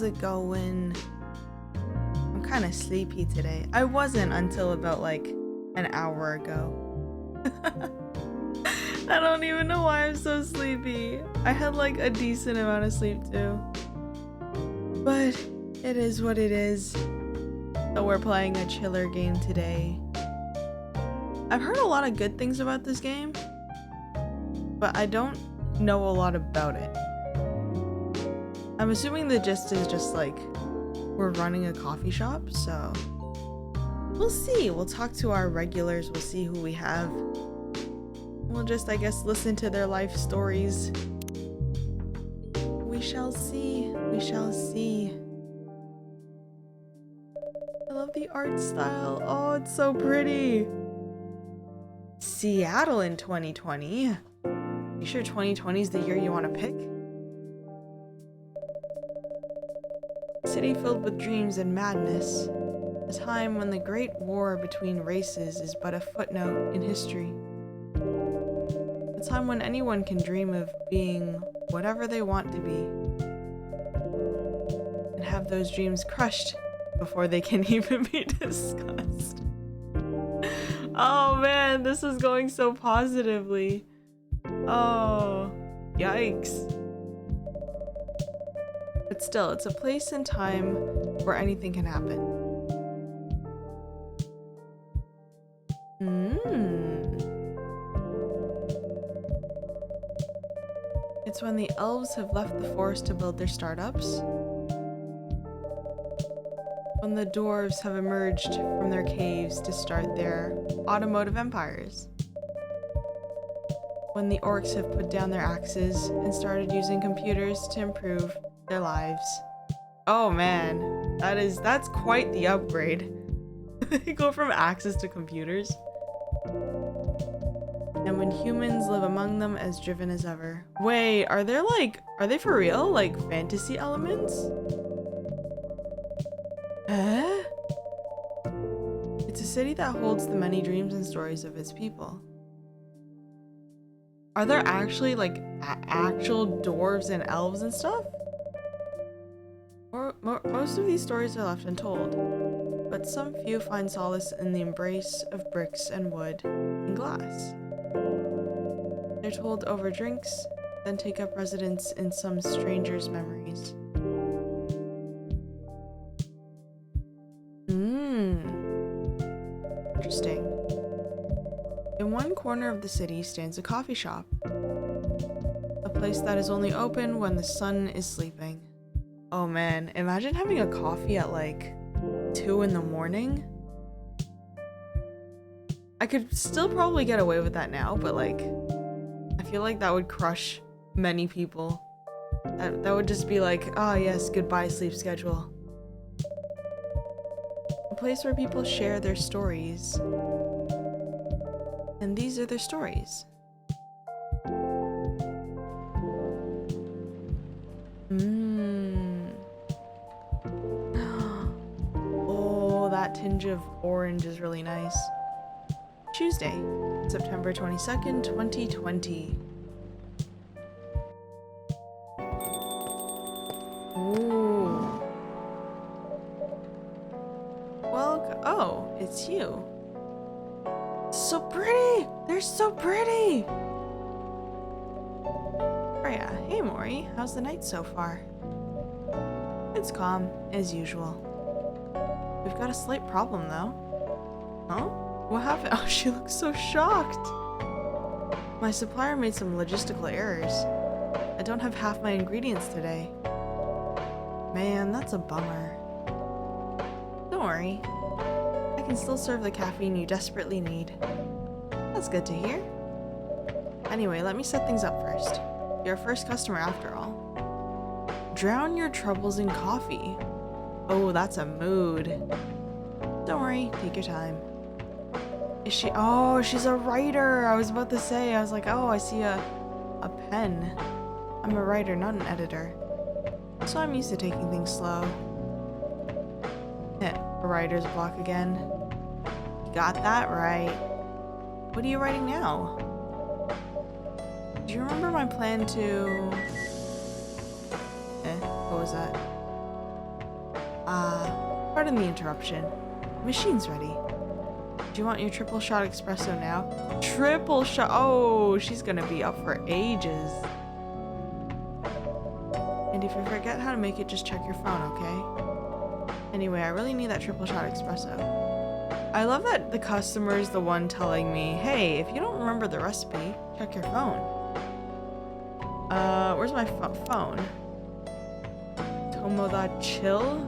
How's it going? I'm kind of sleepy today. I wasn't until about like an hour ago. I don't even know why I'm so sleepy. I had like a decent amount of sleep too. But it is what it is. So we're playing a chiller game today. I've heard a lot of good things about this game, but I don't know a lot about it. I'm assuming the gist is just like we're running a coffee shop, so we'll see. We'll talk to our regulars, we'll see who we have. We'll just, I guess, listen to their life stories. We shall see. We shall see. I love the art style. Oh, it's so pretty. Seattle in 2020. You sure 2020 is the year you want to pick? A city filled with dreams and madness. A time when the great war between races is but a footnote in history. A time when anyone can dream of being whatever they want to be. And have those dreams crushed before they can even be discussed. Oh man, this is going so positively. Oh, yikes. But still, it's a place and time where anything can happen. It's when the elves have left the forest to build their startups. When the dwarves have emerged from their caves to start their automotive empires. When the orcs have put down their axes and started using computers to improve their lives. Oh man, that's quite the upgrade. They go from axes to computers. And when humans live among them as driven as ever. Wait, are they for real? Like fantasy elements? It's a city that holds the many dreams and stories of its people. Are there actually like actual dwarves and elves and stuff? Most of these stories are left untold, but some few find solace in the embrace of bricks and wood and glass. They're told over drinks, then take up residence in some stranger's memories. Interesting. In one corner of the city stands a coffee shop. A place that is only open when the sun is sleeping. Oh man, imagine having a coffee at like 2 in the morning. I could still probably get away with that now, but like, I feel like that would crush many people. That would just be like, ah yes, goodbye sleep schedule. A place where people share their stories. And these are their stories. Oh, that tinge of orange is really nice. Tuesday, September 22nd, 2020. Ooh. Well, oh, it's you. So pretty! They're so pretty! Freya, hey Mori, how's the night so far? It's calm, as usual. We've got a slight problem though. Huh? What happened? Oh, she looks so shocked! My supplier made some logistical errors. I don't have half my ingredients today. Man, that's a bummer. Don't worry. I can still serve the caffeine you desperately need. That's good to hear. Anyway, let me set things up first. You're our first customer after all. Drown your troubles in coffee. Oh, that's a mood. Don't worry, take your time. Is she? Oh, she's a writer. I was about to say, I was like, oh, I see a pen. I'm a writer, not an editor. So I'm used to taking things slow. Heh, a writer's block again. You got that right. What are you writing now? Do you remember my plan to... what was that? Pardon the interruption. The machine's ready. Do you want your triple shot espresso now? Triple shot? Oh, she's gonna be up for ages. And if you forget how to make it, just check your phone, okay? Anyway, I really need that triple shot espresso. I love that the customer is the one telling me, hey, if you don't remember the recipe, check your phone. Where's my phone? Tomodachi?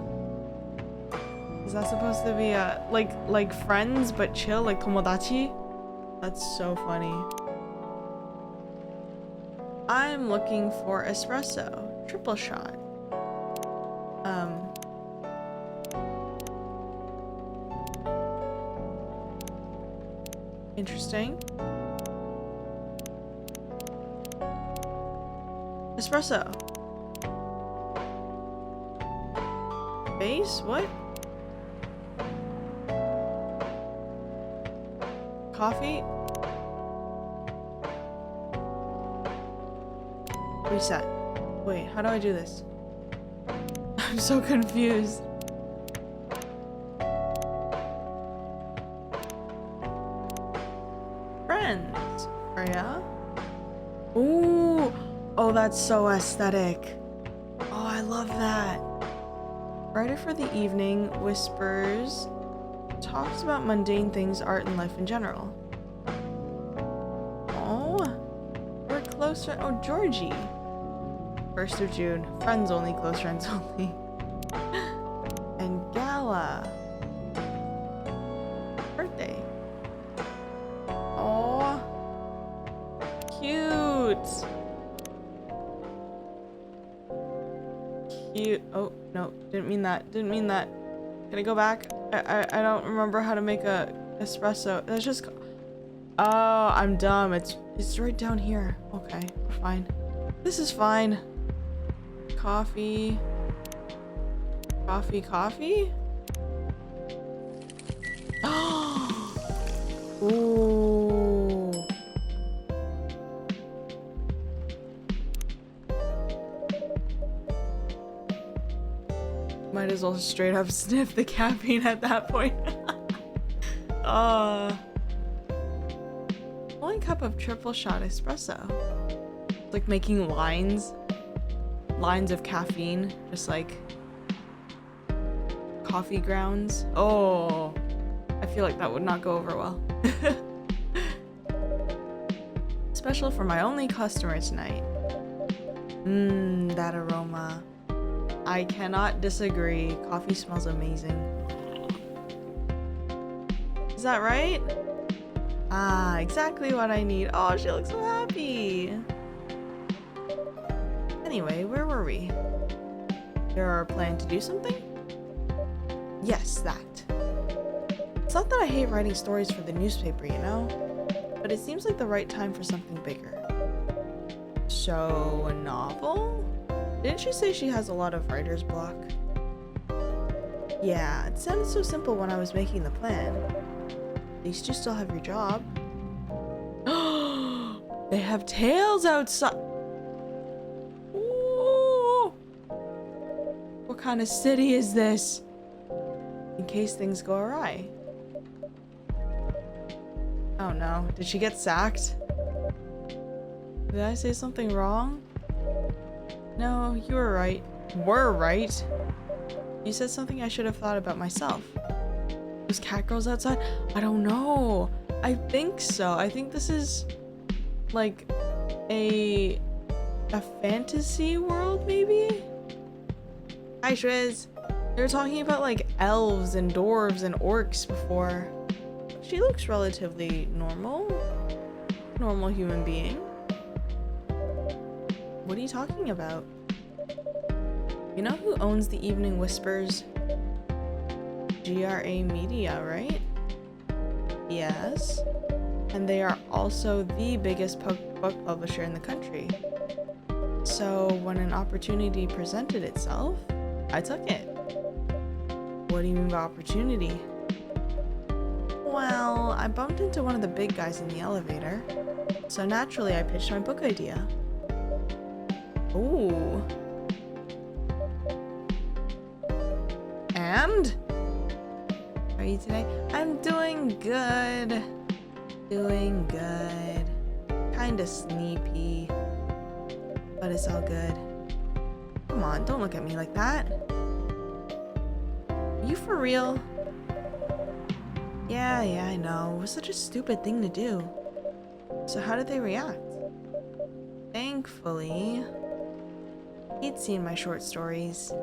Is that supposed to be like friends but chill, like tomodachi? That's so funny. I'm looking for espresso, triple shot. Interesting. Espresso. Base? What? Coffee? Reset. Wait, how do I do this? I'm so confused. Friends, Freya. Ooh, oh, that's so aesthetic. Oh, I love that. Writer for the evening, whispers, talks about mundane things, art, and life in general. Oh, we're close. Oh, Georgie. 1st of June. Friends only, close friends only. And Gala. Birthday. Oh, cute. Cute. Oh, no, didn't mean that. Didn't mean that. Can I go back? I don't remember how to make a espresso. That's just. Oh, I'm dumb. It's right down here. Okay, we're fine. This is fine. Coffee. Coffee? Ooh. Might as well straight up sniff the caffeine at that point. One cup of triple shot espresso. It's like making lines of caffeine, just like coffee grounds. Oh, I feel like that would not go over well. Special for my only customer tonight. That aroma. I cannot disagree. Coffee smells amazing. Is that right? Ah, exactly what I need. Oh, she looks so happy. Anyway, where were we? Your plan to do something? Yes, that. It's not that I hate writing stories for the newspaper, you know? But it seems like the right time for something bigger. So, a novel? Didn't she say she has a lot of writer's block? Yeah, it sounded so simple when I was making the plan. At least you still have your job. They have tails outside. Ooh. What kind of city is this? In case things go awry. Oh no, did she get sacked? Did I say something wrong? No, you were right. Were right? You said something I should have thought about myself. Those cat girls outside? I don't know. I think so. I think this is like a fantasy world, maybe? Hi, Shriz. They were talking about like elves and dwarves and orcs before. She looks relatively normal. Normal human being. What are you talking about? You know who owns the Evening Whispers? GRA Media, right? Yes. And they are also the biggest book publisher in the country. So when an opportunity presented itself, I took it. What do you mean by opportunity? Well, I bumped into one of the big guys in the elevator. So naturally I pitched my book idea. Ooh. And? How are you today? I'm doing good. Doing good. Kinda sleepy. But it's all good. Come on, don't look at me like that. Are you for real? Yeah, I know. It was such a stupid thing to do. So how did they react? Thankfully, he'd seen my short stories.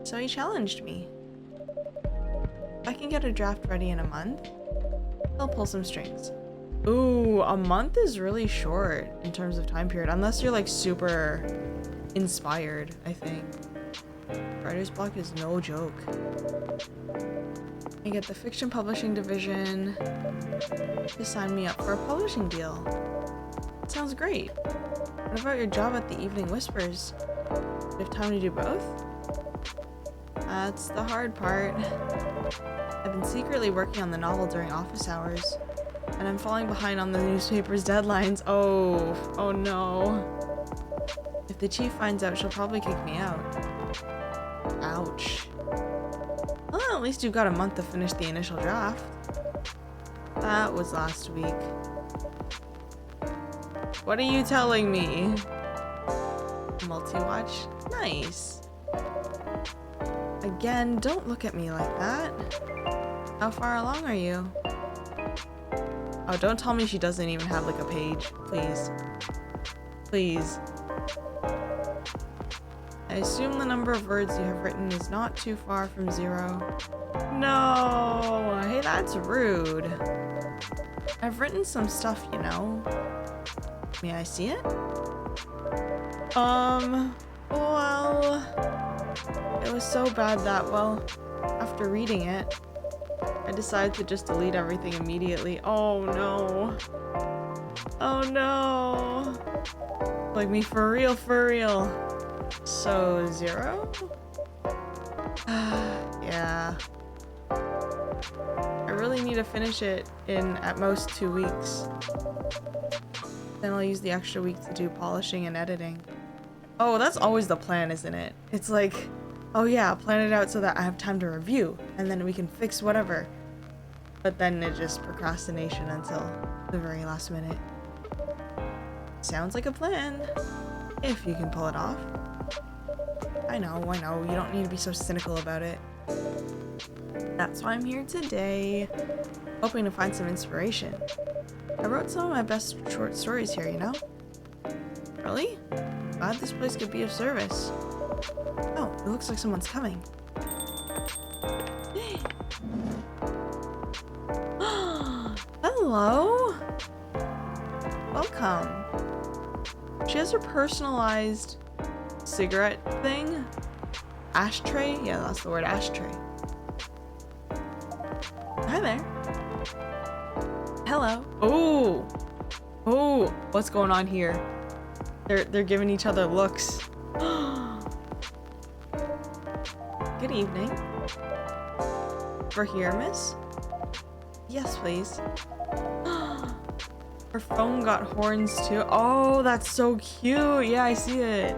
So he challenged me. If I can get a draft ready in a month, he'll pull some strings. Ooh, a month is really short in terms of time period, unless you're like super inspired, I think. Writer's block is no joke. I get the fiction publishing division to sign me up for a publishing deal. Sounds great. What about your job at the Evening Whispers? Do you have time to do both? That's the hard part. I've been secretly working on the novel during office hours, and I'm falling behind on the newspaper's deadlines. Oh no. If the chief finds out, she'll probably kick me out. Ouch. Well, at least you've got a month to finish the initial draft. That was last week. What are you telling me? Multi-watch? Nice. Again, don't look at me like that. How far along are you? Oh, don't tell me she doesn't even have like a page. Please. Please. I assume the number of words you have written is not too far from 0. No! Hey, that's rude. I've written some stuff, you know. May I see it? Well, it was so bad that, well, after reading it, I decided to just delete everything immediately. Oh no. Oh no. Like me for real, for real. So 0? Yeah. I really need to finish it in at most 2 weeks. Then I'll use the extra week to do polishing and editing. Oh, that's always the plan, isn't it? It's like, oh yeah, plan it out so that I have time to review, and then we can fix whatever. But then it's just procrastination until the very last minute. Sounds like a plan, if you can pull it off. I know, you don't need to be so cynical about it. That's why I'm here today, hoping to find some inspiration. I wrote some of my best short stories here, you know? Really? Glad this place could be of service. Oh, it looks like someone's coming. Hello? Welcome. She has her personalized cigarette thing. Ashtray? Yeah, that's the word, ashtray. Hi there. Hello. Oh, what's going on here? They're giving each other looks. Good evening. We're here, miss? Yes, please. Her phone got horns too. Oh, that's so cute. Yeah, I see it.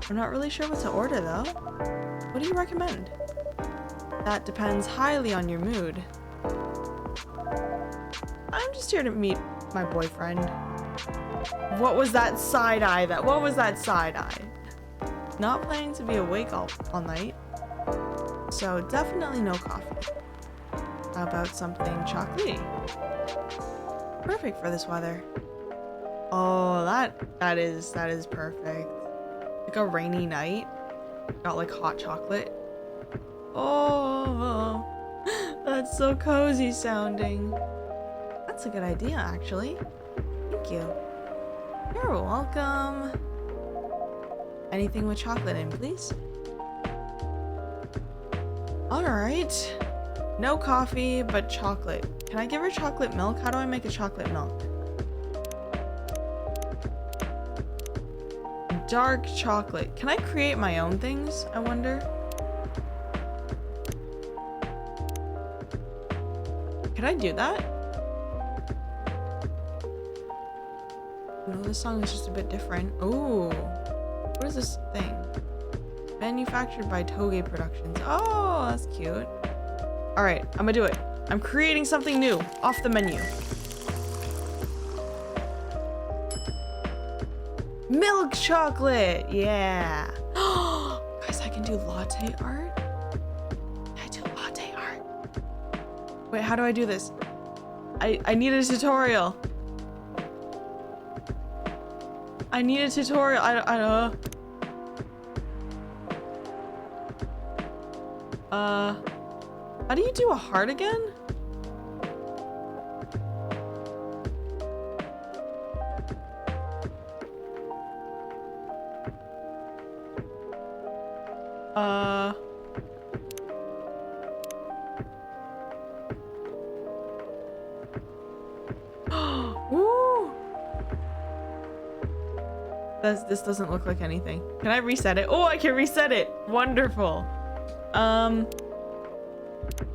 I'm not really sure what to order though. What do you recommend? That depends highly on your mood. I'm just here to meet my boyfriend. What was that side eye? What was that side eye? Not planning to be awake all night. So definitely no coffee. How about something chocolatey? Perfect for this weather. Oh, that is perfect. Like a rainy night. Got like hot chocolate. Oh, that's so cozy sounding. That's a good idea, actually. Thank you. You're welcome. Anything with chocolate in, please? Alright. No coffee, but chocolate. Can I give her chocolate milk? How do I make a chocolate milk? Dark chocolate. Can I create my own things, I wonder? Can I do that? No, this song is just a bit different. Ooh. What is this thing? Manufactured by Toge Productions. Oh, that's cute. All right, I'm gonna do it. I'm creating something new off the menu. Milk chocolate, yeah. Guys, I can do latte art. I do latte art. Wait, how do I do this? I need a tutorial. I need a tutorial. I don't. How do you do a heart again? Woo! This doesn't look like anything. Can I reset it? Oh, I can reset it. Wonderful.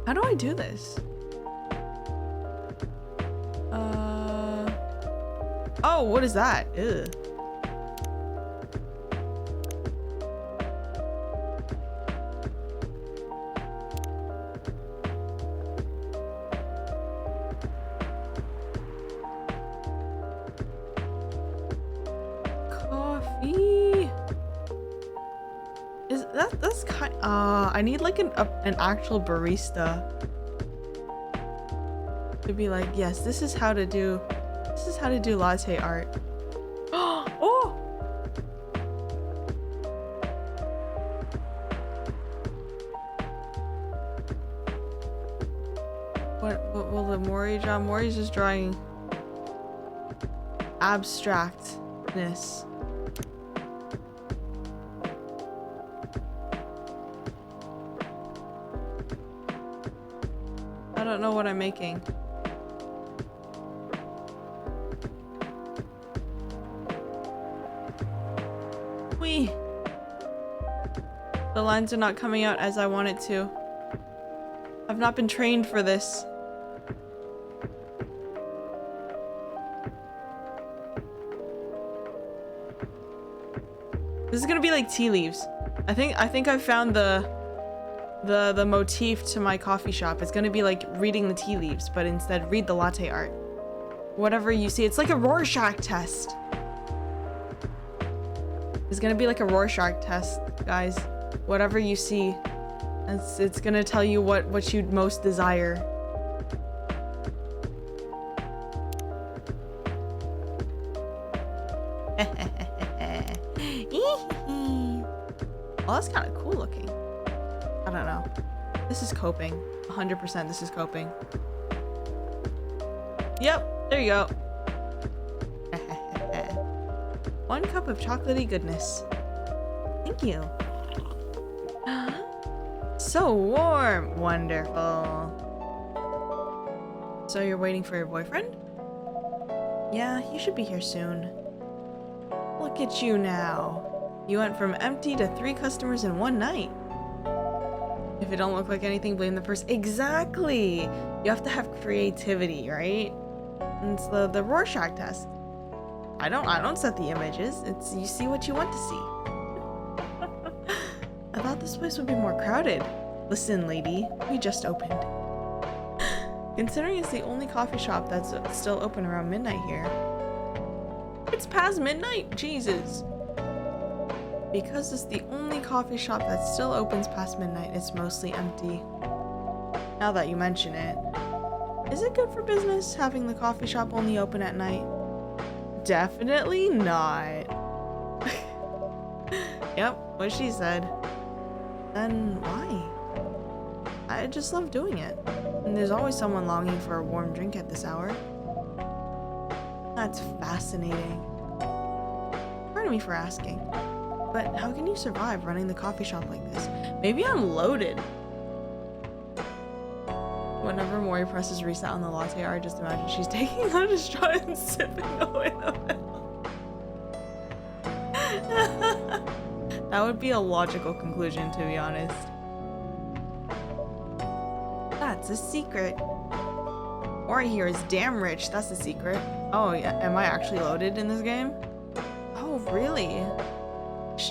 How do I do this? Oh, what is that? Ew. Coffee. Is that's kind? I need like an actual barista to be like, yes, this is how to do latte art. Oh! What will the Mori draw? Mori's just drawing abstractness. I don't know what I'm making. Whee! The lines are not coming out as I want it to. I've not been trained for this. This is gonna be like tea leaves. I think I've found the motif to my coffee shop. It's gonna be like reading the tea leaves, but instead read the latte art. Whatever you see, it's like a Rorschach test. It's gonna be like a Rorschach test, guys. Whatever you see, it's gonna tell you what you'd most desire. Well, that's kind of cool looking. I don't know. This is coping. 100% this is coping. Yep, there you go. 1 cup of chocolatey goodness. Thank you. So warm. Wonderful. So you're waiting for your boyfriend? Yeah, he should be here soon. Look at you now. You went from empty to 3 customers in 1 night. If it don't look like anything, blame the person. Exactly! You have to have creativity, right? And it's the Rorschach test. I don't set the images. It's you see what you want to see. I thought this place would be more crowded. Listen, lady, we just opened. Considering it's the only coffee shop that's still open around midnight here. It's past midnight? Jesus. Because it's the only coffee shop that still opens past midnight, it's mostly empty. Now that you mention it. Is it good for business having the coffee shop only open at night? Definitely not. Yep, what she said. Then why? I just love doing it. And there's always someone longing for a warm drink at this hour. That's fascinating. Pardon me for asking. But how can you survive running the coffee shop like this? Maybe I'm loaded. Whenever Mori presses reset on the latte art, just imagine she's taking out a straw and sipping away the milk. That would be a logical conclusion, to be honest. That's a secret. Mori here is damn rich. That's the secret. Oh, yeah. Am I actually loaded in this game? Oh, really?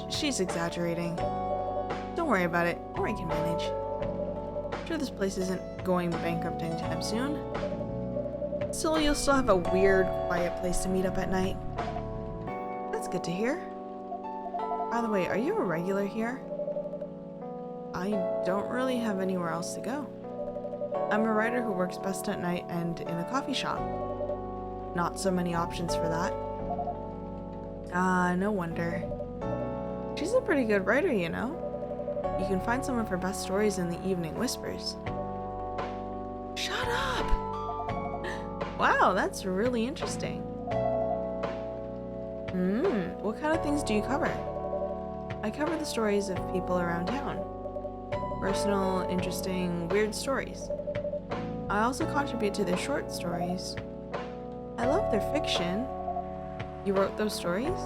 She's exaggerating. Don't worry about it. Ori can manage. I'm sure this place isn't going bankrupt anytime soon. Still, you'll still have a weird, quiet place to meet up at night. That's good to hear. By the way, are you a regular here? I don't really have anywhere else to go. I'm a writer who works best at night and in a coffee shop. Not so many options for that. No wonder. She's a pretty good writer, you know. You can find some of her best stories in the Evening Whispers. Shut up! Wow, that's really interesting. What kind of things do you cover? I cover the stories of people around town. Personal, interesting, weird stories. I also contribute to their short stories. I love their fiction. You wrote those stories?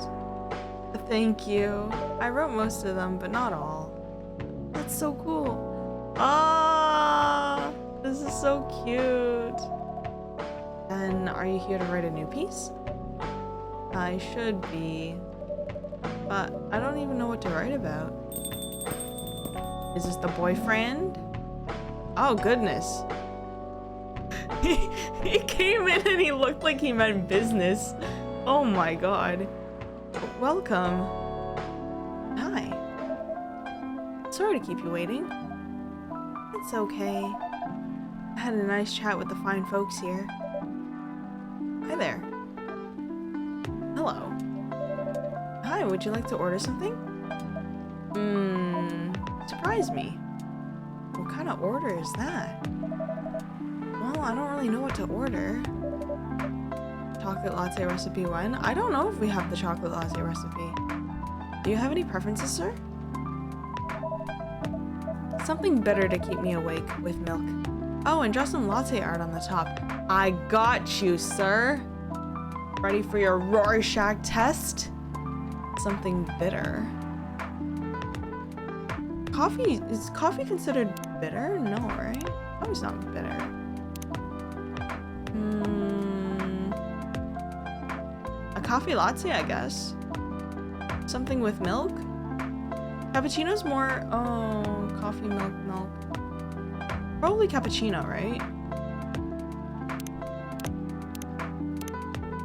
Thank you. I wrote most of them, but not all. That's so cool. Ah, this is so cute. And are you here to write a new piece? I should be, but I don't even know what to write about. Is this the boyfriend? Oh goodness. He came in and he looked like he meant business. Oh my god. Welcome. Hi. Sorry to keep you waiting. It's okay. I had a nice chat with the fine folks here. Hi there. Hello. Hi, would you like to order something? Surprise me. What kind of order is that? Well, I don't really know what to order. Chocolate latte recipe 1? I don't know if we have the chocolate latte recipe. Do you have any preferences, sir? Something bitter to keep me awake with milk. Oh, and draw some latte art on the top. I got you, sir. Ready for your Rorschach test? Something bitter. Coffee, is coffee considered bitter? No, right? Coffee's not bitter. A coffee latte, I guess. Something with milk? Cappuccino's more, oh, coffee, milk. Probably cappuccino, right?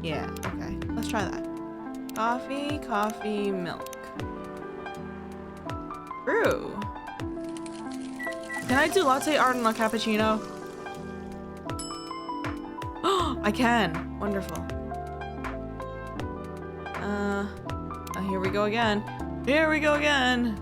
Yeah, okay. Let's try that. Coffee, milk. Brew. Can I do latte art on a cappuccino? Oh, I can. Wonderful. Here we go again. Here we go again.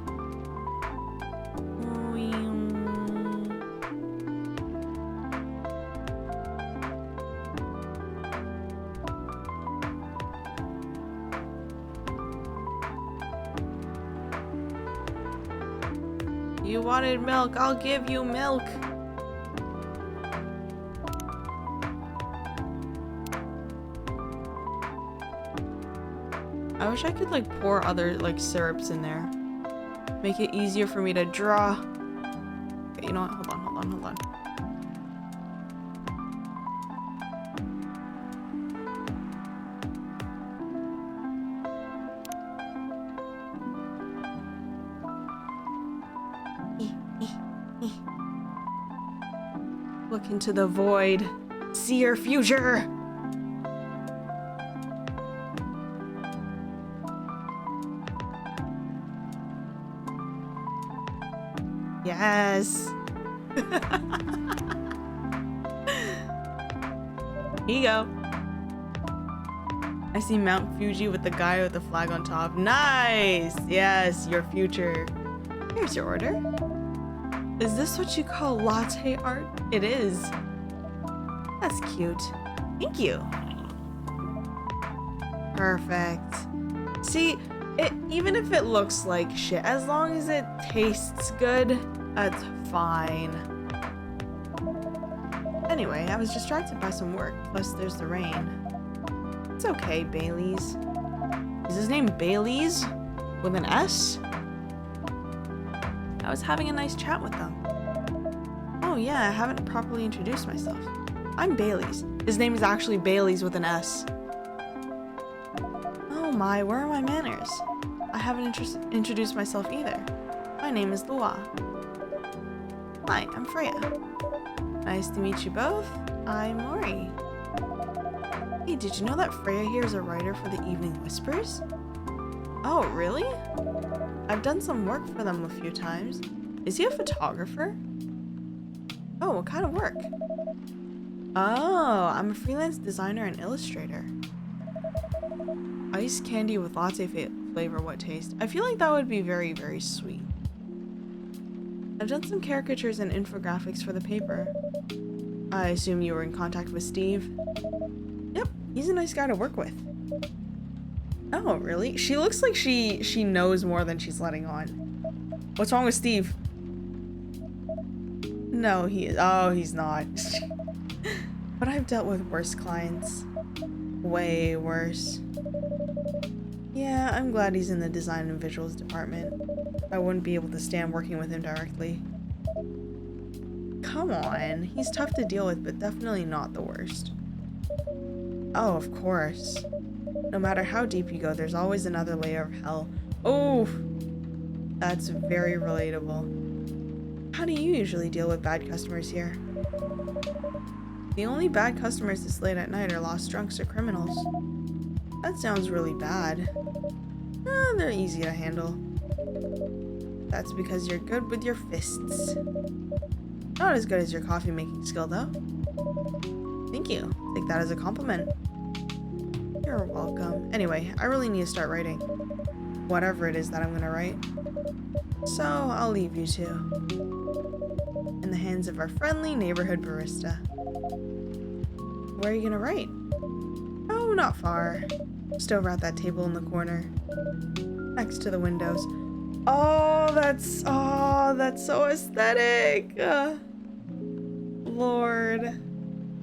You wanted milk, I'll give you milk. I wish I could like pour other like syrups in there. Make it easier for me to draw. Okay, you know what? Hold on. Look into the void. See your future. Yes. Here you go. I see Mount Fuji with the guy with the flag on top. Nice. Yes, your future. Here's your order. Is this what you call latte art? It is. That's cute. Thank you. Perfect. See, even if it looks like shit, as long as it tastes good, that's fine. Anyway, I was distracted by some work, plus there's the rain. It's okay, Bailey's. Is his name Bailey's? With an S? I was having a nice chat with them. Oh yeah, I haven't properly introduced myself. I'm Bailey's. His name is actually Bailey's with an S. Oh my, where are my manners? I haven't introduced myself either. My My name is Lua. Hi, I'm Freya. Nice to meet you both. I'm Mori. Hey, did you know that Freya here is a writer for the Evening Whispers? Oh, really? I've done some work for them a few times. Is he a photographer? Oh, what kind of work? Oh, I'm a freelance designer and illustrator. Ice candy with latte flavor, what taste? I feel like that would be very, very sweet. I've done some caricatures and infographics for the paper. I assume you were in contact with Steve? Yep, he's a nice guy to work with. Oh, really? She looks like she knows more than she's letting on. What's wrong with Steve? No, he's not. But I've dealt with worse clients. Way worse. Yeah, I'm glad he's in the design and visuals department. I wouldn't be able to stand working with him directly. Come on, he's tough to deal with, but definitely not the worst. Oh, of course. No matter how deep you go, there's always another layer of hell. Oh, that's very relatable. How do you usually deal with bad customers here? The only bad customers this late at night are lost drunks or criminals. That sounds really bad. They're easy to handle. That's because you're good with your fists. Not as good as your coffee making skill, though. Thank you. Take that as a compliment. You're welcome. Anyway, I really need to start writing. Whatever it is that I'm gonna write. So, I'll leave you two in the hands of our friendly neighborhood barista. Where are you gonna write? Oh, not far. Just over at that table in the corner. Next to the windows. Oh, that's so aesthetic. Lord.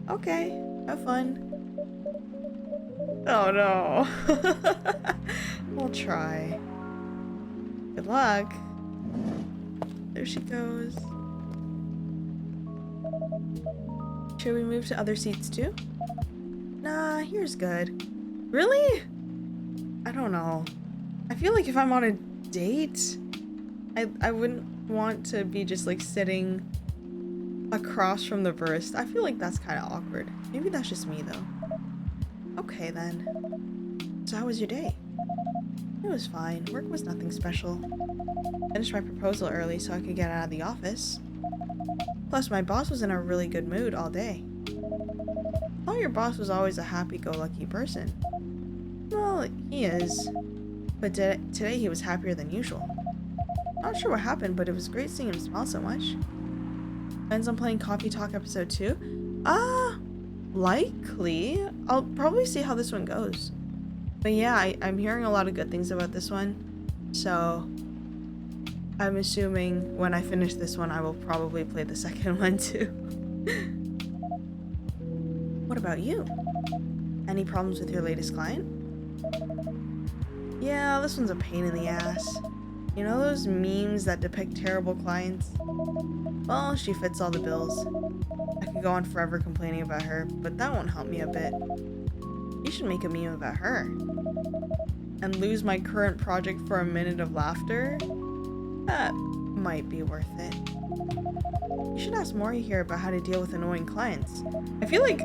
Okay, have fun. Oh no. We'll try. Good luck. There she goes. Should we move to other seats too? Nah, here's good. Really? I don't know. I feel like if I'm on a date, I wouldn't want to be just like sitting across from the barista. I feel like that's kind of awkward. Maybe that's just me though. Okay then. So how was your day? It was fine. Work was nothing special. Finished my proposal early so I could get out of the office. Plus my boss was in a really good mood all day. I thought your boss was always a happy-go-lucky person. Well, he is. But today he was happier than usual. Not sure what happened, but it was great seeing him smile so much. Plans on playing Coffee Talk episode 2? Likely. I'll probably see how this one goes. But yeah, I'm hearing a lot of good things about this one. So I'm assuming when I finish this one, I will probably play the second one too. What about you? Any problems with your latest client? Yeah, this one's a pain in the ass. You know those memes that depict terrible clients? Well, she fits all the bills. I could go on forever complaining about her, but that won't help me a bit. You should make a meme about her. And lose my current project for a minute of laughter? That might be worth it. You should ask Mori here about how to deal with annoying clients. I feel like,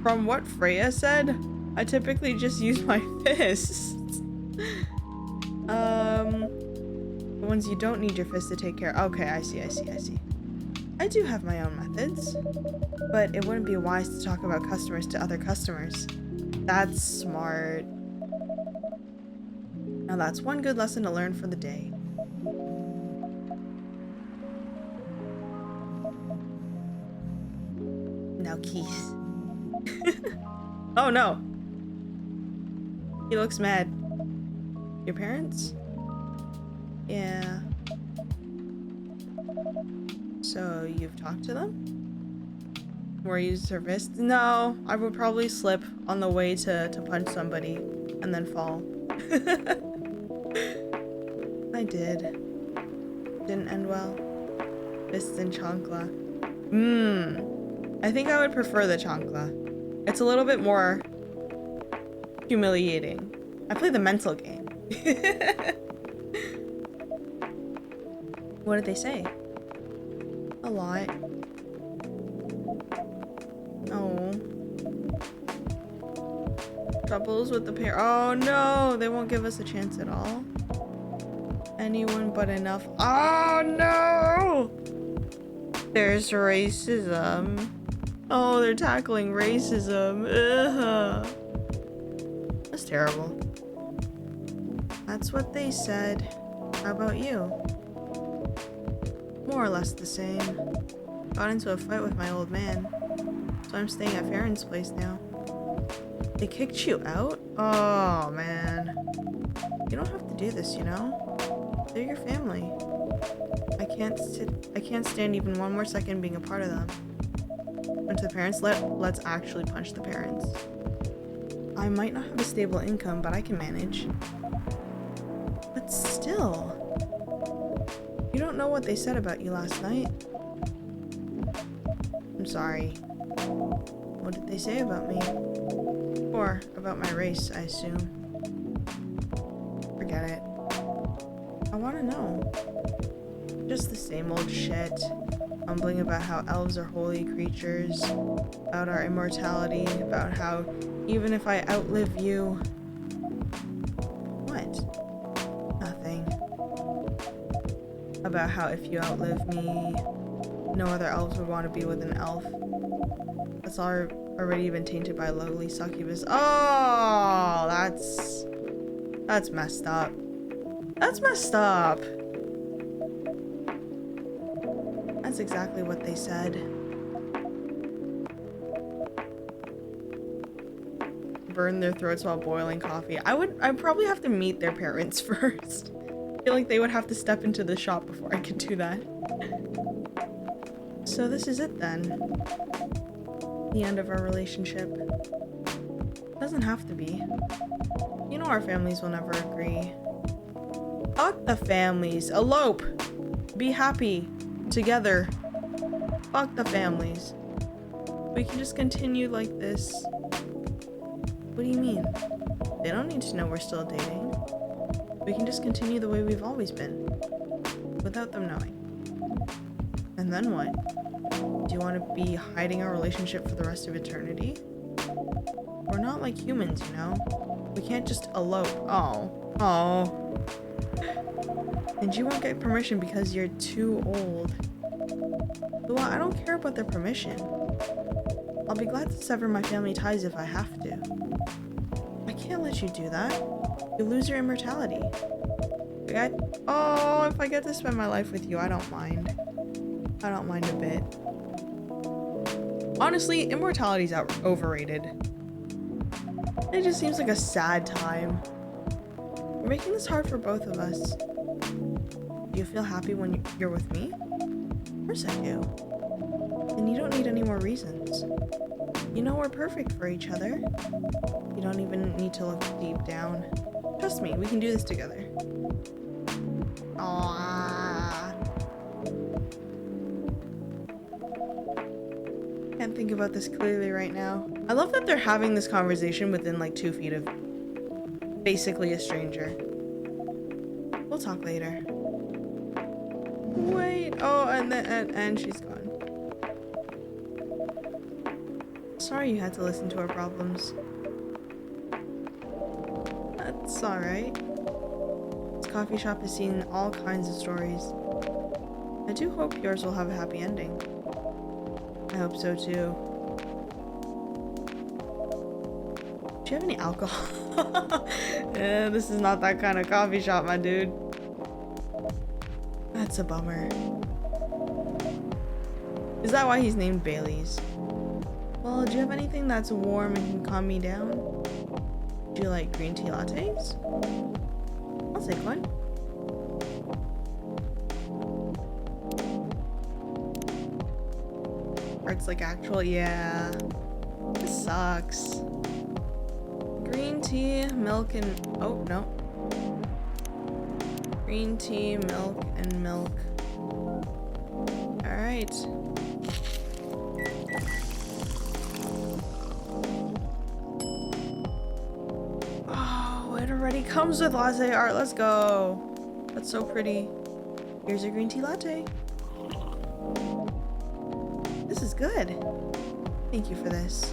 from what Freya said, I typically just use my fists. The ones you don't need your fist to take care of. Okay, I see. I do have my own methods, but it wouldn't be wise to talk about customers to other customers. That's smart. Now that's one good lesson to learn for the day. Now Keith. Oh no! He looks mad. Your parents? Yeah. So you've talked to them? Were you serviced? No, I would probably slip on the way to punch somebody and then fall. I did. Didn't end well. Fists and chancla. I think I would prefer the chancla. It's a little bit more humiliating. I play the mental game. What did they say? A lot. Oh. Troubles with the pair. Oh no! They won't give us a chance at all. Anyone but enough. Oh no! There's racism. Oh, they're tackling racism. Ugh. That's terrible. That's what they said. How about you? More or less the same. Got into a fight with my old man. So I'm staying at Farron's place now. They kicked you out? Oh, man. You don't have to do this, you know? They're your family. I can't stand even one more second being a part of them. Went to the parents, let's actually punch the parents. I might not have a stable income, but I can manage. But still. You don't know what they said about you last night. I'm sorry. What did they say about me? Or about my race, I assume. Forget it. I want to know. Just the same old shit. Mumbling about how elves are holy creatures, about our immortality, about how even if I outlive you... What? Nothing. About how if you outlive me, no other elves would want to be with an elf. That's already been tainted by lowly succubus. Oh, that's messed up. That's messed up. That's exactly what they said. Burn their throats while boiling coffee. I'd probably have to meet their parents first. I feel like they would have to step into the shop before I could do that. So this is it then. The end of our relationship. Doesn't have to be. You know our families will never agree. Fuck the families. Elope. Be happy. Together. Fuck the families. We can just continue like this. What do you mean? They don't need to know we're still dating. We can just continue the way we've always been. Without them knowing. And then what? Do you want to be hiding our relationship for the rest of eternity? We're not like humans, you know? We can't just elope. Oh. And you won't get permission because you're too old. Well, I don't care about their permission. I'll be glad to sever my family ties if I have to. I can't let you do that. You lose your immortality. If I get to spend my life with you, I don't mind. I don't mind a bit. Honestly, immortality's overrated. It just seems like a sad time. You're making this hard for both of us. Do you feel happy when you're with me? Of course I do. And you don't need any more reasons. You know we're perfect for each other. You don't even need to look deep down. Trust me, we can do this together. Aww. Can't think about this clearly right now. I love that they're having this conversation within like 2 feet of basically a stranger. We'll talk later. Wait. Oh, and she's gone. Sorry you had to listen to our problems. That's alright. This coffee shop has seen all kinds of stories. I do hope yours will have a happy ending. I hope so too. Do you have any alcohol? Yeah, this is not that kind of coffee shop, my dude. That's a bummer. Is that why he's named Bailey's? Well, do you have anything that's warm and can calm me down? Do you like green tea lattes? I'll take one. Or it's like actual, yeah. This sucks. Green tea, milk, and oh no. Green tea, milk, and milk. Alright. Oh, it already comes with latte art. Let's go. That's so pretty. Here's your green tea latte. This is good. Thank you for this.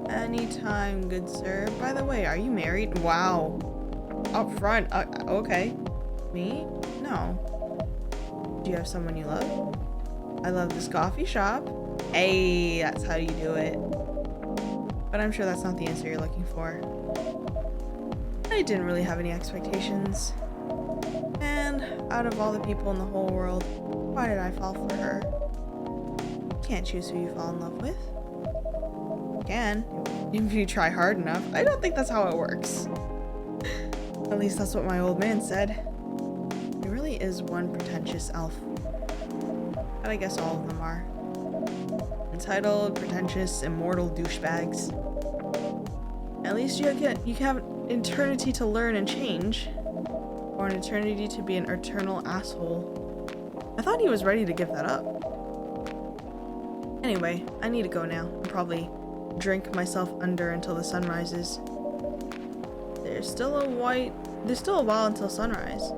Anytime, good sir. By the way, are you married? Wow. Up front. Okay. Me? No. Do you have someone you love? I love this coffee shop. Hey, that's how you do it. But I'm sure that's not the answer you're looking for. I didn't really have any expectations. And out of all the people in the whole world, why did I fall for her? You can't choose who you fall in love with. You can, if you try hard enough. I don't think that's how it works. At least that's what my old man said. There really is one pretentious elf. But I guess all of them are. Entitled, pretentious, immortal douchebags. At least you have an eternity to learn and change. Or an eternity to be an eternal asshole. I thought he was ready to give that up. Anyway, I need to go now. I'll probably drink myself under until the sun rises. There's still a while until sunrise.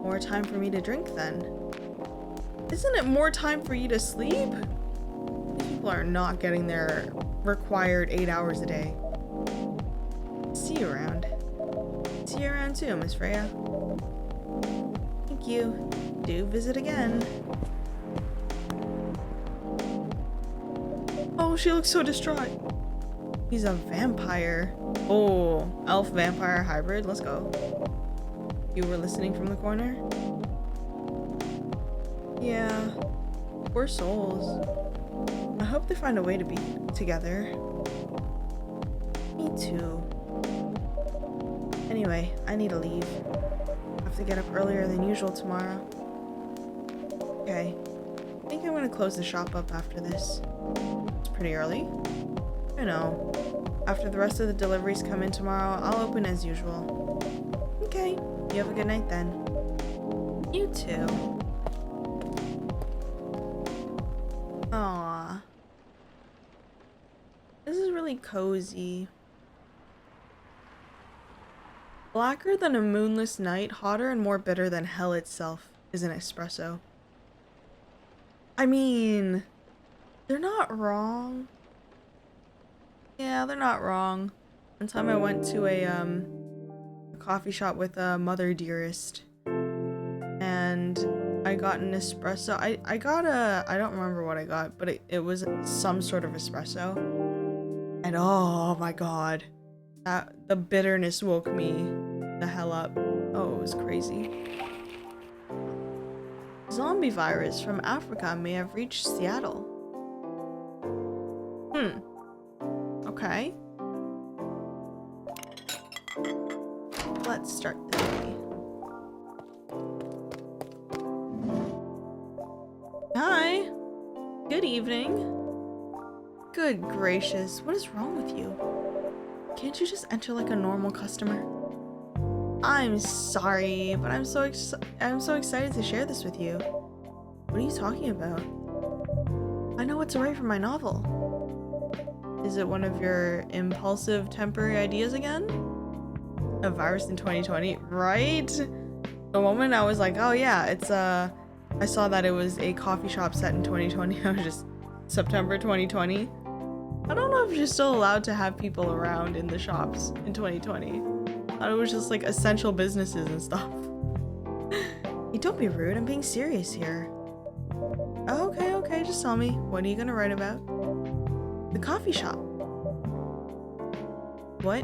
More time for me to drink then. Isn't it more time for you to sleep? These people are not getting their required 8 hours a day. See you around. See you around too, Miss Freya. Thank you. Do visit again. Oh, she looks so distraught. He's a vampire. Oh, elf vampire hybrid. Let's go. You were listening from the corner? Yeah. Poor souls. I hope they find a way to be together. Me too. Anyway, I need to leave. I have to get up earlier than usual tomorrow. Okay. I think I'm gonna close the shop up after this. It's pretty early. I know. After the rest of the deliveries come in tomorrow, I'll open as usual. Okay. You have a good night then. You too. Aww. This is really cozy. Blacker than a moonless night, hotter and more bitter than hell itself is an espresso. I mean, they're not wrong. Yeah, they're not wrong. One time I went to a coffee shop with a mother dearest, and I got an espresso. I got I don't remember what I got, but it was some sort of espresso. And oh my god, the bitterness woke me the hell up. Oh, it was crazy. Zombie virus from Africa may have reached Seattle. Okay. Let's start the day. Hi. Good evening. Good gracious, what is wrong with you? Can't you just enter like a normal customer? I'm sorry, but I'm so excited to share this with you. What are you talking about? I know what to write for my novel. Is it one of your impulsive temporary ideas again? A virus in 2020, right? The moment I was like, oh yeah, it's I saw that it was a coffee shop set in 2020. I was just September 2020. I don't know if you're still allowed to have people around in the shops in 2020. I thought it was just like essential businesses and stuff. Hey, don't be rude. I'm being serious here. Okay, just tell me. What are you gonna write about? The coffee shop. What?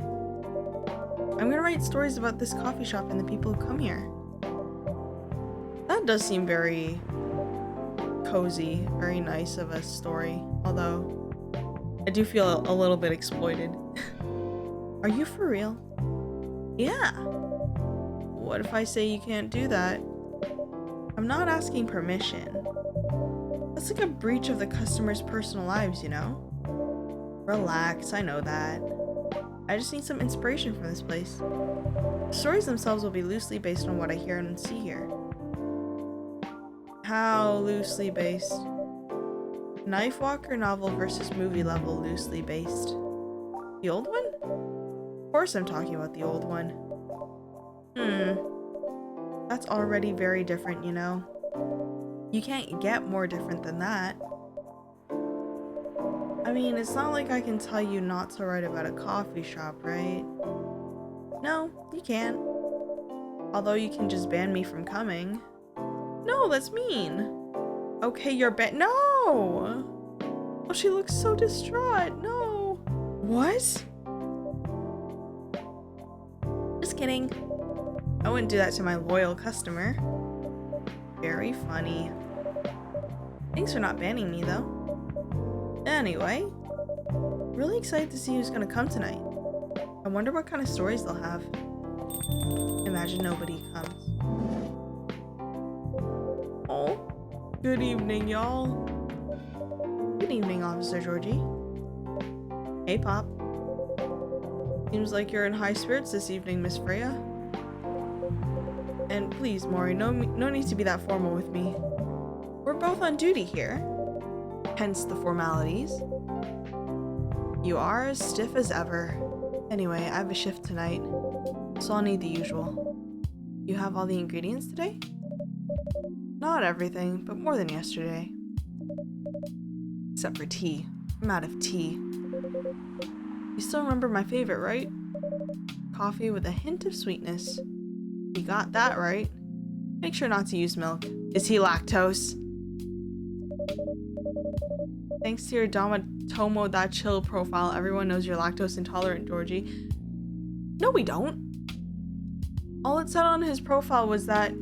I'm gonna write stories about this coffee shop and the people who come here. That does seem very cozy, very nice of a story, although I do feel a little bit exploited. Are you for real? Yeah. What if I say you can't do that? I'm not asking permission. That's like a breach of the customer's personal lives, you know? Relax, I know that. I just need some inspiration from this place. The stories themselves will be loosely based on what I hear and see here. How loosely based? Knifewalker novel versus movie level loosely based. The old one? Of course I'm talking about the old one. That's already very different, you know? You can't get more different than that. I mean, it's not like I can tell you not to write about a coffee shop, right? No, you can't. Although you can just ban me from coming. No, that's mean. Okay, you're No! Oh, she looks so distraught. No. What? Just kidding. I wouldn't do that to my loyal customer. Very funny. Thanks for not banning me, though. Anyway, really excited to see who's gonna come tonight. I wonder what kind of stories they'll have. Imagine nobody comes. Oh, good evening, y'all. Good evening, Officer Georgie. Hey, Pop. Seems like you're in high spirits this evening, Miss Freya. And please, Mori, no need to be that formal with me. We're both on duty here. Hence the formalities. You are as stiff as ever. Anyway, I have a shift tonight, so I'll need the usual. You have all the ingredients today? Not everything, but more than yesterday. Except for tea. I'm out of tea. You still remember my favorite, right? Coffee with a hint of sweetness. You got that right. Make sure not to use milk. Is he lactose? Thanks to your Domatomo.chill profile, everyone knows you're lactose intolerant, Georgie. No, we don't. All it said on his profile was that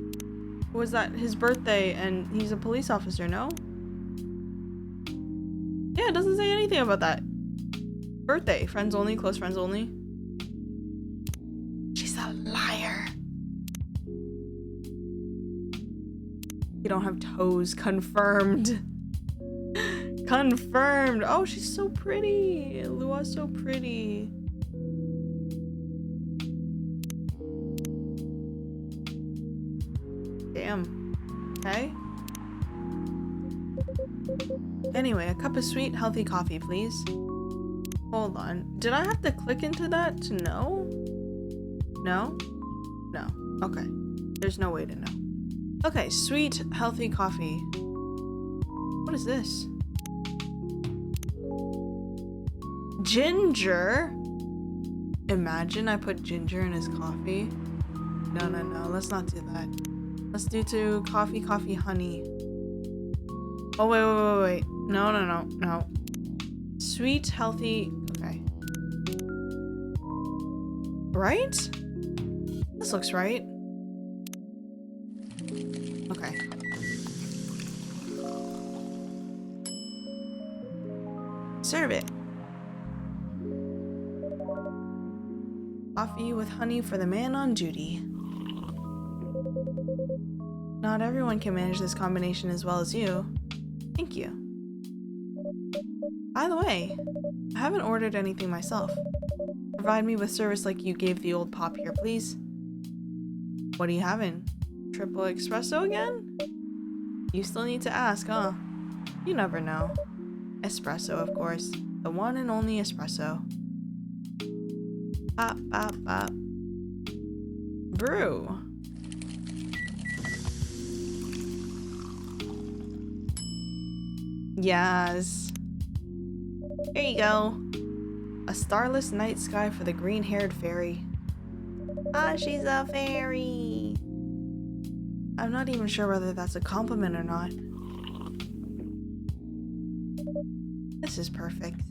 his birthday and he's a police officer, no? Yeah, it doesn't say anything about that. Birthday, friends only, close friends only. She's a liar. You don't have toes, confirmed. Confirmed. Oh, she's so pretty. Lua's so pretty. Damn. Okay. Anyway, a cup of sweet, healthy coffee, please. Hold on. Did I have to click into that to know? No? No. Okay. There's no way to know. Okay, sweet, healthy coffee. What is this? Ginger? Imagine I put ginger in his coffee. No, no, no. Let's not do that. Let's do to coffee, honey. Oh, wait. No. Sweet, healthy. Okay. Right? This looks right. Okay. Serve it. Coffee with honey for the man on duty. Not everyone can manage this combination as well as you. Thank you. By the way, I haven't ordered anything myself. Provide me with service like you gave the old Pop here, please. What are you having? Triple espresso again? You still need to ask, huh? You never know. Espresso, of course. The one and only espresso. Bop, bop, bop. Brew. Yes. Here you go. A starless night sky for the green-haired fairy. Ah, she's a fairy. I'm not even sure whether that's a compliment or not. This is perfect.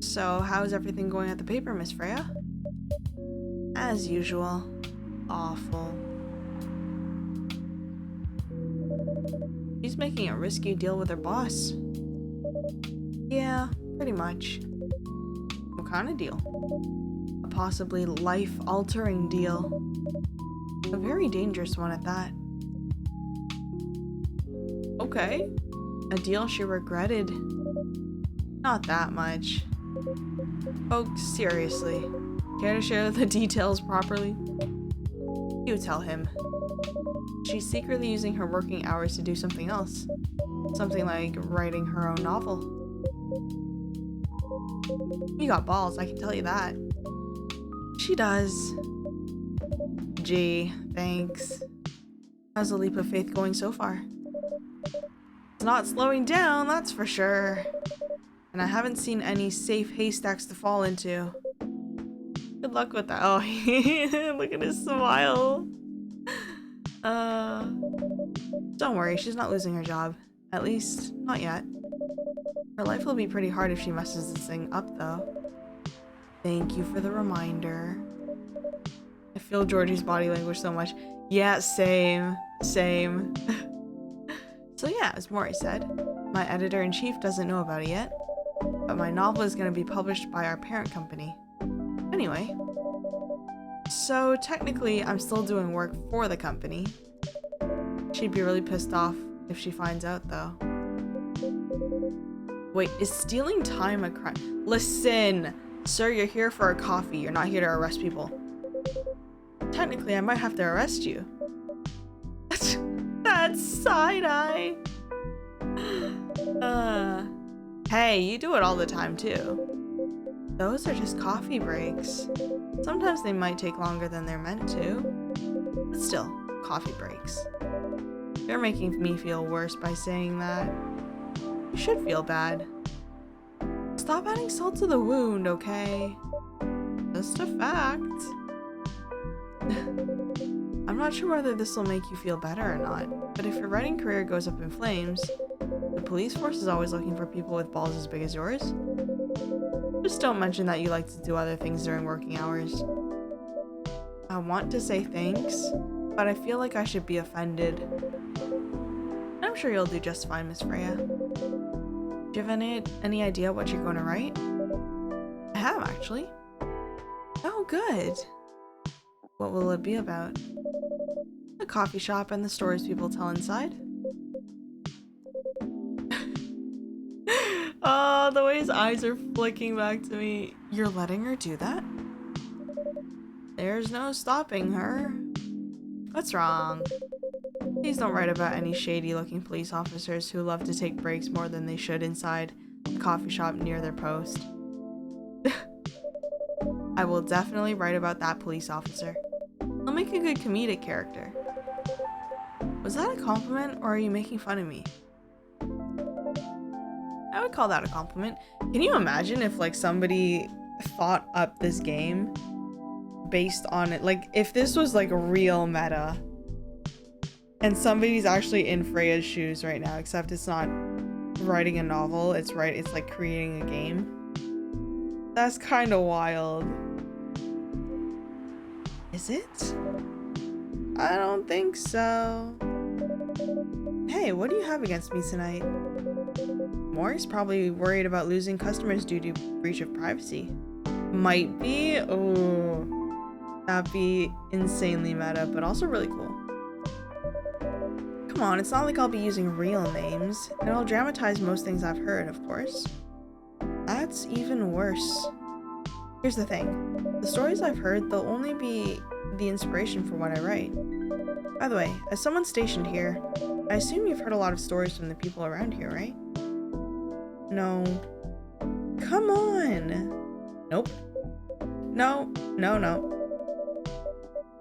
So, how's everything going at the paper, Miss Freya? As usual. Awful. She's making a risky deal with her boss. Yeah, pretty much. What kind of deal? A possibly life-altering deal. A very dangerous one at that. Okay. A deal she regretted. Not that much. Folks, seriously. Care to share the details properly? You tell him. She's secretly using her working hours to do something else. Something like writing her own novel. You got balls, I can tell you that. She does. gee, thanks. How's the leap of faith going so far? It's not slowing down, that's for sure. And I haven't seen any safe haystacks to fall into. Good luck with that. Oh, look at his smile. Don't worry, she's not losing her job. At least, not yet. Her life will be pretty hard if she messes this thing up, though. Thank you for the reminder. I feel Georgie's body language so much. Yeah, same. Same. So yeah, as Mori said, my editor-in-chief doesn't know about it yet, but my novel is going to be published by our parent company. Anyway, so technically I'm still doing work for the company. She'd be really pissed off if she finds out, though. Wait, is stealing time a crime? Listen, sir, you're here for a coffee. You're not here to arrest people. Technically, I might have to arrest you. That's side-eye. Hey, you do it all the time, too. Those are just coffee breaks. Sometimes they might take longer than they're meant to. But still, coffee breaks. You're making me feel worse by saying that. You should feel bad. Stop adding salt to the wound, okay? Just a fact. I'm not sure whether this will make you feel better or not, but if your writing career goes up in flames, the police force is always looking for people with balls as big as yours. Just don't mention that you like to do other things during working hours. I want to say thanks, but I feel like I should be offended. I'm sure you'll do just fine, Miss Freya. Do you have any idea what you're going to write? I have, actually. Oh, good. What will it be about? A coffee shop and the stories people tell inside. Oh, the way his eyes are flicking back to me. You're letting her do that? There's no stopping her. What's wrong? Please don't write about any shady-looking police officers who love to take breaks more than they should inside the coffee shop near their post. I will definitely write about that police officer. He'll make a good comedic character. Was that a compliment, or are you making fun of me? I would call that a compliment. Can you imagine if, like, somebody thought up this game based on it? Like, if this was, like, a real meta, and somebody's actually in Freya's shoes right now, except it's not writing a novel, it's like creating a game. That's kind of wild. Is it? I don't think so. Hey, what do you have against me tonight? Mori's probably worried about losing customers due to breach of privacy. Might be. Oh, that'd be insanely meta, but also really cool. Come on, it's not like I'll be using real names, and I'll dramatize most things I've heard, of course. That's even worse. Here's the thing. The stories I've heard, they'll only be the inspiration for what I write. By the way, as someone stationed here, I assume you've heard a lot of stories from the people around here, right? No. Come on! Nope. No.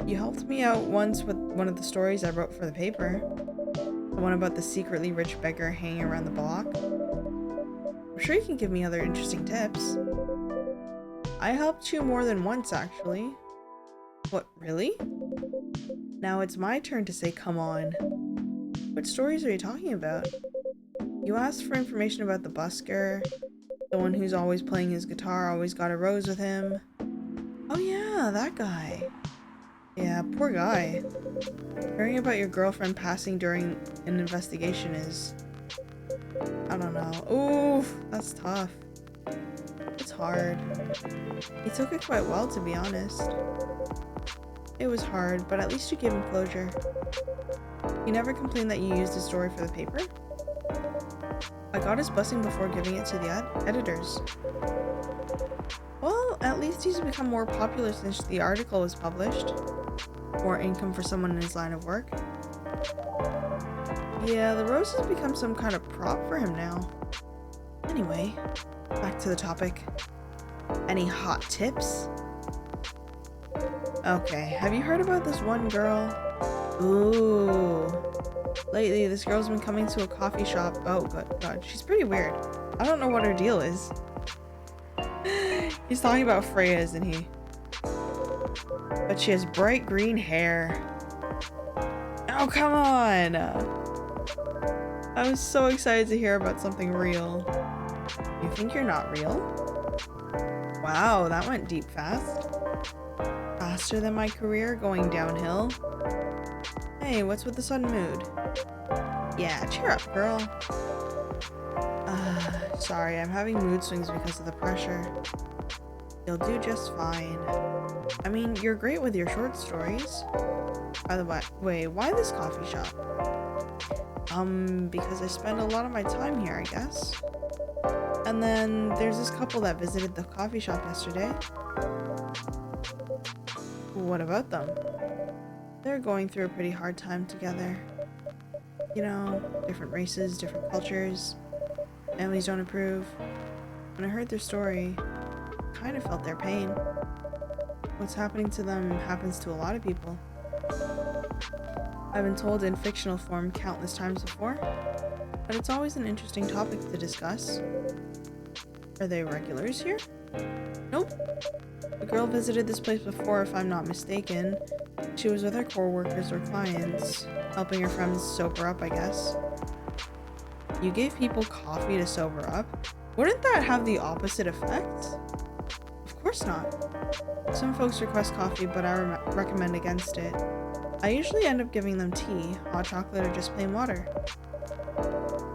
You helped me out once with one of the stories I wrote for the paper. The one about the secretly rich beggar hanging around the block. I'm sure you can give me other interesting tips. I helped you more than once, actually. What, really? Now it's my turn to say come on. What stories are you talking about? You asked for information about the busker, the one who's always playing his guitar, always got a rose with him. Oh yeah, that guy. Yeah, poor guy. Hearing about your girlfriend passing during an investigation is... I don't know. Oof, that's tough. It's hard. He took it quite well, to be honest. It was hard, but at least you gave him closure. He never complained that you used his story for the paper? I got his blessing before giving it to the editors. Well, at least he's become more popular since the article was published. More income for someone in his line of work. Yeah, the rose has become some kind of prop for him now. Anyway, back to the topic. Any hot tips? Okay, have you heard about this one girl? Ooh. Lately, this girl's been coming to a coffee shop. Oh, God. She's pretty weird. I don't know what her deal is. He's talking about Freya, isn't he? But she has bright green hair. Oh, come on! I was so excited to hear about something real. You think you're not real? Wow, that went deep fast. Faster than my career going downhill. Hey, what's with the sudden mood? Yeah, cheer up, girl. Sorry, I'm having mood swings because of the pressure. You'll do just fine. I mean, you're great with your short stories. By the way, why this coffee shop? Because I spend a lot of my time here, I guess. And then there's this couple that visited the coffee shop yesterday. What about them? They're going through a pretty hard time together. You know, different races, different cultures. Families don't approve. When I heard their story, I kind of felt their pain. What's happening to them happens to a lot of people. I've been told in fictional form countless times before, but it's always an interesting topic to discuss. Are they regulars here? Nope. The girl visited this place before, if I'm not mistaken. She was with her co-workers or clients, helping her friends sober up, I guess. You gave people coffee to sober up? Wouldn't that have the opposite effect? Of course not. Some folks request coffee, but I recommend against it. I usually end up giving them tea, hot chocolate, or just plain water.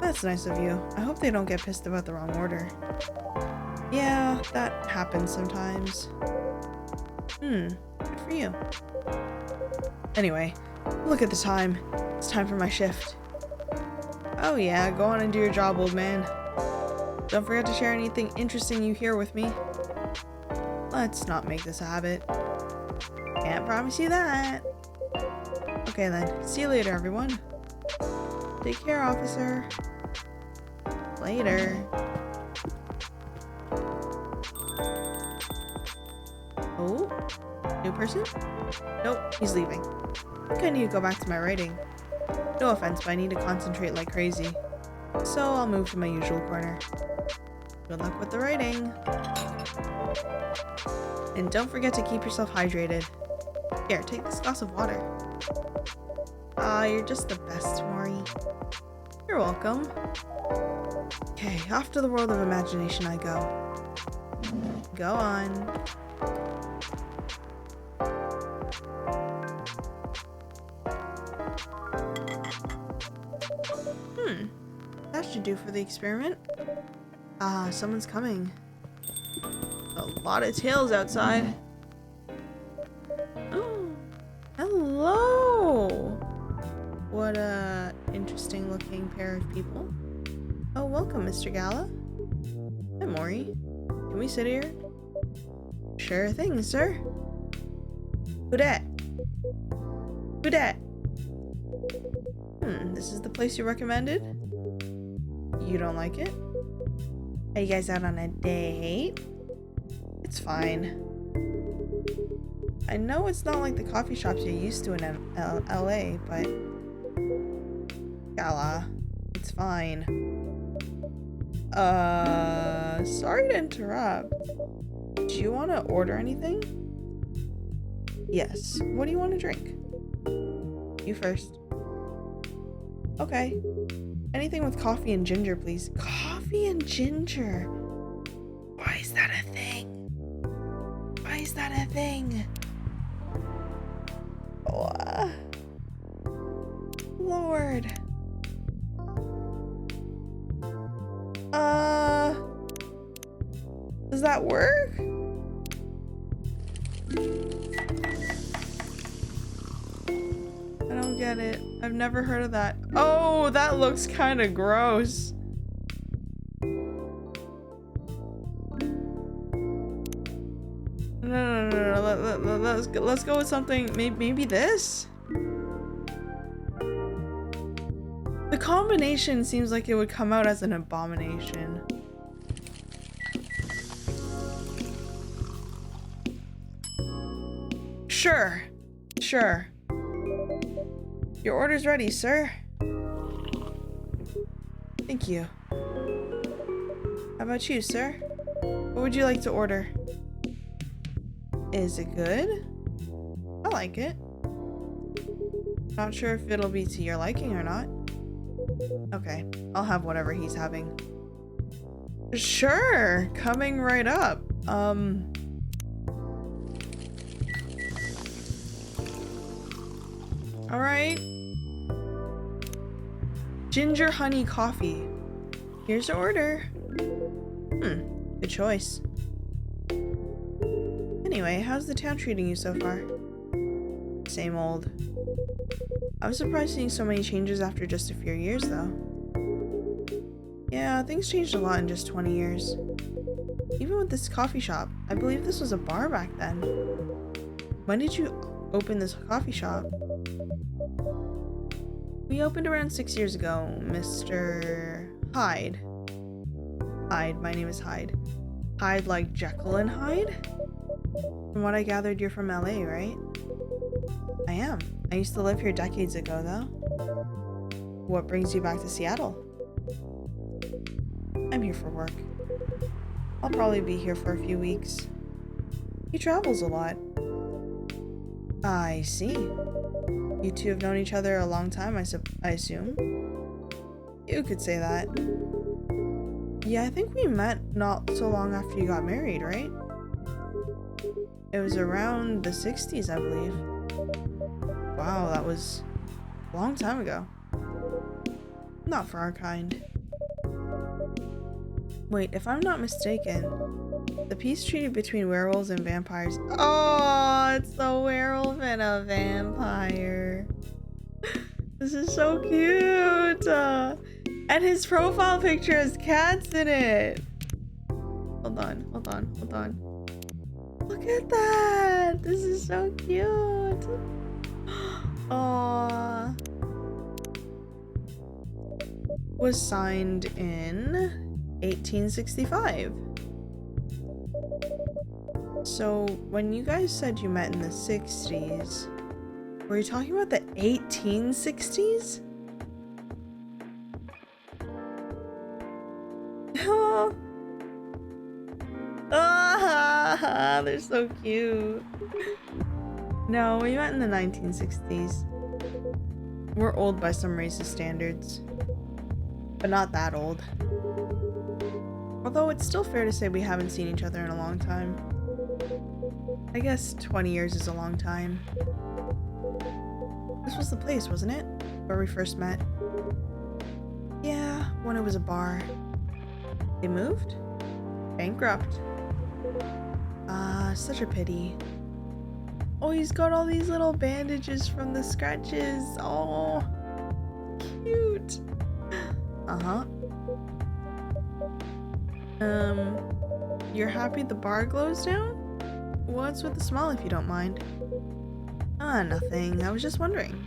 That's nice of you. I hope they don't get pissed about the wrong order. Yeah, that happens sometimes. Good for you. Anyway, look at the time. It's time for my shift. Oh yeah, go on and do your job, old man. Don't forget to share anything interesting you hear with me. Let's not make this a habit. Can't promise you that. Okay then, see you later, everyone. Take care, officer. Later. Oh? New person? Nope, he's leaving. I think I need to go back to my writing. No offense, but I need to concentrate like crazy. So I'll move to my usual corner. Good luck with the writing. And don't forget to keep yourself hydrated. Here, take this glass of water. You're just the best, Mori. You're welcome. Okay, off to the world of imagination I go. Go on. That should do for the experiment. Someone's coming. A lot of tails outside. Oh, hello! What a interesting looking pair of people. Oh, welcome, Mr. Gala. Hi, Mori. Can we sit here? Sure thing, sir. Who dat? Who dat? This is the place you recommended? You don't like it? Are you guys out on a date? It's fine. I know it's not like the coffee shops you're used to in LA, but... Gala, it's fine. Sorry to interrupt. Do you want to order anything? Yes. What do you want to drink? You first. Okay. Anything with coffee and ginger, please. Coffee and ginger? Why is that a thing? Why is that a thing? Oh, Lord. Does that work? I don't get it. I've never heard of that. Oh, that looks kind of gross. No. Let's go with something. Maybe this. The combination seems like it would come out as an abomination. Sure. Sure. Your order's ready, sir. Thank you. How about you, sir? What would you like to order? Is it good? I like it. Not sure if it'll be to your liking or not. Okay, I'll have whatever he's having. Sure, coming right up. All right. Ginger honey coffee. Here's your order. Good choice. Anyway, how's the town treating you so far? Same old. I was surprised seeing so many changes after just a few years, though. Yeah, things changed a lot in just 20 years. Even with this coffee shop, I believe this was a bar back then. When did you open this coffee shop? We opened around 6 years ago, Mr. Hyde. Hyde, my name is Hyde. Hyde like Jekyll and Hyde? From what I gathered, you're from LA, right? I am. I used to live here decades ago, though. What brings you back to Seattle? I'm here for work. I'll probably be here for a few weeks. He travels a lot. I see. You two have known each other a long time, I assume? You could say that. Yeah, I think we met not so long after you got married, right? It was around the 60s, I believe. Wow, that was a long time ago. Not for our kind. Wait, if I'm not mistaken, the peace treaty between werewolves and vampires. Oh, it's a werewolf and a vampire. This is so cute. And his profile picture has cats in it. Hold on. Look at that. This is so cute. Aww. Was signed in 1865. So when you guys said you met in the 60s, were you talking about the 1860s? Oh. Ah, they're so cute. No, we met in the 1960s. We're old by some racist standards, but not that old. Although it's still fair to say we haven't seen each other in a long time. I guess 20 years is a long time. This was the place, wasn't it? Where we first met. Yeah, when it was a bar. They moved? Bankrupt. Such a pity. Oh, he's got all these little bandages from the scratches. Oh, cute. Uh-huh. You're happy the bar glows down? What's with the smile, if you don't mind? Nothing. I was just wondering.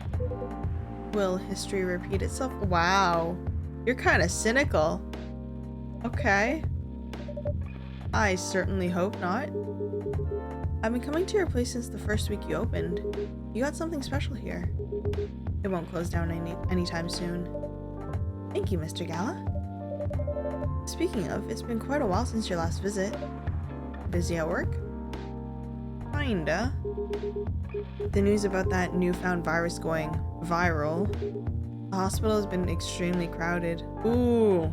Will history repeat itself? Wow. You're kind of cynical. Okay. I certainly hope not. I've been coming to your place since the first week you opened. You got something special here. It won't close down anytime soon. Thank you, Mr. Gala. Speaking of, it's been quite a while since your last visit. Busy at work? Kinda. The news about that newfound virus going viral. The hospital has been extremely crowded. Ooh.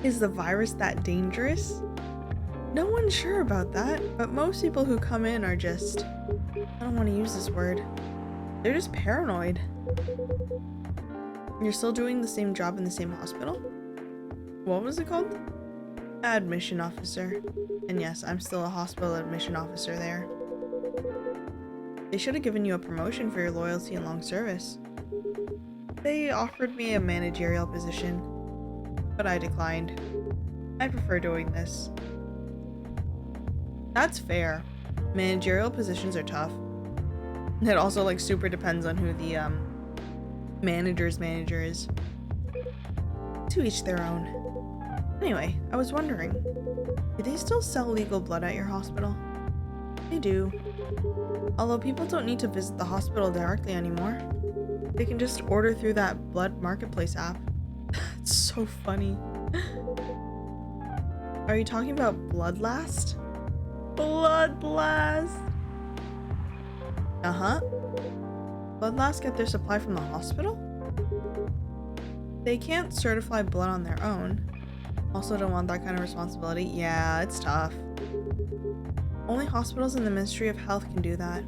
Is the virus that dangerous? No one's sure about that, but most people who come in are just... I don't want to use this word. They're just paranoid. You're still doing the same job in the same hospital? What was it called? Admission officer. And yes, I'm still a hospital admission officer there. They should have given you a promotion for your loyalty and long service. They offered me a managerial position, but I declined. I prefer doing this. That's fair. Managerial positions are tough. It also like super depends on who the manager's manager is. To each their own. Anyway, I was wondering, do they still sell legal blood at your hospital? They do. Although people don't need to visit the hospital directly anymore. They can just order through that blood marketplace app. It's so funny. Are you talking about Bloodlast? Bloodlast! Uh-huh. Bloodlast get their supply from the hospital? They can't certify blood on their own. Also don't want that kind of responsibility. Yeah, it's tough. Only hospitals in the Ministry of Health can do that.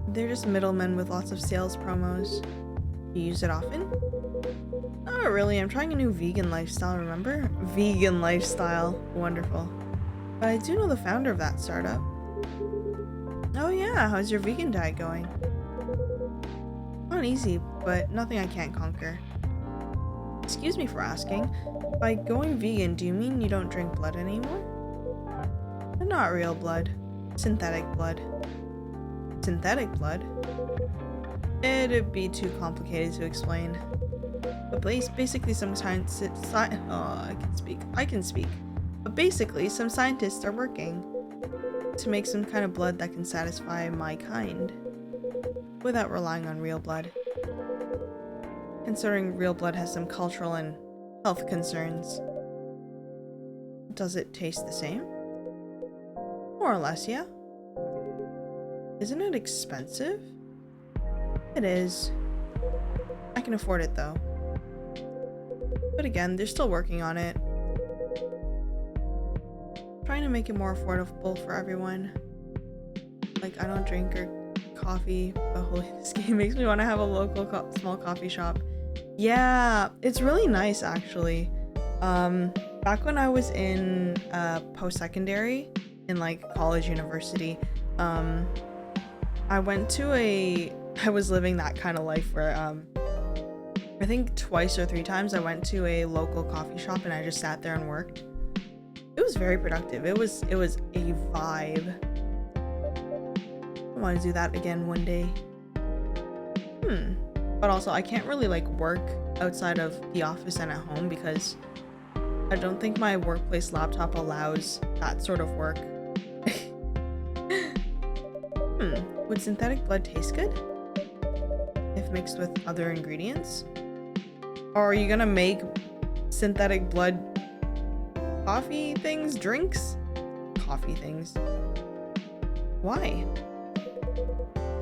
They're just middlemen with lots of sales promos. You use it often? Not really, I'm trying a new vegan lifestyle, remember? Vegan lifestyle. Wonderful. But I do know the founder of that startup. Oh yeah, how's your vegan diet going? Not easy, but nothing I can't conquer. Excuse me for asking, by going vegan, do you mean you don't drink blood anymore? But not real blood. Synthetic blood. Synthetic blood? It'd be too complicated to explain. But basically some I can speak. But basically some scientists are working to make some kind of blood that can satisfy my kind without relying on real blood. Considering real blood has some cultural and health concerns. Does it taste the same? More or less, yeah. Isn't it expensive? It is. I can afford it though. But again, they're still working on it. Trying to make it more affordable for everyone. Like, I don't drink or coffee, but holy, this game makes me want to have a local small coffee shop. Yeah, it's really nice actually. Back when I was in post-secondary, in like college, university, I was living that kind of life where I think twice or three times I went to a local coffee shop and I just sat there and worked. It was very productive. It was a vibe. I want to do that again one day. But also I can't really like work outside of the office and at home because I don't think my workplace laptop allows that sort of work. Would synthetic blood taste good if mixed with other ingredients? Or are you gonna make synthetic blood coffee things, drinks? Coffee things. Why?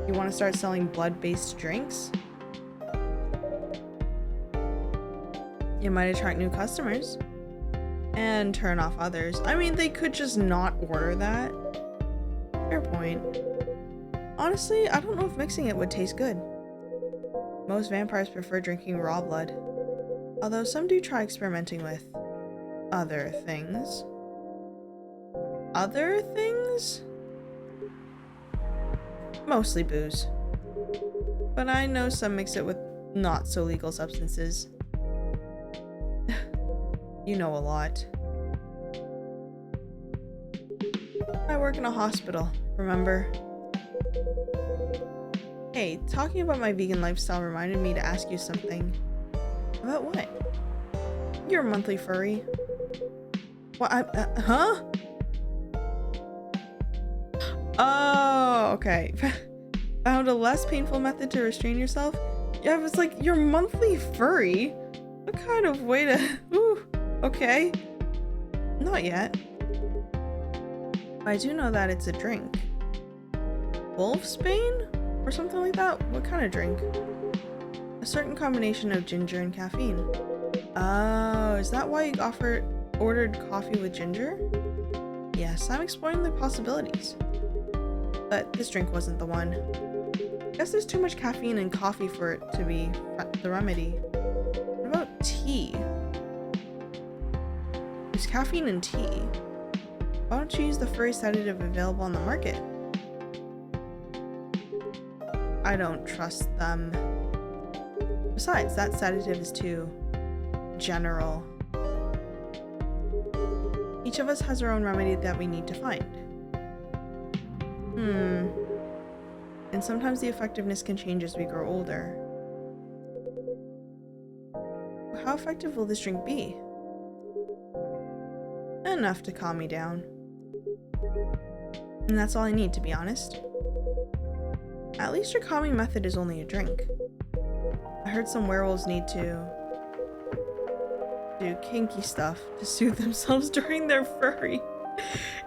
You want to start selling blood-based drinks? You might attract new customers and turn off others. I mean, they could just not order that. Fair point. Honestly, I don't know if mixing it would taste good. Most vampires prefer drinking raw blood, although some do try experimenting with other things. Other things? Mostly booze. But I know some mix it with not so legal substances. You know a lot. I work in a hospital, remember? Hey, talking about my vegan lifestyle reminded me to ask you something. About what? You're a monthly furry. What? Huh? Oh, okay. Found a less painful method to restrain yourself? Yeah, it's like, you're monthly furry? What kind of way to... Ooh, okay. Not yet. I do know that it's a drink. Wolfsbane? Or something like that? What kind of drink? A certain combination of ginger and caffeine. Oh, is that why you ordered coffee with ginger? Yes, I'm exploring the possibilities. But this drink wasn't the one. Guess there's too much caffeine in coffee for it to be the remedy. What about tea? There's caffeine in tea. Why don't you use the furry sedative available on the market? I don't trust them. Besides, that sedative is too general. Each of us has our own remedy that we need to find. And sometimes the effectiveness can change as we grow older. How effective will this drink be? Enough to calm me down. And that's all I need, to be honest. At least your calming method is only a drink. I heard some werewolves need to do kinky stuff to soothe themselves during their furry.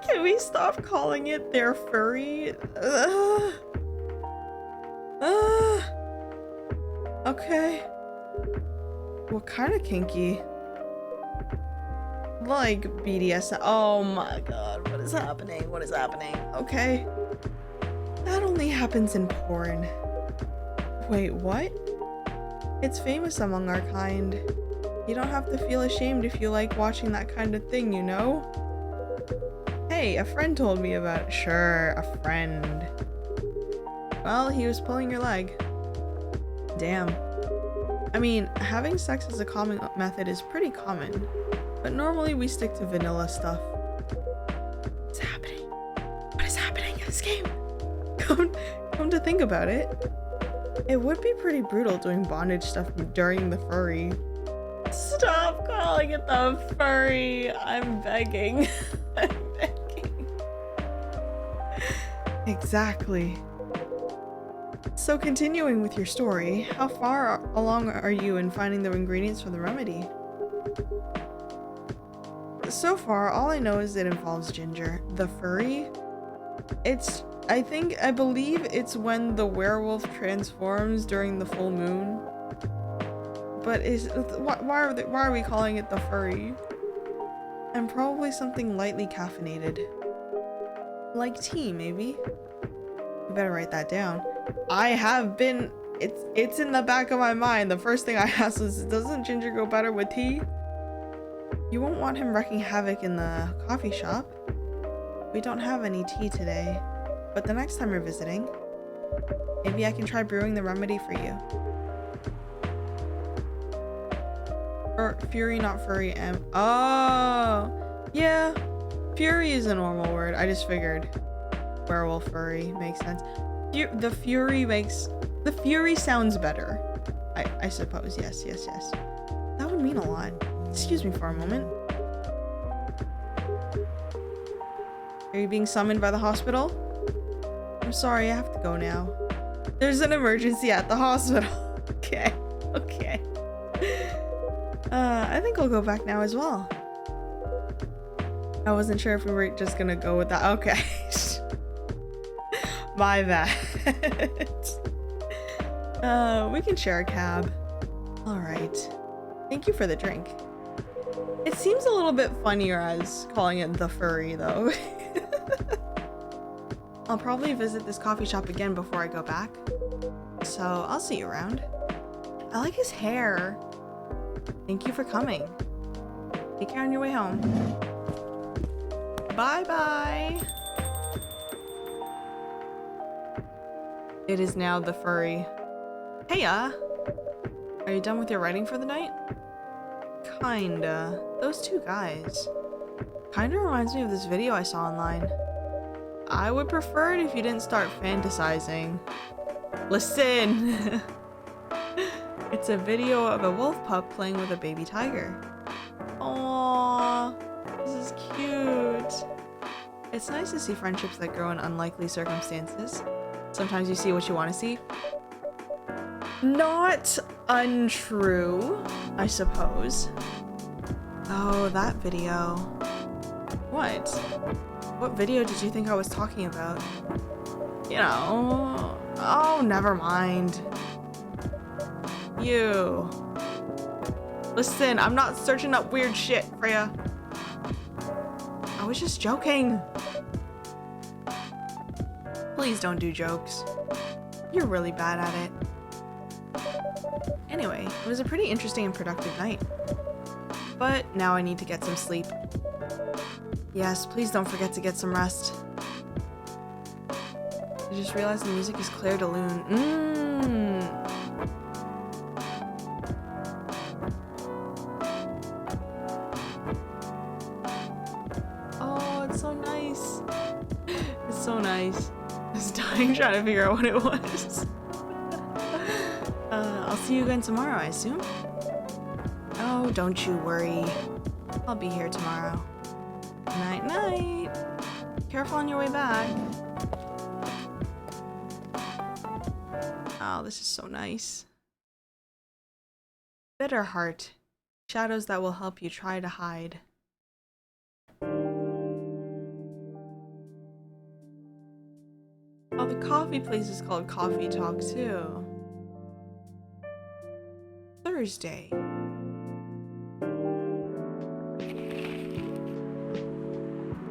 Can we stop calling it their furry? Okay. What kind of kinky? Like BDSM. Oh my god, what is happening? What is happening? Okay. That only happens in porn. Wait, what? It's famous among our kind. You don't have to feel ashamed if you like watching that kind of thing, you know? Hey, a friend told me about it. Sure, a friend. Well, he was pulling your leg. Damn. I mean, having sex as a calming method is pretty common, but normally we stick to vanilla stuff. What's happening? What is happening in this game? Come to think about it, it would be pretty brutal doing bondage stuff during the furry. Stop calling it the furry. I'm begging. I'm begging. Exactly. So continuing with your story, how far along are you in finding the ingredients for the remedy? So far, all I know is it involves ginger. The furry? I believe it's when the werewolf transforms during the full moon. But why are we calling it the furry? And probably something lightly caffeinated. Like tea, maybe? You better write that down. I have been, it's in the back of my mind. The first thing I asked was, doesn't ginger go better with tea? You won't want him wreaking havoc in the coffee shop. We don't have any tea today, but the next time you're visiting, maybe I can try brewing the remedy for you. Or fury, not furry, oh, yeah, fury is a normal word. I just figured werewolf furry makes sense. The fury sounds better. I suppose, yes. That would mean a lot. Excuse me for a moment. Are you being summoned by the hospital? I'm sorry, I have to go now. There's an emergency at the hospital. Okay. I think I'll go back now as well. I wasn't sure if we were just gonna go with that. Okay. My bad. We can share a cab. Alright. Thank you for the drink. It seems a little bit funnier as calling it the furry, though. I'll probably visit this coffee shop again before I go back. So, I'll see you around. I like his hair. Thank you for coming. Take care on your way home. Bye-bye. It is now the furry. Heya! Are you done with your writing for the night? Kinda. Those two guys. Kinda reminds me of this video I saw online. I would prefer it if you didn't start fantasizing. Listen! It's a video of a wolf pup playing with a baby tiger. Aww, this is cute. It's nice to see friendships that grow in unlikely circumstances. Sometimes you see what you want to see. Not untrue, I suppose. Oh, that video. What? What video did you think I was talking about? You know... Oh, never mind. You. Listen, I'm not searching up weird shit, Freya. I was just joking. Please don't do jokes. You're really bad at it. Anyway, it was a pretty interesting and productive night. But now I need to get some sleep. Yes, please don't forget to get some rest. I just realized the music is Claire de Lune. Oh, it's so nice. It's so nice. I was dying trying to figure out what it was. I'll see you again tomorrow, I assume? Oh, don't you worry. I'll be here tomorrow. Night, night. Careful on your way back. Wow, this is so nice. Bitter heart. Shadows that will help you try to hide. Oh, the coffee place is called Coffee Talk too. Thursday.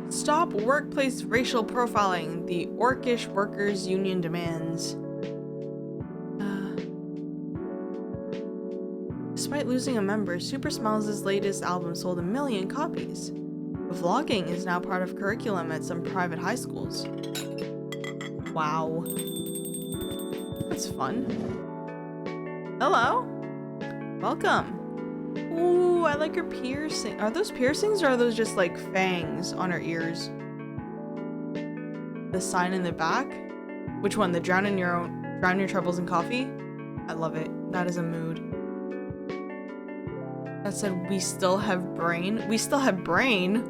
Stop workplace racial profiling. The Orcish Workers Union demands. Despite losing a member, Super Smiles' latest album sold 1 million copies. Vlogging is now part of curriculum at some private high schools. Wow. That's fun. Hello. Welcome. Ooh, I like her piercing. Are those piercings or are those just like fangs on her ears? The sign in the back? Which one? The drown your troubles in coffee? I love it. That is a mood. That said, we still have brain. We still have brain?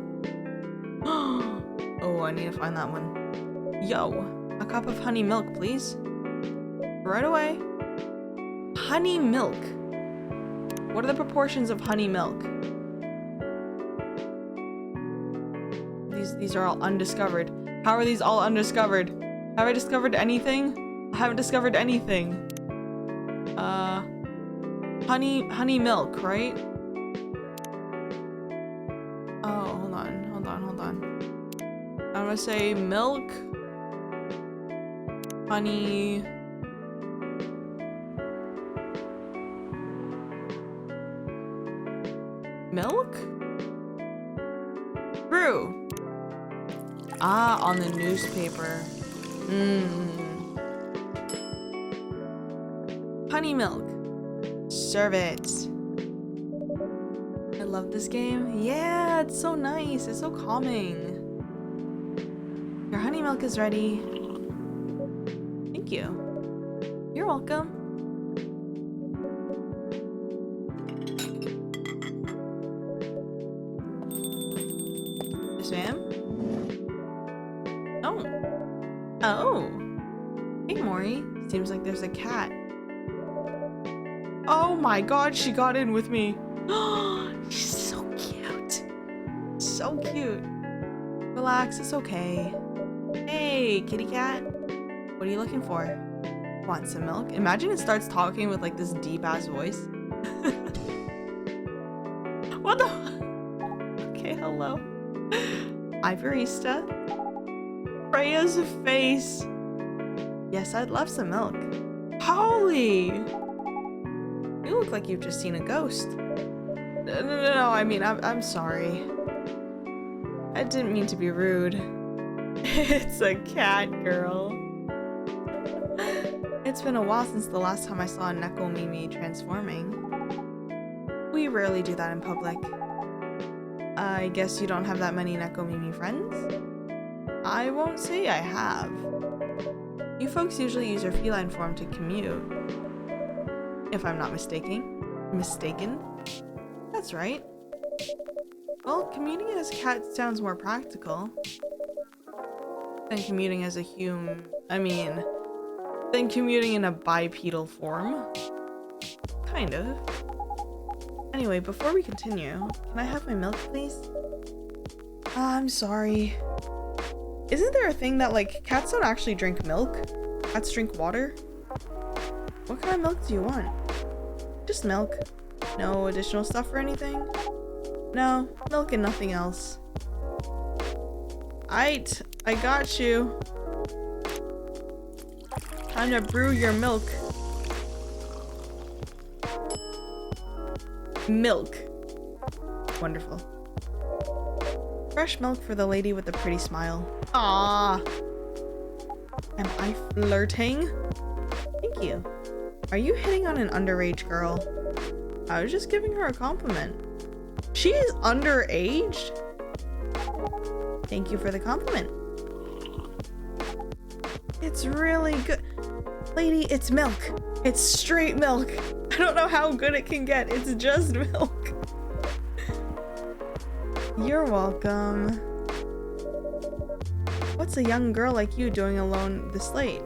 Oh, I need to find that one. Yo, a cup of honey milk, please. Right away. Honey milk. What are the proportions of honey milk? These are all undiscovered. How are these all undiscovered? Have I discovered anything? I haven't discovered anything. Honey milk, right? Oh, hold on. I'm gonna say milk, honey, milk? Brew. Ah, on the newspaper. Honey milk. Serve it. I love this game. Yeah, it's so nice. It's so calming. Your honey milk is ready. Thank you. You're welcome. Yes, ma'am? Oh. Hey, Mori. Seems like there's a cat. Oh my god, she got in with me. She's so cute. So cute. Relax, it's okay. Hey, kitty cat. What are you looking for? Want some milk? Imagine it starts talking with like this deep ass voice. What the? Okay, hello. Hi, barista. Freya's face. Yes, I'd love some milk. Holy! You look like you've just seen a ghost. No, I mean, I'm sorry. I didn't mean to be rude. It's a cat, girl. It's been a while since the last time I saw a Neko Mimi transforming. We rarely do that in public. I guess you don't have that many Neko Mimi friends? I won't say I have. You folks usually use your feline form to commute. If I'm not mistaken. That's right. Well, commuting as a cat sounds more practical than commuting as a than commuting in a bipedal form. Kind of. Anyway, before we continue, can I have my milk, please? I'm sorry. Isn't there a thing that, like, cats don't actually drink milk? Cats drink water? What kind of milk do you want? Just milk. No additional stuff or anything? No, milk and nothing else. Aight, I got you. Time to brew your milk. Milk. Wonderful. Fresh milk for the lady with the pretty smile. Ah. Am I flirting? Thank you. Are you hitting on an underage girl? I was just giving her a compliment. She is underage? Thank you for the compliment. It's really good. Lady, it's milk. It's straight milk. I don't know how good it can get. It's just milk. You're welcome. What's a young girl like you doing alone this late?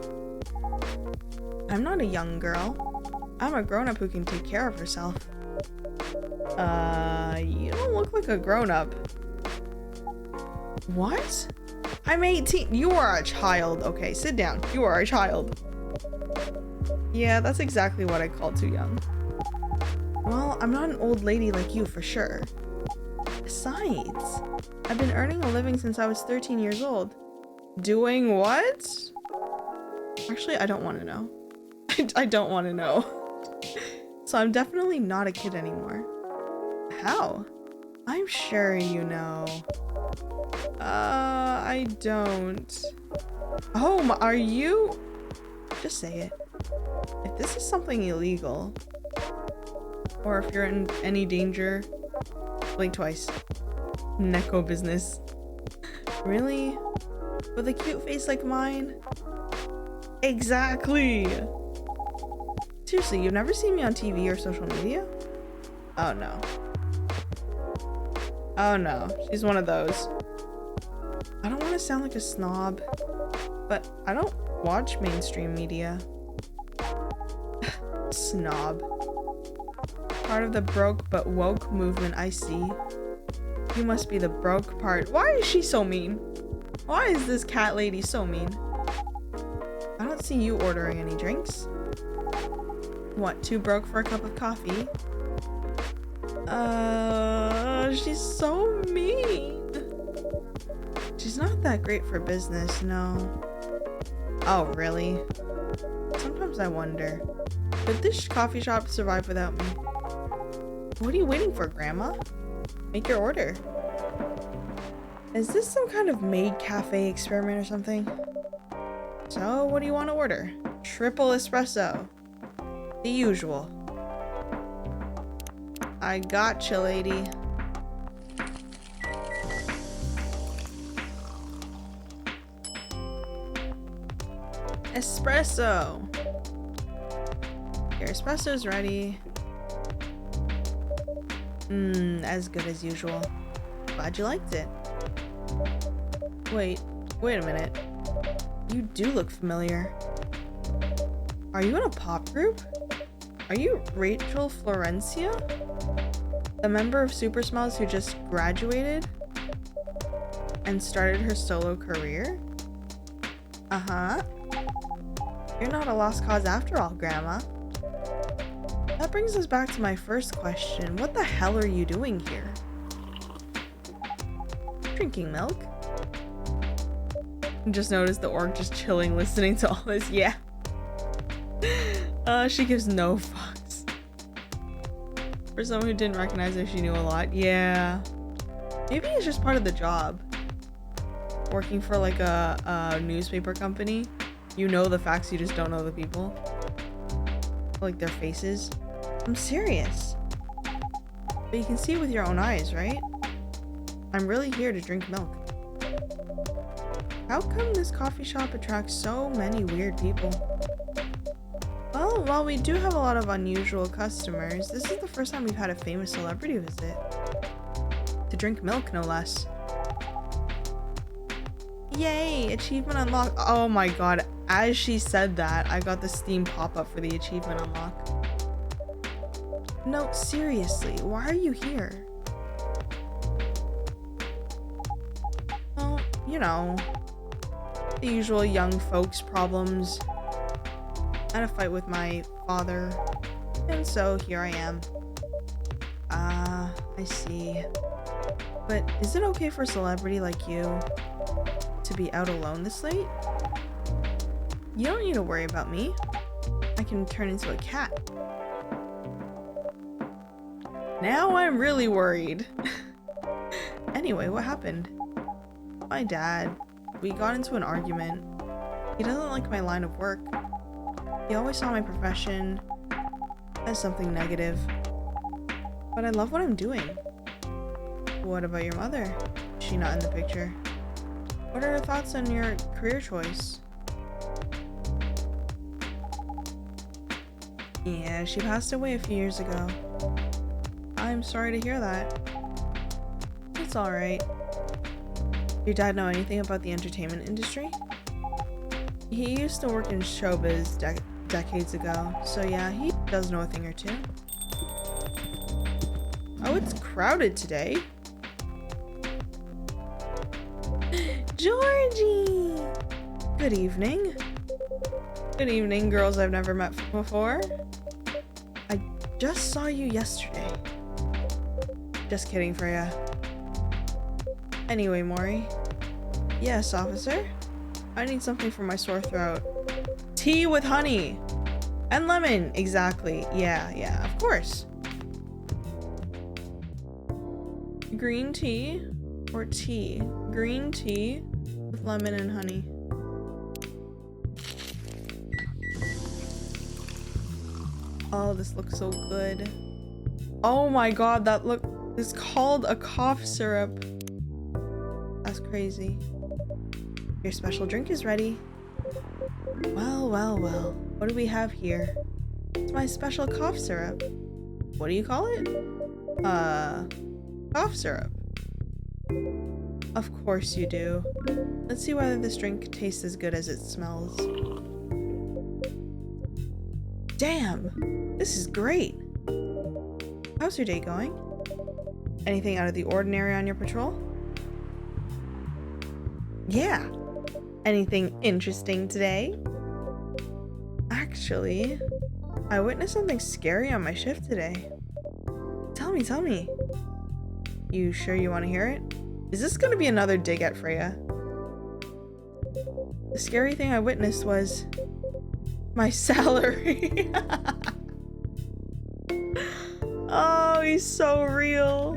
I'm not a young girl. I'm a grown-up who can take care of herself. You don't look like a grown-up. What? I'm 18. You are a child. Okay, sit down. You are a child. Yeah, that's exactly what I call too young. Well, I'm not an old lady like you for sure. Besides, I've been earning a living since I was 13 years old. Doing what? Actually, I don't want to know. I don't want to know. So I'm definitely not a kid anymore. How? I'm sure you know. I don't. Oh, are you? Just say it. If this is something illegal, or if you're in any danger, blink twice. Neko business. Really? With a cute face like mine? Exactly! Seriously, you've never seen me on TV or social media? Oh no. Oh no, she's one of those. I don't want to sound like a snob, but I don't watch mainstream media. Snob. Part of the broke but woke movement, I see. You must be the broke part. Why is she so mean? Why is this cat lady so mean? I don't see you ordering any drinks. What, too broke for a cup of coffee? She's so mean. She's not that great for business, no. Oh, really? Sometimes I wonder, could this coffee shop survive without me? What are you waiting for, Grandma? Make your order. Is this some kind of maid cafe experiment or something? So, what do you want to order? Triple espresso. The usual. I gotcha, lady. Espresso. Your espresso's ready. As good as usual. Glad you liked it. Wait a minute. You do look familiar. Are you in a pop group? Are you Rachel Florencia? The member of Super Smells who just graduated and started her solo career? Uh-huh. You're not a lost cause after all, Grandma. That brings us back to my first question. What the hell are you doing here? Drinking milk? Just noticed the orc just chilling listening to all this. Yeah. She gives no fucks. For someone who didn't recognize her, she knew a lot. Yeah. Maybe it's just part of the job. Working for like a newspaper company. You know the facts, you just don't know the people. Like their faces. I'm serious. But you can see it with your own eyes, right? I'm really here to drink milk. How come this coffee shop attracts so many weird people? Well, while we do have a lot of unusual customers, this is the first time we've had a famous celebrity visit. To drink milk, no less. Yay! Achievement unlocked. Oh my god, as she said that, I got the Steam pop-up for the achievement unlock. No, seriously, why are you here? Well, you know, the usual young folks problems. I had a fight with my father, and so here I am. I see. But is it okay for a celebrity like you to be out alone this late? You don't need to worry about me. I can turn into a cat. Now I'm really worried. Anyway, what happened? My dad. We got into an argument. He doesn't like my line of work. He always saw my profession as something negative. But I love what I'm doing. What about your mother? Is she not in the picture? What are her thoughts on your career choice? Yeah, she passed away a few years ago. I'm sorry to hear that. It's alright. Your dad know anything about the entertainment industry? He used to work in showbiz decades ago, so yeah, he does know a thing or two. Oh, it's crowded today. Georgie! Good evening. Good evening, girls I've never met before. I just saw you yesterday. Just kidding, Freya. Anyway, Mori. Yes, officer? I need something for my sore throat. Tea with honey! And lemon! Exactly. Yeah, of course. Green tea or tea? Green tea with lemon and honey. Oh, this looks so good. Oh my god, that look is called a cough syrup. That's crazy. Your special drink is ready. Well. What do we have here? It's my special cough syrup. What do you call it? Cough syrup. Of course you do. Let's see whether this drink tastes as good as it smells. Damn! This is great! How's your day going? Anything out of the ordinary on your patrol? Yeah! Anything interesting today? Actually, I witnessed something scary on my shift today. Tell me. You sure you want to hear it? Is this gonna be another dig at Freya? The scary thing I witnessed was my salary. Oh, he's so real.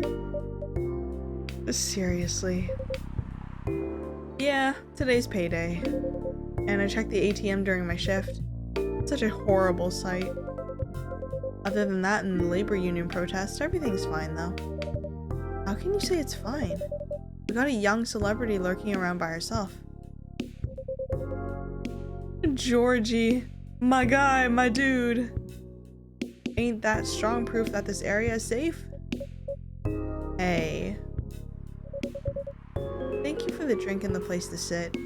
Seriously. Yeah, today's payday. And I checked the ATM during my shift. Such a horrible sight. Other than that and the labor union protest, everything's fine though. How can you say it's fine? We got a young celebrity lurking around by herself. Georgie, my guy, my dude. Ain't that strong proof that this area is safe? Hey. Thank you for the drink and the place to sit.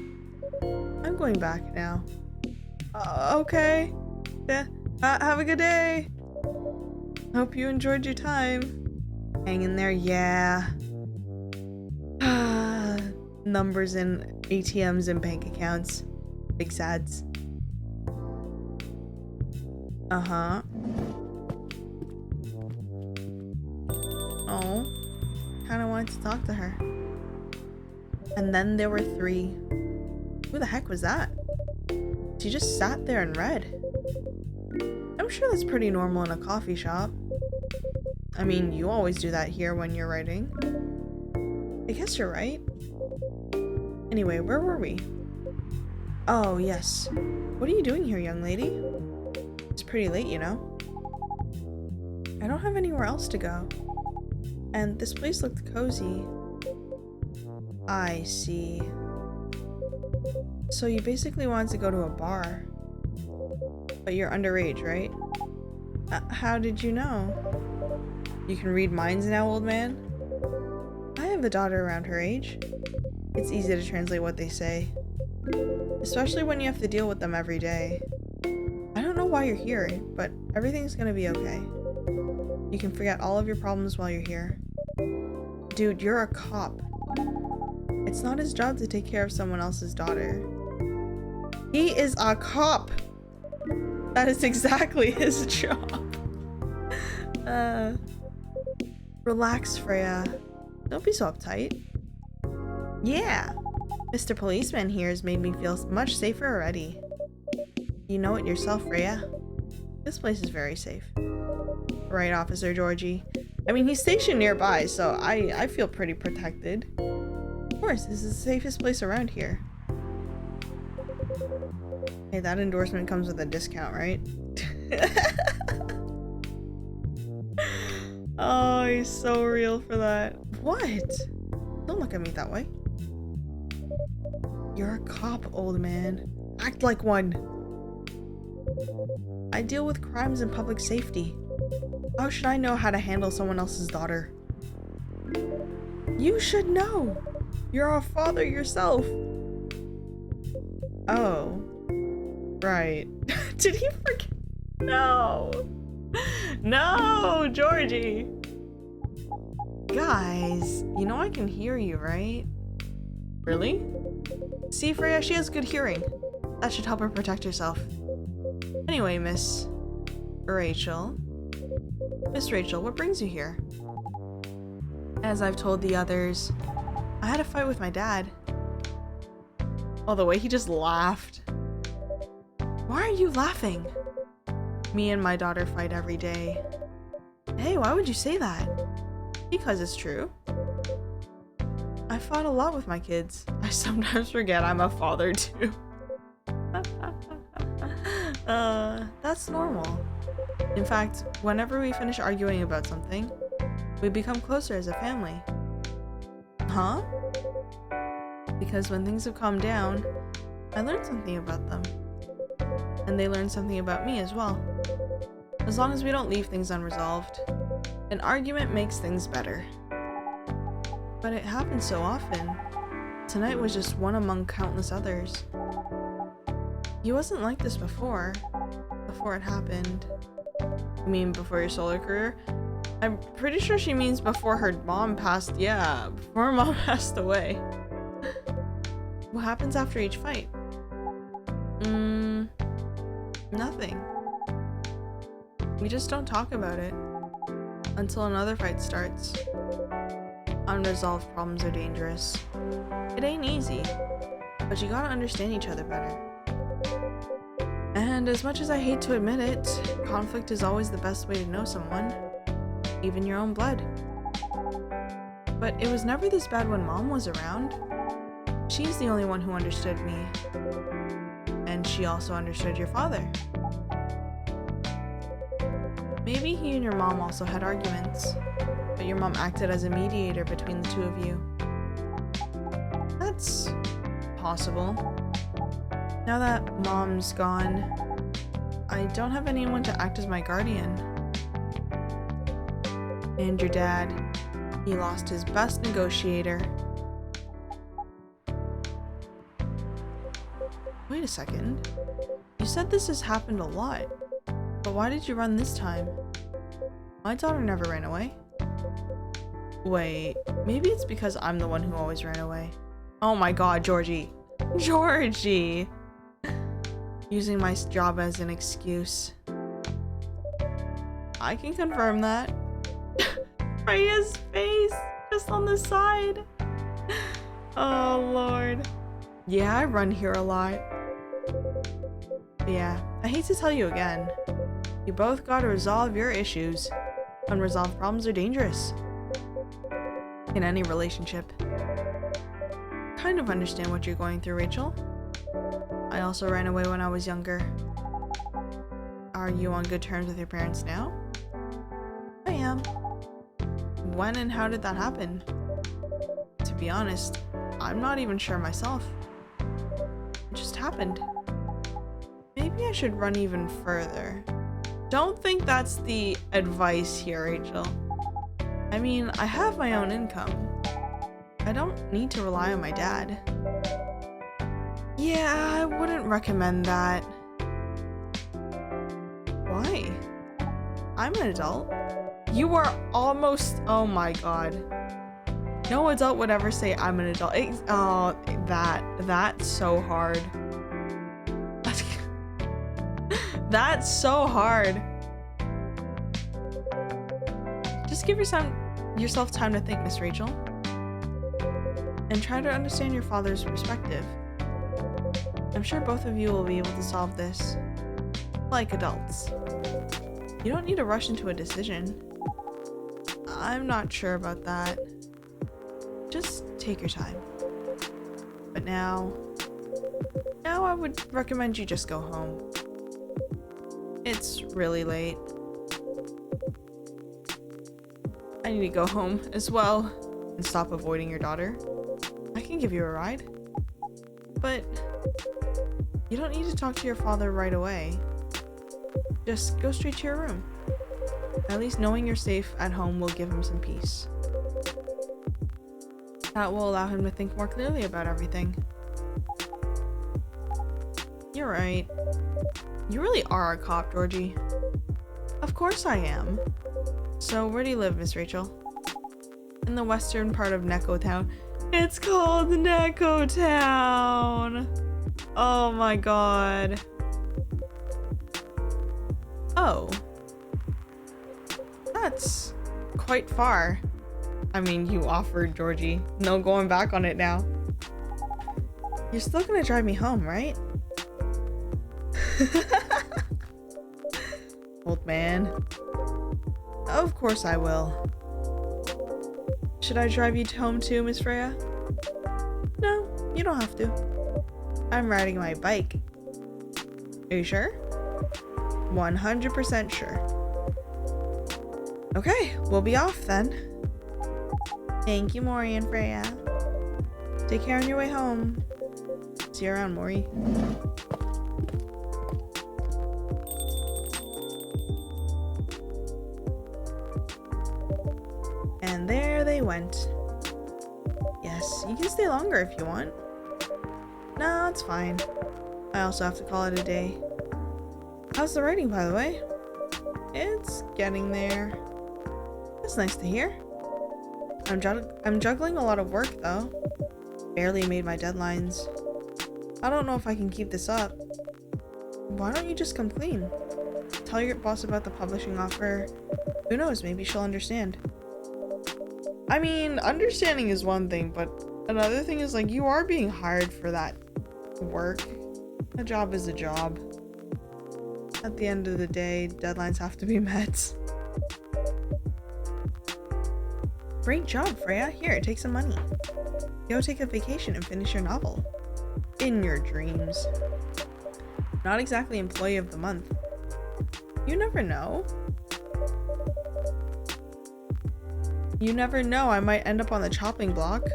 I'm going back now. Okay. Yeah. Have a good day. Hope you enjoyed your time. Hang in there, yeah. Numbers in ATMs and bank accounts. Big sads. Uh-huh. Oh. Kinda wanted to talk to her. And then there were 3. Who the heck was that? She just sat there and read. I'm sure that's pretty normal in a coffee shop. I mean, you always do that here when you're writing. I guess you're right. Anyway, where were we? Oh, yes. What are you doing here, young lady? It's pretty late, you know. I don't have anywhere else to go. And this place looked cozy. I see. So you basically wanted to go to a bar. But you're underage, right? How did you know? You can read minds now, old man? I have a daughter around her age. It's easy to translate what they say. Especially when you have to deal with them every day. I don't know why you're here, but everything's gonna be okay. You can forget all of your problems while you're here. Dude, you're a cop. It's not his job to take care of someone else's daughter. He is a cop! That is exactly his job. Relax, Freya. Don't be so uptight. Yeah! Mr. Policeman here has made me feel much safer already. You know it yourself, Freya. This place is very safe. Right, Officer Georgie. I mean, he's stationed nearby, so I feel pretty protected. Of course, this is the safest place around here. Hey, that endorsement comes with a discount, right? Oh, he's so real for that. What? Don't look at me that way. You're a cop, old man. Act like one. I deal with crimes and public safety. How should I know how to handle someone else's daughter? You should know. You're a father yourself. Oh. Right. Did he forget? No. No, Georgie. Guys, you know I can hear you, right? Really? See, Freya, she has good hearing. That should help her protect herself. Anyway, Miss Rachel. Miss Rachel, what brings you here? As I've told the others, I had a fight with my dad. Oh, the way he just laughed. Why are you laughing? Me and my daughter fight every day. Hey, why would you say that? Because it's true. I fought a lot with my kids. I sometimes forget I'm a father too. That's normal. In fact, whenever we finish arguing about something, we become closer as a family. Huh? Because when things have calmed down, I learned something about them. And they learned something about me as well. As long as we don't leave things unresolved, an argument makes things better. But it happens so often. Tonight was just one among countless others. You wasn't like this before it happened. You mean before your solar career? I'm pretty sure she means before her mom passed, yeah, before her mom passed away. What happens after each fight? Nothing. We just don't talk about it until another fight starts. Unresolved problems are dangerous. It ain't easy, but you gotta understand each other better. And as much as I hate to admit it, conflict is always the best way to know someone, even your own blood. But it was never this bad when Mom was around. She's the only one who understood me. And she also understood your father. Maybe he and your mom also had arguments, but your mom acted as a mediator between the two of you. That's possible. Now that Mom's gone, I don't have anyone to act as my guardian. And your dad, he lost his best negotiator. Wait a second. You said this has happened a lot, but why did you run this time? My daughter never ran away. Wait, maybe it's because I'm the one who always ran away. Oh my god, Georgie. Georgie! Using my job as an excuse. I can confirm that. Freya's face, just on the side. Oh lord. Yeah, I run here a lot. Yeah, I hate to tell you again. You both gotta resolve your issues. Unresolved problems are dangerous. In any relationship. Kind of understand what you're going through, Rachel. I also ran away when I was younger. Are you on good terms with your parents now? I am. When and how did that happen? To be honest, I'm not even sure myself. It just happened. Maybe I should run even further. Don't think that's the advice here, Rachel. I mean, I have my own income. I don't need to rely on my dad. Yeah, I wouldn't recommend that. Why? I'm an adult. You are almost... Oh my god. No adult would ever say I'm an adult. Oh, that's so hard. That's so hard. Just give yourself time to think, Miss Rachel. And try to understand your father's perspective. I'm sure both of you will be able to solve this. Like adults. You don't need to rush into a decision. I'm not sure about that. Just take your time. But now I would recommend you just go home. It's really late. I need to go home as well and stop avoiding your daughter. I can give you a ride. But you don't need to talk to your father right away. Just go straight to your room. At least knowing you're safe at home will give him some peace. That will allow him to think more clearly about everything. You're right. You really are a cop, Georgie. Of course I am. So where do you live, Miss Rachel? In the western part of Neko Town. It's called Neko Town. Oh my god. Oh. That's quite far. I mean, you offered, Georgie. No going back on it now. You're still gonna drive me home, right? Old man. Of course I will. Should I drive you home too, Miss Freya? No, you don't have to. I'm riding my bike. Are you sure? 100% sure. Okay, we'll be off then. Thank you, Mori and Freya. Take care on your way home. See you around, Mori. And there they went. Yes, you can stay longer if you want. No, it's fine. I also have to call it a day. How's the writing, by the way? It's getting there. That's nice to hear. I'm juggling a lot of work, though. Barely made my deadlines. I don't know if I can keep this up. Why don't you just come clean? Tell your boss about the publishing offer. Who knows, maybe she'll understand. I mean, understanding is one thing, but another thing is, like, you are being hired for that work. A job is a job. At the end of the day, deadlines have to be met. Great job, Freya. Here, take some money. Go take a vacation and finish your novel. In your dreams. Not exactly employee of the month. You never know. You never know, I might end up on the chopping block.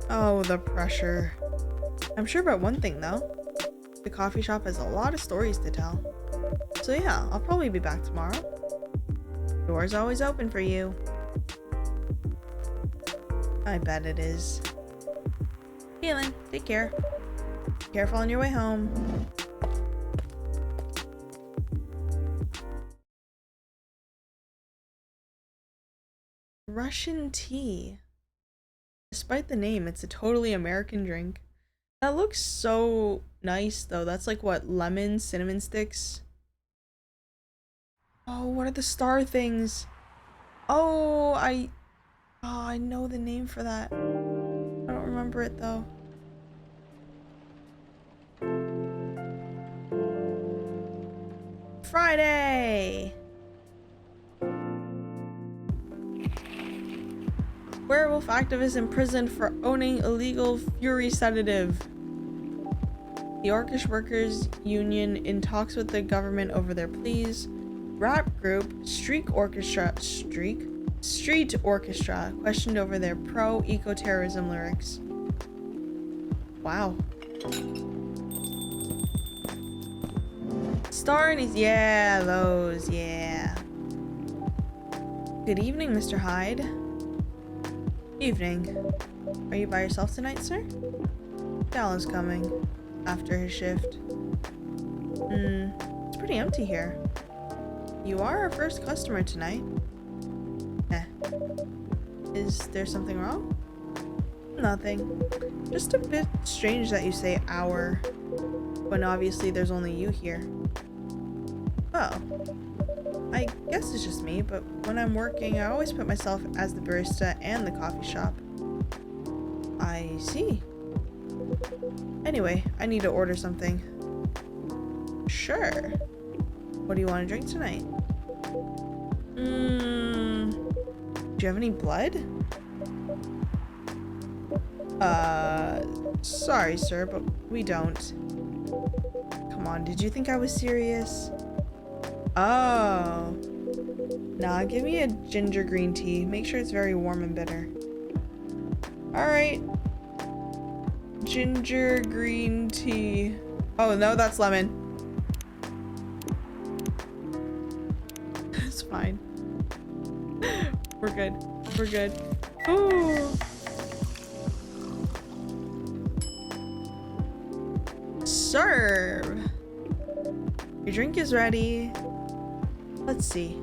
Oh, the pressure. I'm sure about one thing though. The coffee shop has a lot of stories to tell. So yeah, I'll probably be back tomorrow. Door's always open for you. I bet it is. Feeling, take care. Careful on your way home. Russian tea. Despite the name, it's a totally American drink. That looks so nice though. That's like what, lemon, cinnamon sticks? Oh, what are the star things? Oh, I know the name for that. I don't remember it though. Friday! Werewolf activist imprisoned for owning illegal Fury sedative. The Orcish Workers Union in talks with the government over their pleas. Rap group Street Orchestra questioned over their pro-eco-terrorism lyrics. Wow. Star and yeah, those, yeah. Good evening, Mr. Hyde. Evening. Are you by yourself tonight, sir? Dal is coming. After his shift. It's pretty empty here. You are our first customer tonight. Is there something wrong? Nothing. Just a bit strange that you say our, when obviously there's only you here. Oh. I guess it's just me, but when I'm working, I always put myself as the barista and the coffee shop. I see. Anyway, I need to order something. Sure. What do you want to drink tonight? Do you have any blood? Sorry, sir, but we don't. Come on, did you think I was serious? Oh. Nah, give me a ginger green tea. Make sure it's very warm and bitter. Alright. Ginger green tea. Oh, no, that's lemon. It's fine. We're good. We're good. Ooh. Serve. You're Your drink is ready. Let's see.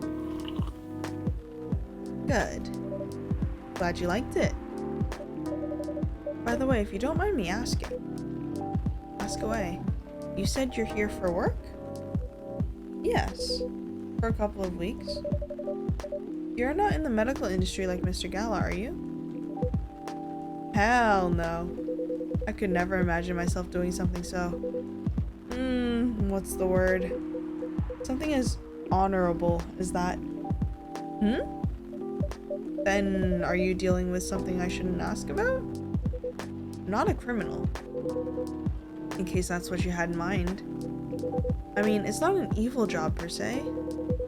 Good. Glad you liked it. By the way, if you don't mind me asking, ask away. You said you're here for work? Yes. For a couple of weeks. You're not in the medical industry like Mr. Gala, are you? Hell no. I could never imagine myself doing something so... what's the word? Something as honorable as that. Then are you dealing with something I shouldn't ask about? I'm not a criminal. In case that's what you had in mind. I mean, it's not an evil job per se,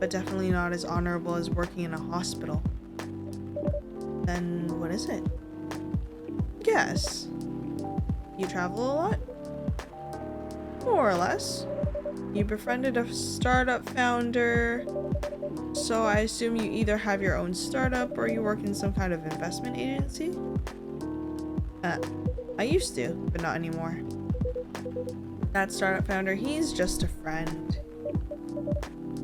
but definitely not as honorable as working in a hospital. Then what is it? Guess. You travel a lot? More or less. You befriended a startup founder, so I assume you either have your own startup or you work in some kind of investment agency? I used to, but not anymore. That startup founder, he's just a friend.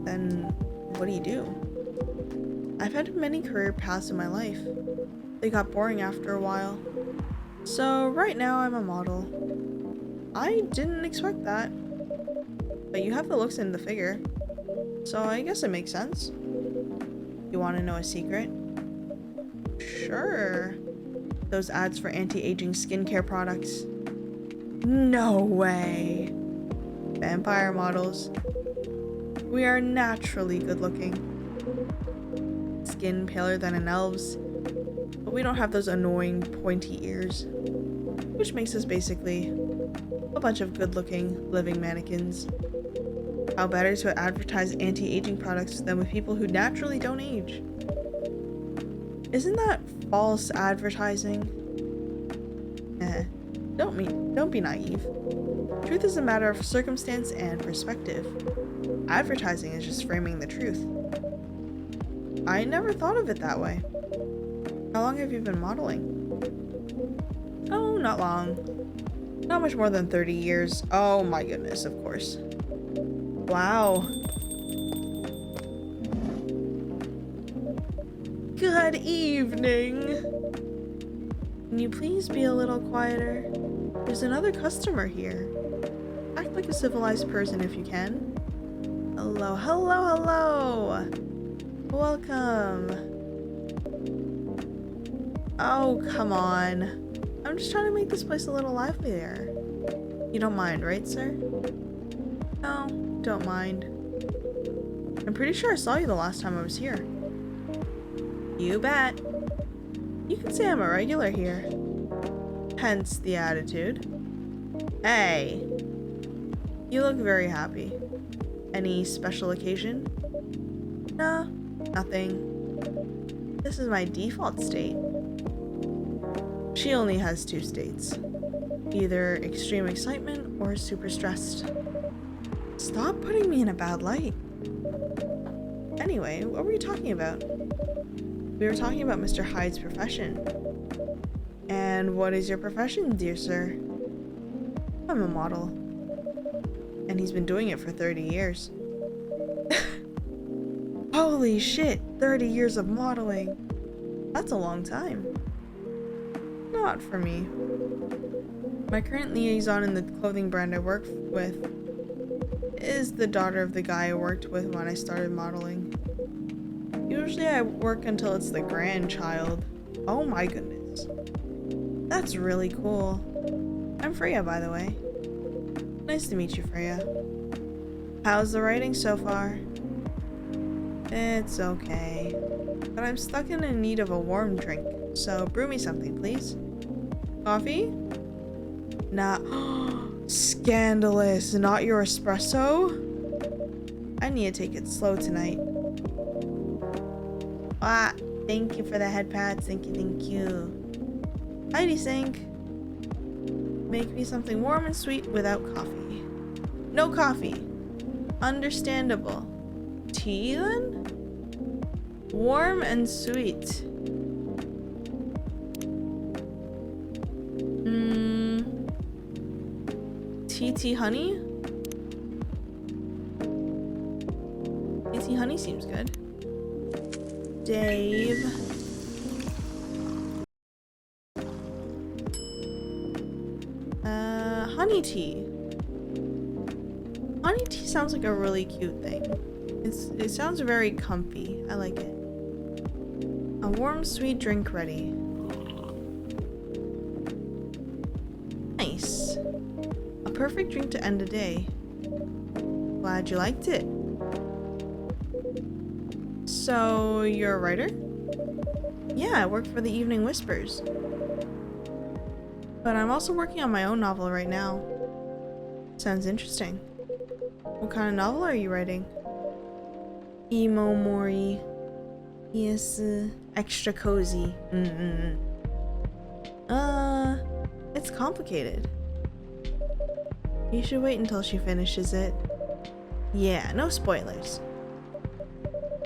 Then what do you do? I've had many career paths in my life. They got boring after a while. So right now I'm a model. I didn't expect that. But you have the looks and the figure. So I guess it makes sense. You want to know a secret? Sure. Those ads for anti-aging skincare products. No way. Vampire models. We are naturally good looking. Skin paler than an elf's. But we don't have those annoying pointy ears. Which makes us basically a bunch of good looking living mannequins. How better to advertise anti-aging products than with people who naturally don't age? Isn't that false advertising? Don't be naive. Truth is a matter of circumstance and perspective. Advertising is just framing the truth. I never thought of it that way. How long have you been modeling? Oh, not long. Not much more than 30 years. Oh my goodness, of course. Wow. Good evening. Can you please be a little quieter? There's another customer here. Act like a civilized person if you can. Hello, hello, hello. Welcome. Oh, come on. I'm just trying to make this place a little livelier. You don't mind, right, sir? No, don't mind. I'm pretty sure I saw you the last time I was here. You bet. You can say I'm a regular here. Hence the attitude. Hey. You look very happy. Any special occasion? No, nothing. This is my default state. She only has 2 states. Either extreme excitement or super stressed. Stop putting me in a bad light. Anyway, what were you talking about? We were talking about Mr. Hyde's profession. And what is your profession, dear sir? I'm a model. And he's been doing it for 30 years. Holy shit, 30 years of modeling. That's a long time. Not for me. My current liaison in the clothing brand I work with is the daughter of the guy I worked with when I started modeling. Usually I work until it's the grandchild. Oh my goodness. That's really cool. I'm Freya, by the way. Nice to meet you, Freya. How's the writing so far? It's okay. But I'm stuck in need of a warm drink, so brew me something, please. Coffee? Nah. Scandalous. Not your espresso? I need to take it slow tonight. Ah, thank you for the head pats. Thank you, thank you. Heidi Sink. Make me something warm and sweet without coffee. No coffee. Understandable. Tea then? Warm and sweet. TT honey? Honey seems good. Dave. Honey tea. Honey tea sounds like a really cute thing. It sounds very comfy. I like it. A warm, sweet drink ready. Nice. A perfect drink to end a day. Glad you liked it. So, you're a writer? Yeah, I work for the Evening Whispers. But I'm also working on my own novel right now. Sounds interesting. What kind of novel are you writing? Emo Mori. Yes, extra cozy. It's complicated. You should wait until she finishes it. Yeah, no spoilers.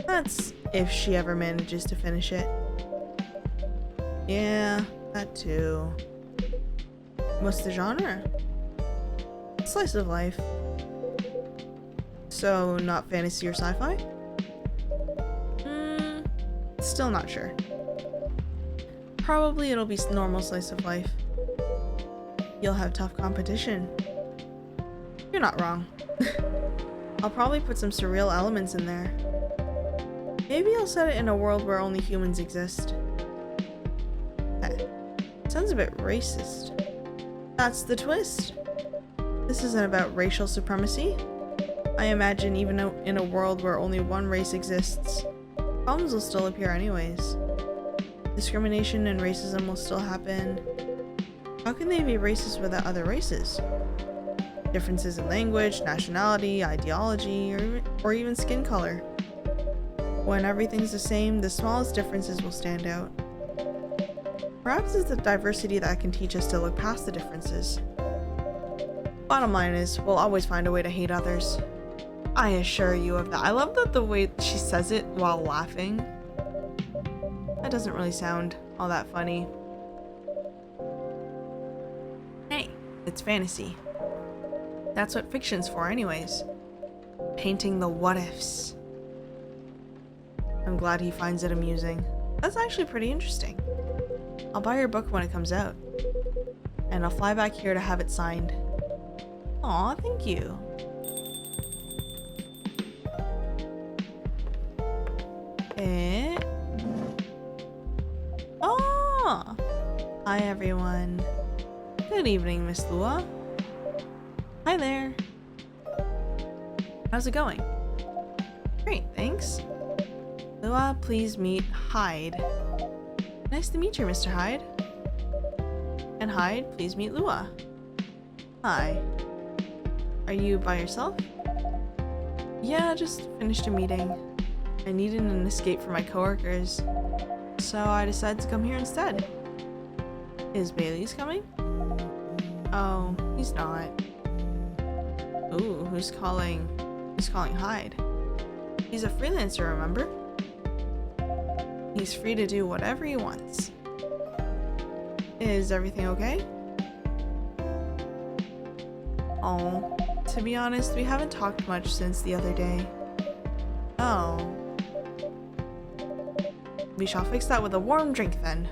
That's if she ever manages to finish it. Yeah, that too. What's the genre? Slice of life. So, not fantasy or sci-fi? Still not sure. Probably it'll be normal slice of life. You'll have tough competition. You're not wrong. I'll probably put some surreal elements in there. Maybe I'll set it in a world where only humans exist. Sounds a bit racist. That's the twist. This isn't about racial supremacy. I imagine even in a world where only one race exists, problems will still appear anyways. Discrimination and racism will still happen. How can they be racist without other races? Differences in language, nationality, ideology, or even skin color. When everything's the same, the smallest differences will stand out. Perhaps it's the diversity that can teach us to look past the differences. Bottom line is, we'll always find a way to hate others. I assure you of that. I love that the way she says it while laughing. That doesn't really sound all that funny. Hey, it's fantasy. That's what fiction's for anyways. Painting the what-ifs. I'm glad he finds it amusing. That's actually pretty interesting. I'll buy your book when it comes out. And I'll fly back here to have it signed. Aw, thank you. Oh! Hi everyone. Good evening, Miss Lua. Hi there. How's it going? Great, thanks. Lua, please meet Hyde. Nice to meet you, Mr. Hyde. And Hyde, please meet Lua. Hi. Are you by yourself? Yeah, just finished a meeting. I needed an escape from my coworkers, so I decided to come here instead. Is Bailey's coming? Oh, he's not. Ooh, who's calling? Who's calling Hyde? He's a freelancer, remember? He's free to do whatever he wants. Is everything okay? Oh, to be honest, we haven't talked much since the other day. Oh. We shall fix that with a warm drink then.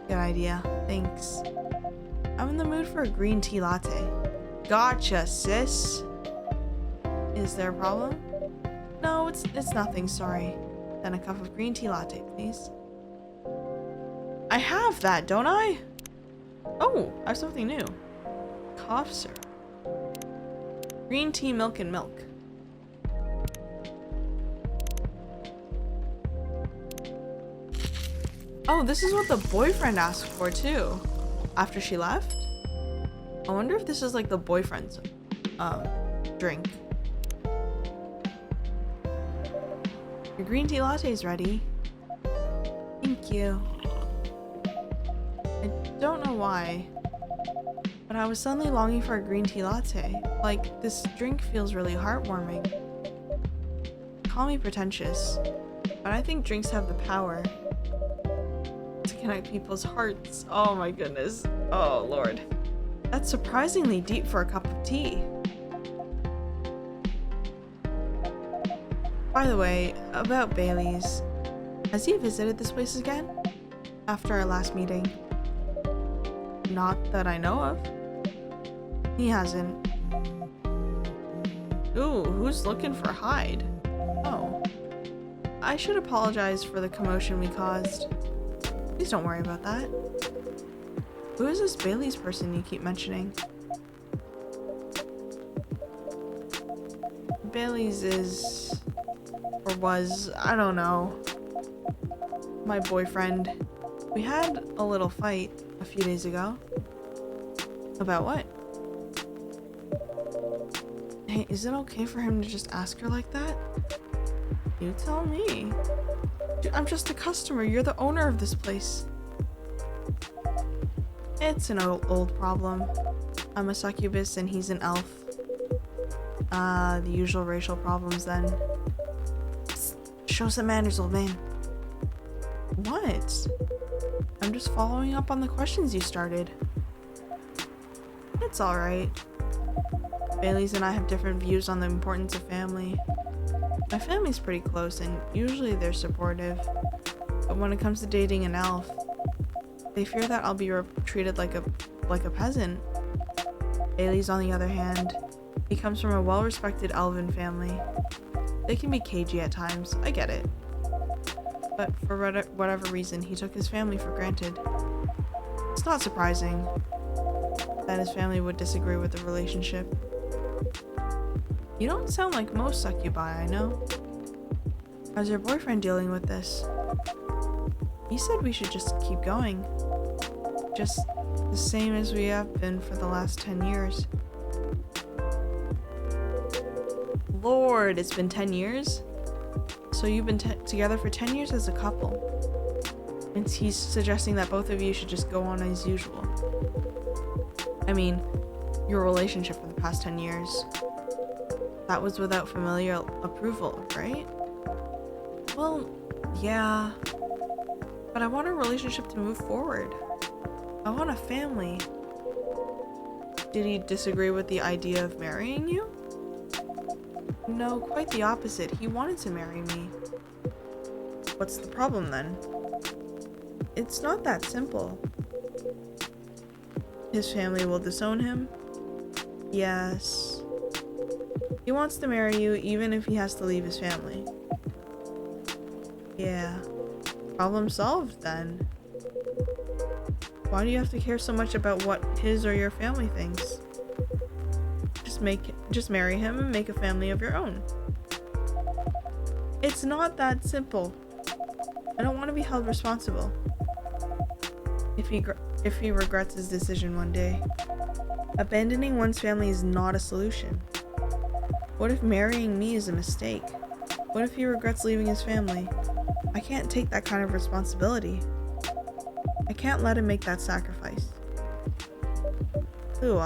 Good idea, thanks. I'm in the mood for a green tea latte. Gotcha, sis. Is there a problem? No, it's nothing, sorry. Then a cup of green tea latte, please. I have that, don't I? Oh, I have something new. Cough syrup. Green tea, milk, and milk. Oh, this is what the boyfriend asked for too. After she left? I wonder if this is like the boyfriend's drink. Your green tea latte is ready. Thank you. I don't know why, but I was suddenly longing for a green tea latte. Like, this drink feels really heartwarming. Call me pretentious, but I think drinks have the power to connect people's hearts. Oh my goodness. Oh lord. That's surprisingly deep for a cup of tea. By the way, about Bailey's. Has he visited this place again? After our last meeting? Not that I know of. He hasn't. Ooh, who's looking for Hyde? Oh. I should apologize for the commotion we caused. Please don't worry about that. Who is this Bailey's person you keep mentioning? Bailey's is... or was, I don't know. My boyfriend. We had a little fight a few days ago. About what? Hey, is it okay for him to just ask her like that? You tell me. Dude, I'm just a customer. You're the owner of this place. It's an old problem. I'm a succubus and he's an elf. The usual racial problems then. Psst, show some manners, old man. What? I'm just following up on the questions you started. It's alright. Bailey's and I have different views on the importance of family. My family's pretty close and usually they're supportive. But when it comes to dating an elf, they fear that I'll be treated like a peasant. Bailey's, on the other hand, he comes from a well-respected elven family. They can be cagey at times, I get it. But for whatever reason, he took his family for granted. It's not surprising that his family would disagree with the relationship. You don't sound like most succubi I know. How's your boyfriend dealing with this? He said we should just keep going. Just the same as we have been for the last 10 years. Lord, it's been 10 years? So you've been together for 10 years as a couple. And he's suggesting that both of you should just go on as usual. I mean, your relationship for the past 10 years. That was without familial approval, right? Well, yeah. But I want our relationship to move forward. I want a family. Did he disagree with the idea of marrying you? No, quite the opposite. He wanted to marry me. What's the problem then? It's not that simple. His family will disown him? Yes. He wants to marry you even if he has to leave his family. Yeah. Problem solved then. Why do you have to care so much about what his or your family thinks? Just marry him and make a family of your own. It's not that simple. I don't want to be held responsible. If he regrets his decision one day. Abandoning one's family is not a solution. What if marrying me is a mistake? What if he regrets leaving his family? I can't take that kind of responsibility. I can't let him make that sacrifice. Ooh,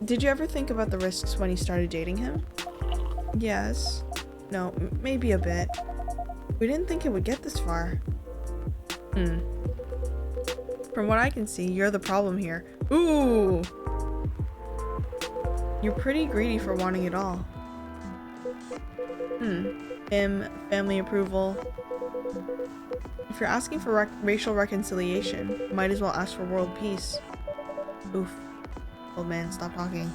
Did you ever think about the risks when you started dating him? Yes. No, maybe a bit. We didn't think it would get this far. From what I can see, you're the problem here. Ooh! You're pretty greedy for wanting it all. Him, family approval. If you're asking for racial reconciliation, might as well ask for world peace. Oof. Old man, stop talking.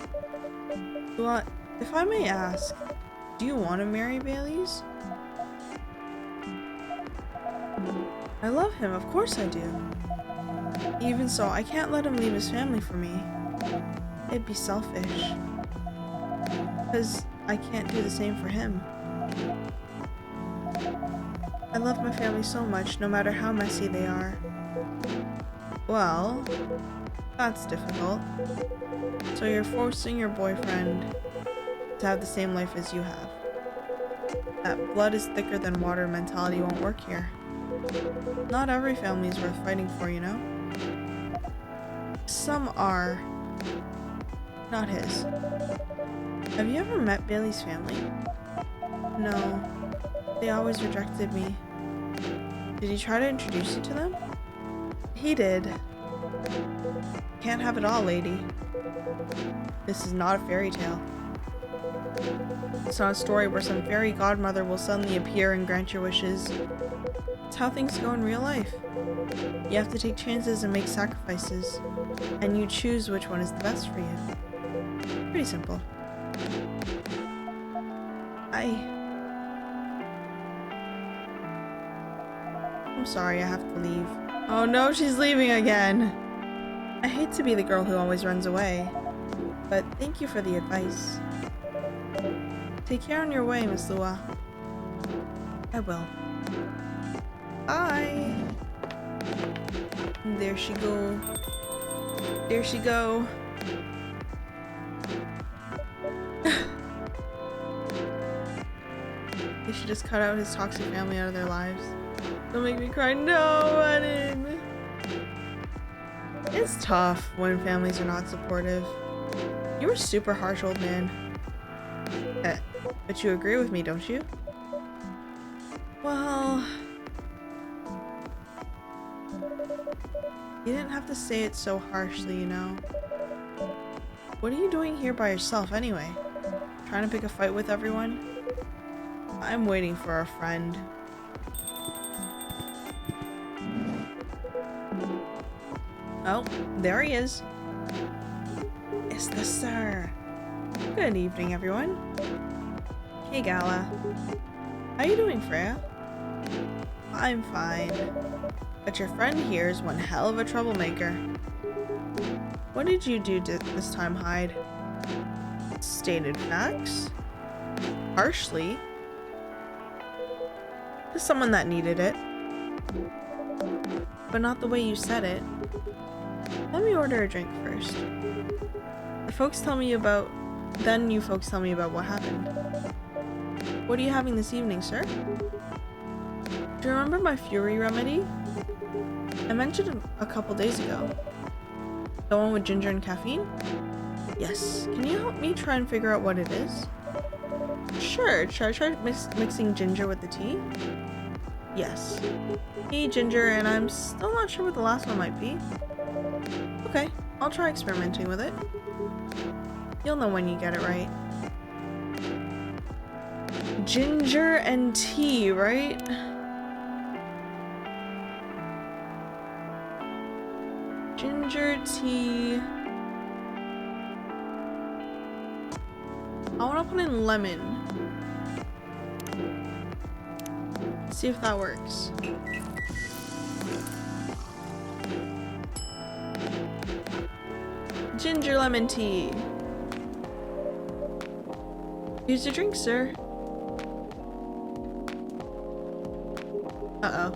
Well, if I may ask, do you want to marry Bailey's? I love him, of course I do. Even so, I can't let him leave his family for me. It'd be selfish. Because I can't do the same for him. I love my family so much, no matter how messy they are. Well, that's difficult. So you're forcing your boyfriend to have the same life as you have. That blood is thicker than water mentality won't work here. Not every family is worth fighting for, you know? Some are. Not his. Have you ever met Bailey's family? No. They always rejected me. Did he try to introduce you to them? He did. Can't have it all, lady. This is not a fairy tale. It's not a story where some fairy godmother will suddenly appear and grant your wishes. It's how things go in real life. You have to take chances and make sacrifices, and you choose which one is the best for you. Pretty simple. I'm sorry, I have to leave. Oh no, she's leaving again! I hate to be the girl who always runs away, but thank you for the advice. Take care on your way, Miss Lua. I will. Bye! There she go. There she go. They should just cut out his toxic family out of their lives. Don't make me cry. No, Button! It's tough when families are not supportive. You were super harsh, old man. But you agree with me, don't you? Well... You didn't have to say it so harshly, you know. What are you doing here by yourself anyway? Trying to pick a fight with everyone? I'm waiting for a friend. Oh, there he is. It's the sir. Good evening, everyone. Hey, Gala. How you doing, Freya? I'm fine. But your friend here is one hell of a troublemaker. What did you do this time, Hyde? Stated facts? Harshly? To someone that needed it. But not the way you said it. Let me order a drink first. Then you folks tell me about what happened. What are you having this evening, sir? Do you remember my Fury remedy? I mentioned it a couple days ago. The one with ginger and caffeine? Yes. Can you help me try and figure out what it is? Sure. Should I try mixing ginger with the tea? Yes. Tea, ginger, and I'm still not sure what the last one might be. Okay, I'll try experimenting with it. You'll know when you get it right. Ginger and tea, right? Ginger tea. I want to put in lemon. See if that works. Ginger lemon tea. Here's your drink, sir. Uh-oh.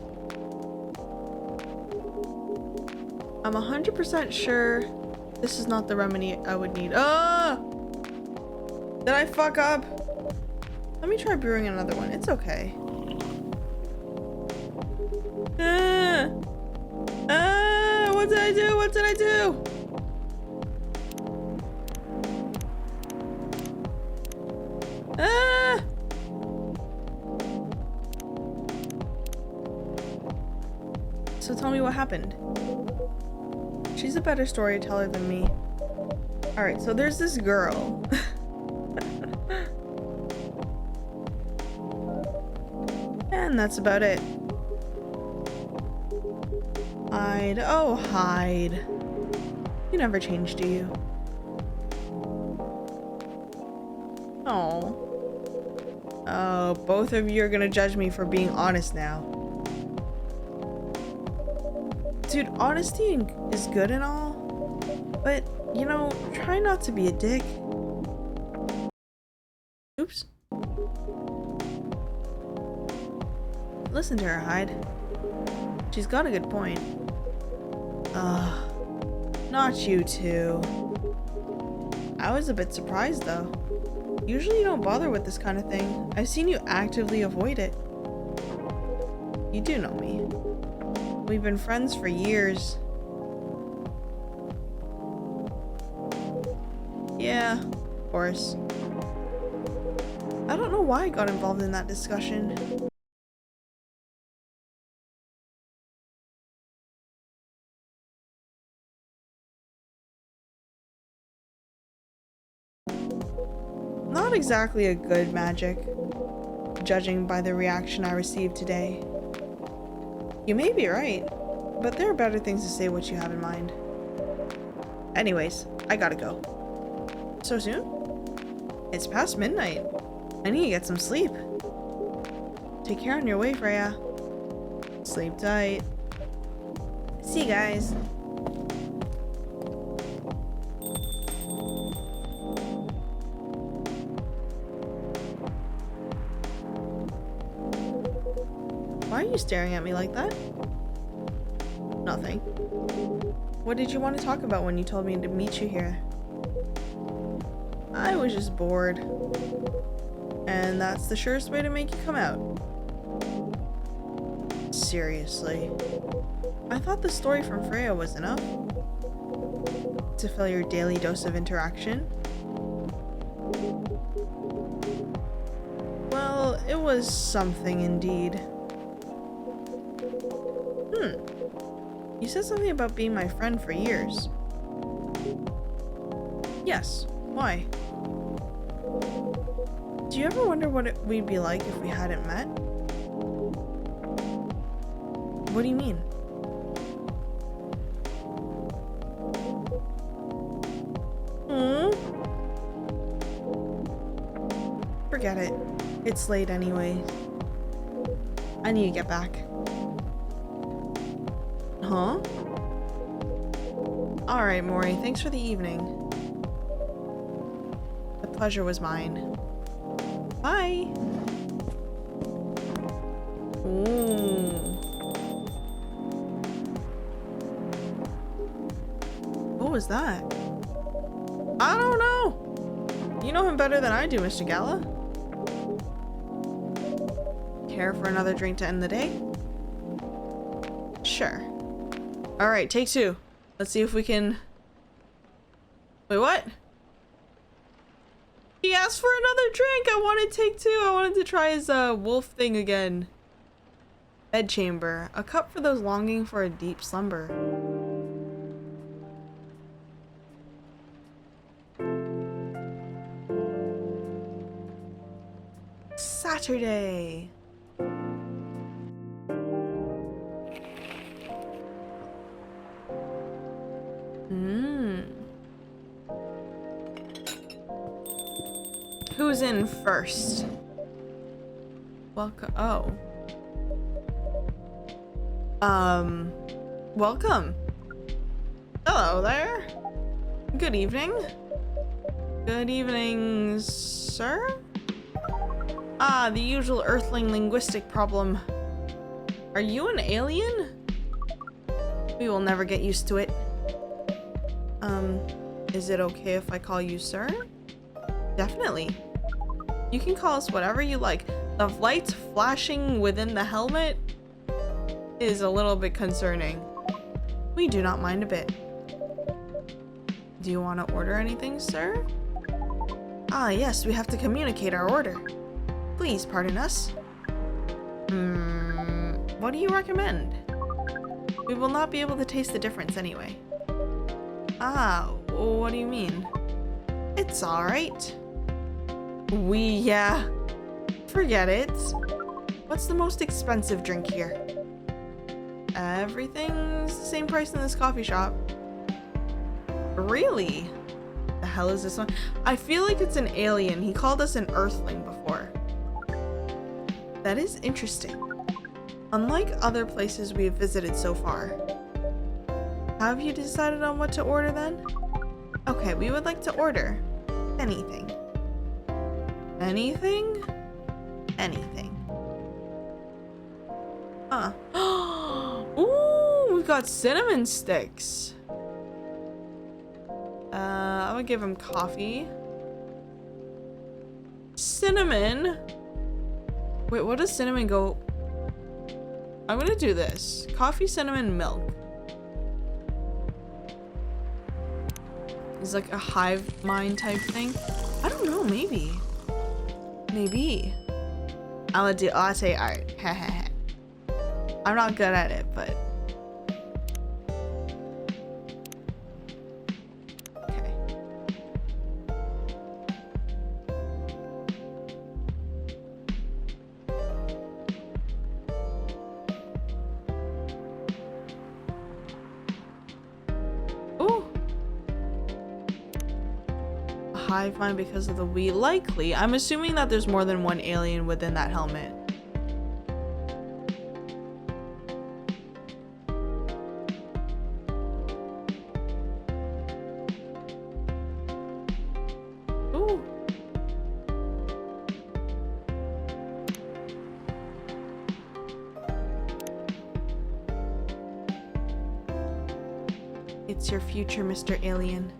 I'm 100% sure this is not the remedy I would need. Oh! Did I fuck up? Let me try brewing another one. It's okay. What did I do? What did I do? So tell me what happened. She's a better storyteller than me. Alright, so there's this girl. And that's about it. Hyde. Oh, Hyde. You never change, do you? Oh. Oh, both of you are gonna judge me for being honest now. Dude, honesty is good and all, but, you know, try not to be a dick. Oops. Listen to her, Hyde. She's got a good point. Not you two. I was a bit surprised, though. Usually you don't bother with this kind of thing. I've seen you actively avoid it. You do know me. We've been friends for years. Yeah, of course. I don't know why I got involved in that discussion. Not not exactly a good magic, judging by the reaction I received today. You may be right, but there are better things to say what you have in mind. Anyways, I gotta go. So soon? It's past midnight. I need to get some sleep. Take care on your way, Freya. Sleep tight. See you guys. Why are you staring at me like that? Nothing. What did you want to talk about when you told me to meet you here? I was just bored. And that's the surest way to make you come out. Seriously. I thought the story from Freya was enough to fill your daily dose of interaction. Well, it was something indeed. You said something about being my friend for years. Yes. Why? Do you ever wonder what we'd be like if we hadn't met? What do you mean? Forget it. It's late anyway. I need to get back. Huh? Alright, Mori. Thanks for the evening. The pleasure was mine. Bye! Ooh. What was that? I don't know! You know him better than I do, Mr. Gala. Care for another drink to end the day? Sure. Alright, take two. Let's see if we can... Wait, what? He asked for another drink! I wanted take two! I wanted to try his wolf thing again. Bedchamber. A cup for those longing for a deep slumber. Saturday. Who's in first? Welcome. Oh. Welcome. Hello there. Good evening. Good evening, sir? Ah, the usual Earthling linguistic problem. Are you an alien? We will never get used to it. Is it okay if I call you sir? Definitely. You can call us whatever you like. The lights flashing within the helmet is a little bit concerning. We do not mind a bit. Do you want to order anything, sir? Ah, yes, we have to communicate our order. Please pardon us. What do you recommend? We will not be able to taste the difference anyway. Ah, what do you mean? It's alright. Yeah. Forget it. What's the most expensive drink here? Everything's the same price in this coffee shop. Really? The hell is this one? I feel like it's an alien. He called us an Earthling before. That is interesting. Unlike other places we have visited so far. Have you decided on what to order then? Okay, we would like to order anything. Anything? Anything. Huh. Ooh, we've got cinnamon sticks. I would give him coffee. Cinnamon? Wait, what does cinnamon go? I'm gonna do this. Coffee, cinnamon, milk. It's like a hive mind type thing. I don't know, maybe. Maybe. I'm gonna do latte art. I'm not good at it, but. Okay. hive mind because of the we? Likely. I'm assuming that there's more than one alien within that helmet. Ooh. It's your future, Mr. Alien.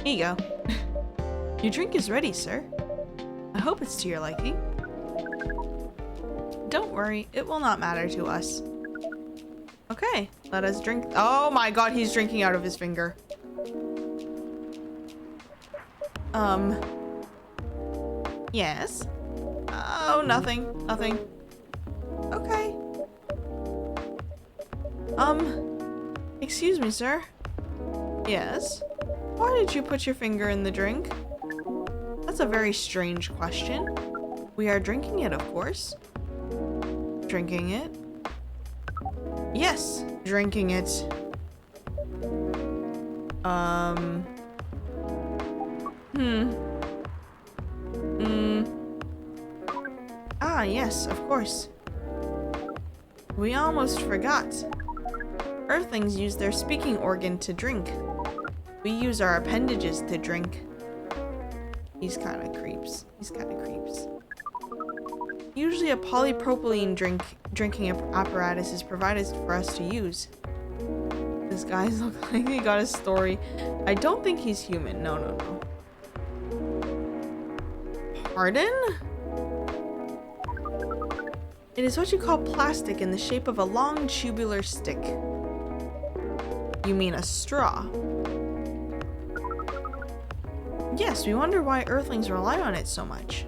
Here you go. Your drink is ready, sir. I hope it's to your liking. Don't worry, it will not matter to us. Okay, let us drink. Oh my god, he's drinking out of his finger. Yes. Oh, nothing. Nothing. Okay. Excuse me, sir. Yes? Why did you put your finger in the drink? That's a very strange question. We are drinking it, of course. Drinking it? Yes, drinking it. Ah, yes, of course. We almost forgot. Earthlings use their speaking organ to drink. We use our appendages to drink. He's kind of creeps. He's kind of creeps. Usually a polypropylene drinking apparatus is provided for us to use. This guy's look like he got a story. I don't think he's human. No, no, no. Pardon? It is what you call plastic in the shape of a long tubular stick. You mean a straw? Yes, we wonder why Earthlings rely on it so much.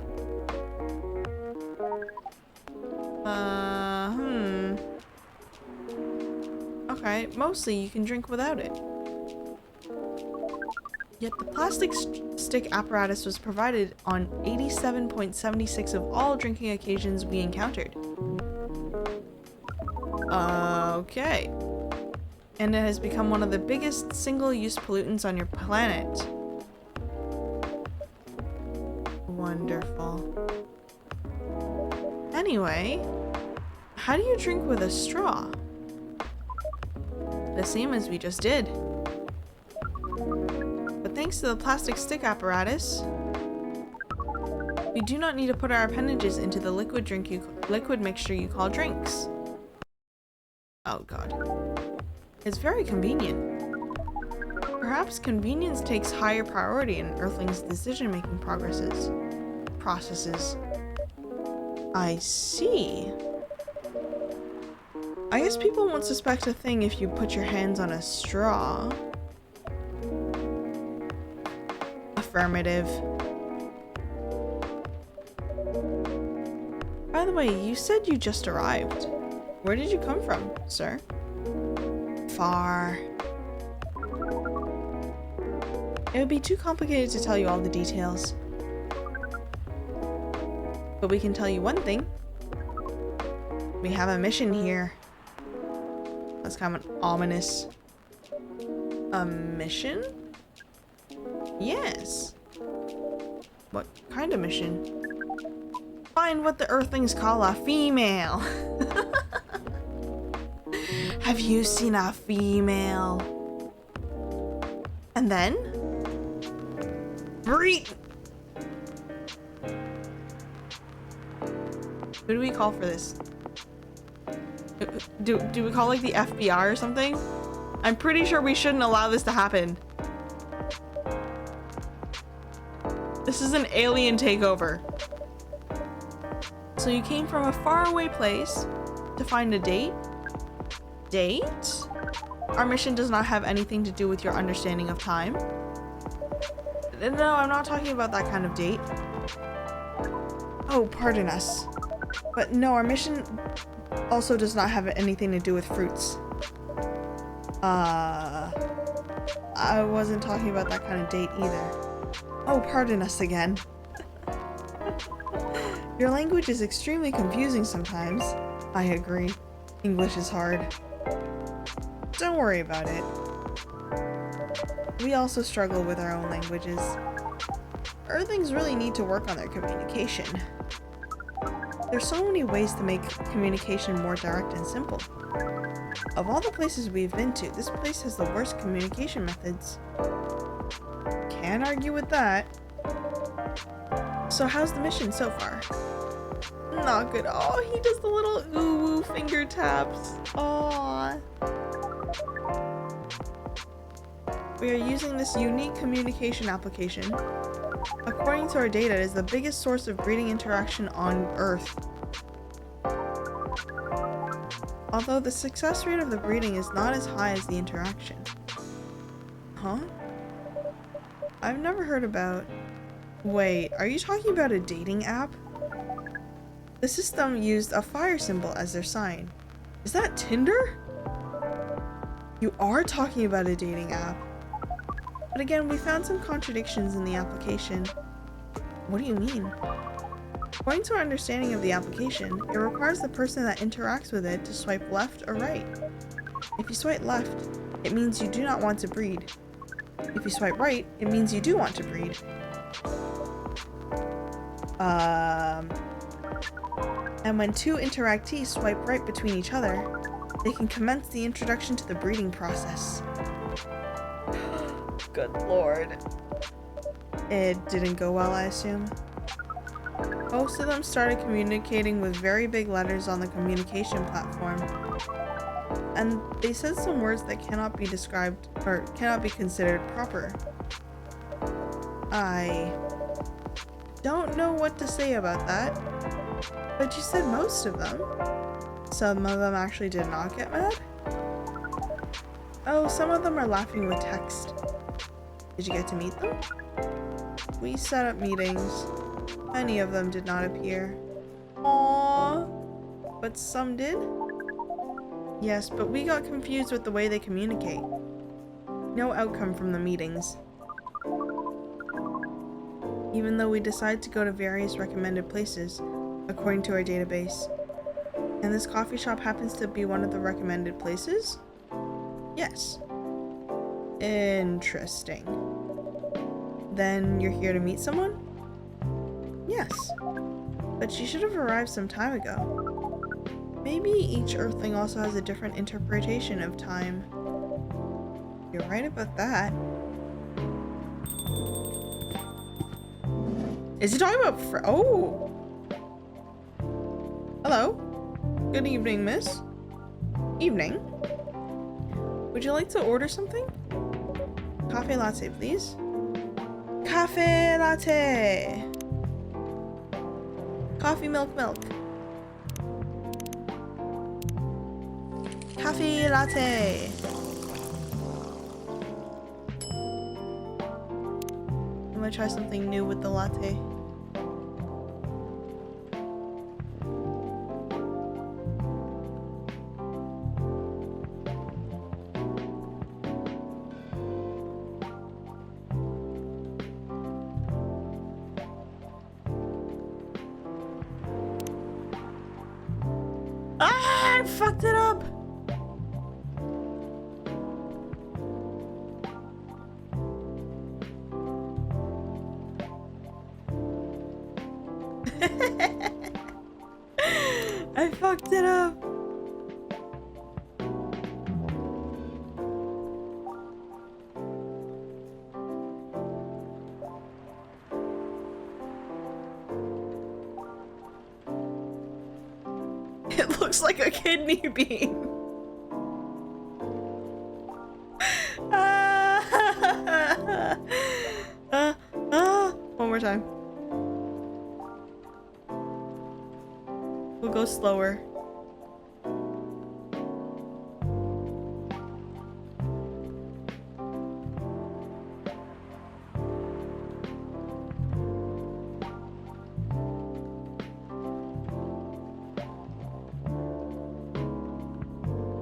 Okay, mostly you can drink without it. Yet the plastic stick apparatus was provided on 87.76 of all drinking occasions we encountered. Okay. And it has become one of the biggest single-use pollutants on your planet. Wonderful. Anyway, how do you drink with a straw? The same as we just did. But thanks to the plastic stick apparatus, we do not need to put our appendages into the liquid mixture you call drinks. Oh god. It's very convenient. Perhaps convenience takes higher priority in Earthlings' decision-making processes. I see. I guess people won't suspect a thing if you put your hands on a straw. Affirmative. By the way, you said you just arrived. Where did you come from, sir? Far. It would be too complicated to tell you all the details. But we can tell you one thing. We have a mission here. That's kind of ominous. A mission? Yes. What kind of mission? Find what the Earthlings call a female. Have you seen a female? And then? Breed. Who do we call for this? Do we call like the FBI or something? I'm pretty sure we shouldn't allow this to happen. This is an alien takeover. So you came from a faraway place to find a date? Date? Our mission does not have anything to do with your understanding of time. No, I'm not talking about that kind of date. Oh, pardon us. But no, our mission also does not have anything to do with fruits. I wasn't talking about that kind of date either. Oh, pardon us again. Your language is extremely confusing sometimes. I agree. English is hard. Don't worry about it. We also struggle with our own languages. Earthlings really need to work on their communication. There's so many ways to make communication more direct and simple. Of all the places we've been to, this place has the worst communication methods. Can't argue with that. So how's the mission so far? Not good. Oh, he does the little ooh-woo finger taps. Aww. We are using this unique communication application. According to our data, it is the biggest source of breeding interaction on Earth. Although the success rate of the breeding is not as high as the interaction. Huh? I've never heard about... Wait, are you talking about a dating app? The system used a fire symbol as their sign. Is that Tinder? You are talking about a dating app. But again, we found some contradictions in the application. What do you mean? According to our understanding of the application, it requires the person that interacts with it to swipe left or right. If you swipe left, it means you do not want to breed. If you swipe right, it means you do want to breed. And when two interactees swipe right between each other, they can commence the introduction to the breeding process. Good lord. It didn't go well, I assume. Most of them started communicating with very big letters on the communication platform. And they said some words that cannot be described or cannot be considered proper. I don't know what to say about that, but you said most of them. Some of them actually did not get mad? Oh, some of them are laughing with text. Did you get to meet them? We set up meetings. Many of them did not appear. Aww. But some did? Yes, but we got confused with the way they communicate. No outcome from the meetings. Even though we decided to go to various recommended places, according to our database. And this coffee shop happens to be one of the recommended places? Yes. Interesting. Then you're here to meet someone? Yes. But she should have arrived some time ago. Maybe each Earthling also has a different interpretation of time. You're right about that. Is he talking about oh! Hello. Good evening, miss. Evening. Would you like to order something? Cafe latte, please. Cafe latte. Coffee, milk. Cafe latte. I'm gonna try something new with the latte. Ah, I fucked it up. I fucked it up. It looks like a kidney bean. One more time. We'll go slower.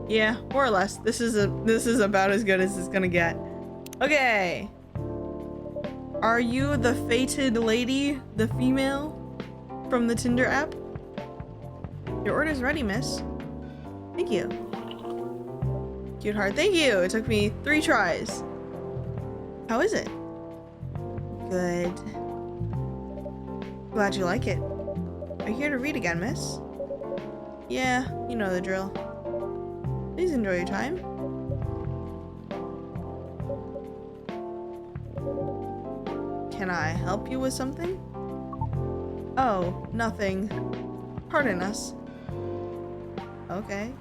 Yeah, more or less. This is about as good as it's gonna get. Okay. Are you the fated lady, the female from the Tinder app? Your order's ready, miss. Thank you. Cute heart. Thank you. It took me 3 tries. How is it? Good. Glad you like it. Are you here to read again, miss? Yeah, you know the drill. Please enjoy your time. Can I help you with something? Oh, nothing. Pardon us. Okay.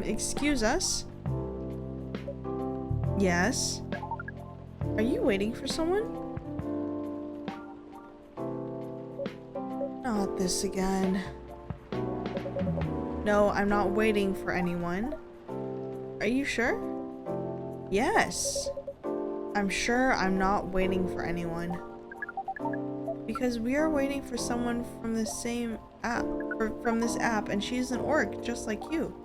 Excuse us? Yes? Are you waiting for someone? Not this again. No, I'm not waiting for anyone. Are you sure? Yes. I'm sure I'm not waiting for anyone. Because we are waiting for someone from the same app, from this app, and she's an orc just like you.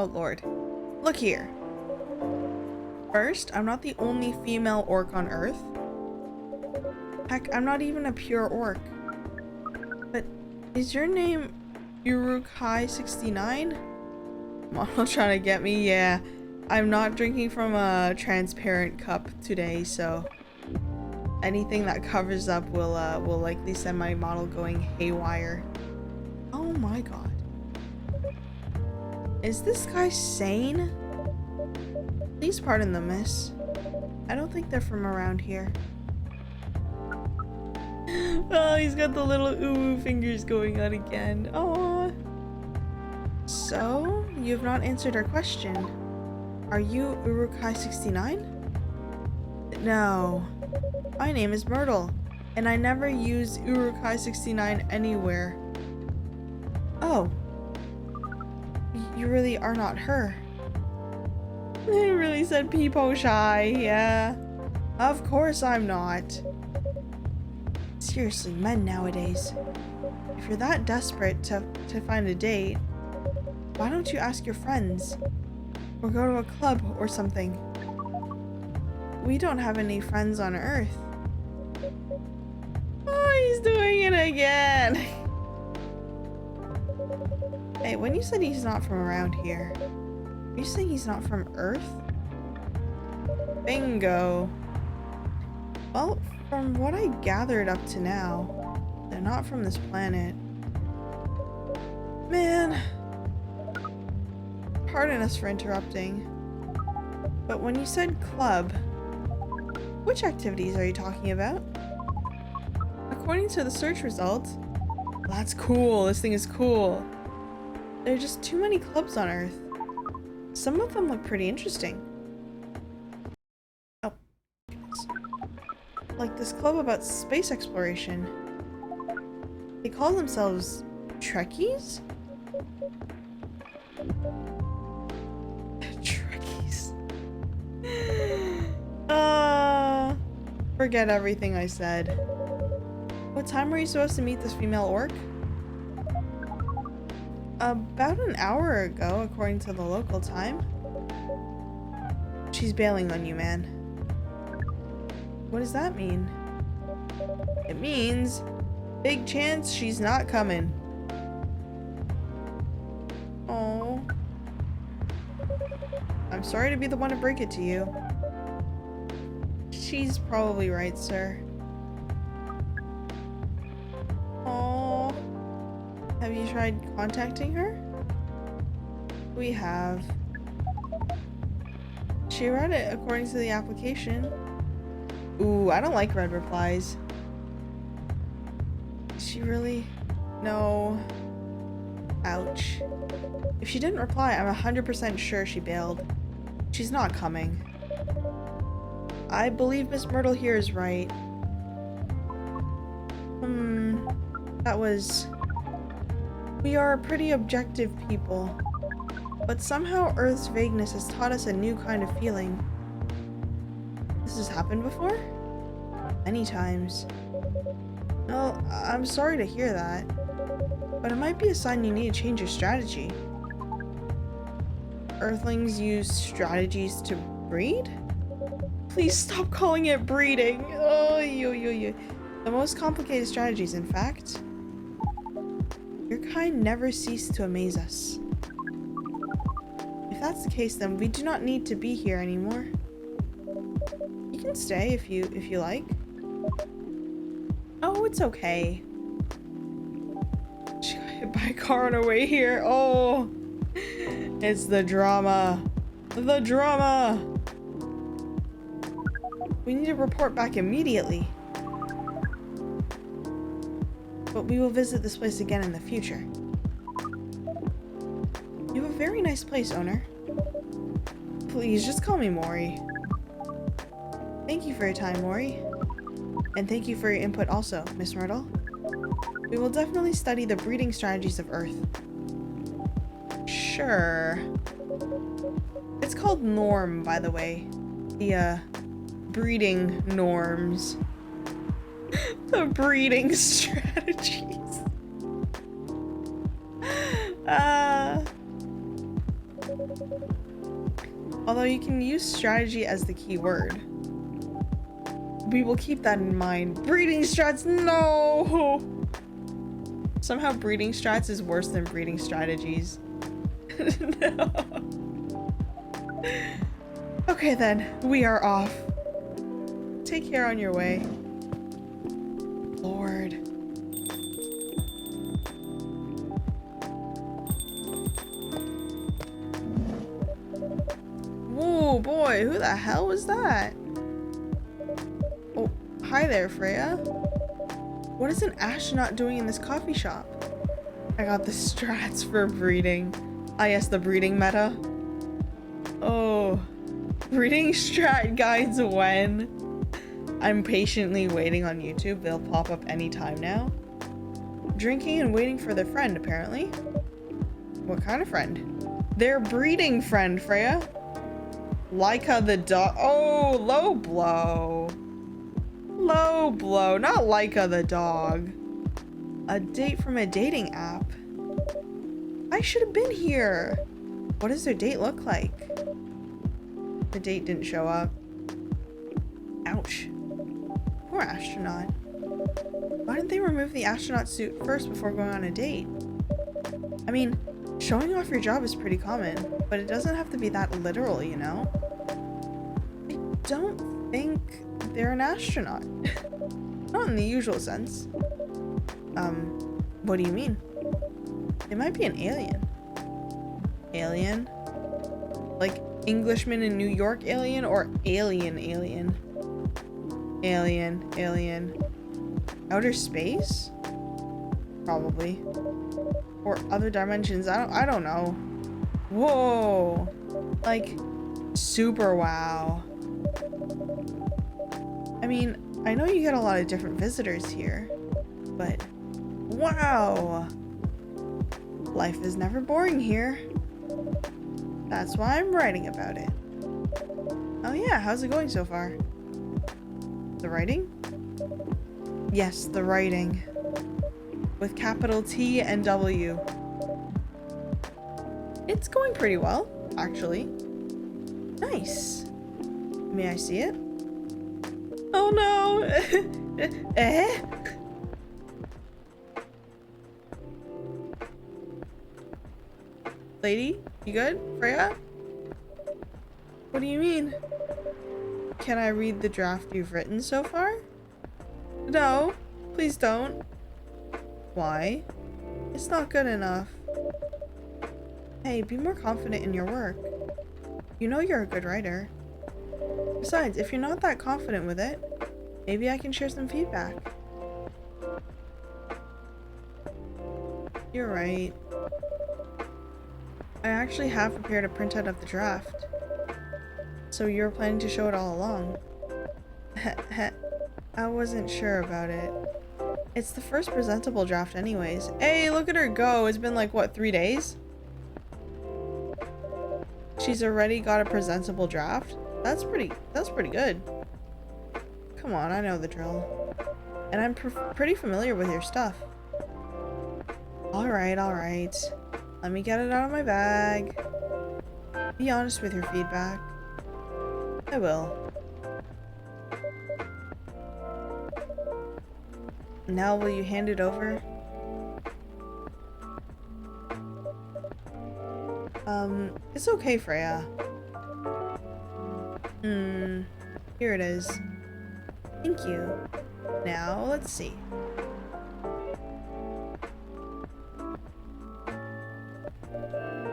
Oh lord. Look here. First, I'm not the only female orc on Earth. Heck, I'm not even a pure orc. But is your name Urukai69? Model trying to get me? Yeah. I'm not drinking from a transparent cup today, so anything that covers up will likely send my model going haywire. Oh my god. Is this guy sane? Please pardon them, miss. I don't think they're from around here. Oh, he's got the little ooh fingers going on again. Oh. So, you have not answered our question. Are you Urukai69? No. My name is Myrtle, and I never use Urukai69 anywhere. Oh. You really are not her. They really said peepo shy, yeah. Of course I'm not. Seriously, men nowadays. If you're that desperate to find a date, why don't you ask your friends? Or go to a club or something. We don't have any friends on Earth. Oh, he's doing it again. Hey, when you said he's not from around here, are you saying he's not from Earth? Bingo. Well, from what I gathered up to now, they're not from this planet. Man. Pardon us for interrupting. But when you said club, which activities are you talking about? According to the search results, that's cool, this thing is cool. There are just too many clubs on Earth. Some of them look pretty interesting. Oh, goodness. Like this club about space exploration. They call themselves Trekkies? Trekkies. Forget everything I said. What time were you supposed to meet this female orc? About an hour ago, according to the local time. She's bailing on you, man. What does that mean? It means big chance she's not coming. Oh. I'm sorry to be the one to break it to you. She's probably right, sir. Oh. Have you tried contacting her? We have. She read it according to the application. Ooh, I don't like red replies. She really? No. Ouch. If she didn't reply, I'm 100% sure she bailed. She's not coming. I believe Miss Myrtle here is right. That was... We are pretty objective people. But somehow Earth's vagueness has taught us a new kind of feeling. This has happened before? Many times. Well, I'm sorry to hear that. But it might be a sign you need to change your strategy. Earthlings use strategies to breed? Please stop calling it breeding. Oh, yo. The most complicated strategies, in fact. Your kind never cease to amaze us. If that's the case, then we do not need to be here anymore. You can stay if you like. Oh, it's okay. She got hit by a car on her way here. Oh, it's the drama. The drama. We need to report back immediately. But we will visit this place again in the future. You have a very nice place, owner. Please, just call me Mori. Thank you for your time, Mori. And thank you for your input also, Miss Myrtle. We will definitely study the breeding strategies of Earth. Sure. It's called Norm, by the way. The, breeding norms. The breeding strategies. Although you can use strategy as the key word. We will keep that in mind. Breeding strats, no! Somehow breeding strats is worse than breeding strategies. No. Okay then, we are off. Take care on your way. Lord. Whoa, boy, who the hell was that? Oh, hi there, Freya. What is an astronaut doing in this coffee shop? I got the strats for breeding. Ah, yes, the breeding meta. Oh, breeding strat guides when? I'm patiently waiting on YouTube. They'll pop up anytime now. Drinking and waiting for their friend, apparently. What kind of friend? Their breeding friend, Freya. Laika the dog. Oh, low blow. Low blow, not Laika the dog. A date from a dating app. I should have been here. What does their date look like? The date didn't show up. Ouch. Poor astronaut. Why didn't they remove the astronaut suit first before going on a date? I mean, showing off your job is pretty common, but it doesn't have to be that literal, you know? I don't think they're an astronaut. Not in the usual sense. What do you mean? They might be an alien. Alien? Like Englishman in New York alien or alien? Alien. Outer space? Probably. Or other dimensions. I don't know. Whoa. Like super wow. I mean, I know you get a lot of different visitors here, but wow. Life is never boring here. That's why I'm writing about it. Oh yeah, how's it going so far? The writing? Yes, the writing. With capital T and W. It's going pretty well, actually. Nice. May I see it? Oh no! Eh? Lady, you good? Freya? What do you mean? Can I read the draft you've written so far? No, please don't. Why? It's not good enough. Hey, be more confident in your work. You know you're a good writer. Besides, if you're not that confident with it, maybe I can share some feedback. You're right. I actually have prepared a printout of the draft. So you were planning to show it all along. I wasn't sure about it. It's the first presentable draft anyways. Hey, look at her go. It's been like, what, 3 days? She's already got a presentable draft? That's pretty good. Come on, I know the drill. And I'm pretty familiar with your stuff. Alright. Let me get it out of my bag. Be honest with your feedback. I will. Now will you hand it over? It's okay, Freya. Here it is. Thank you. Now, let's see.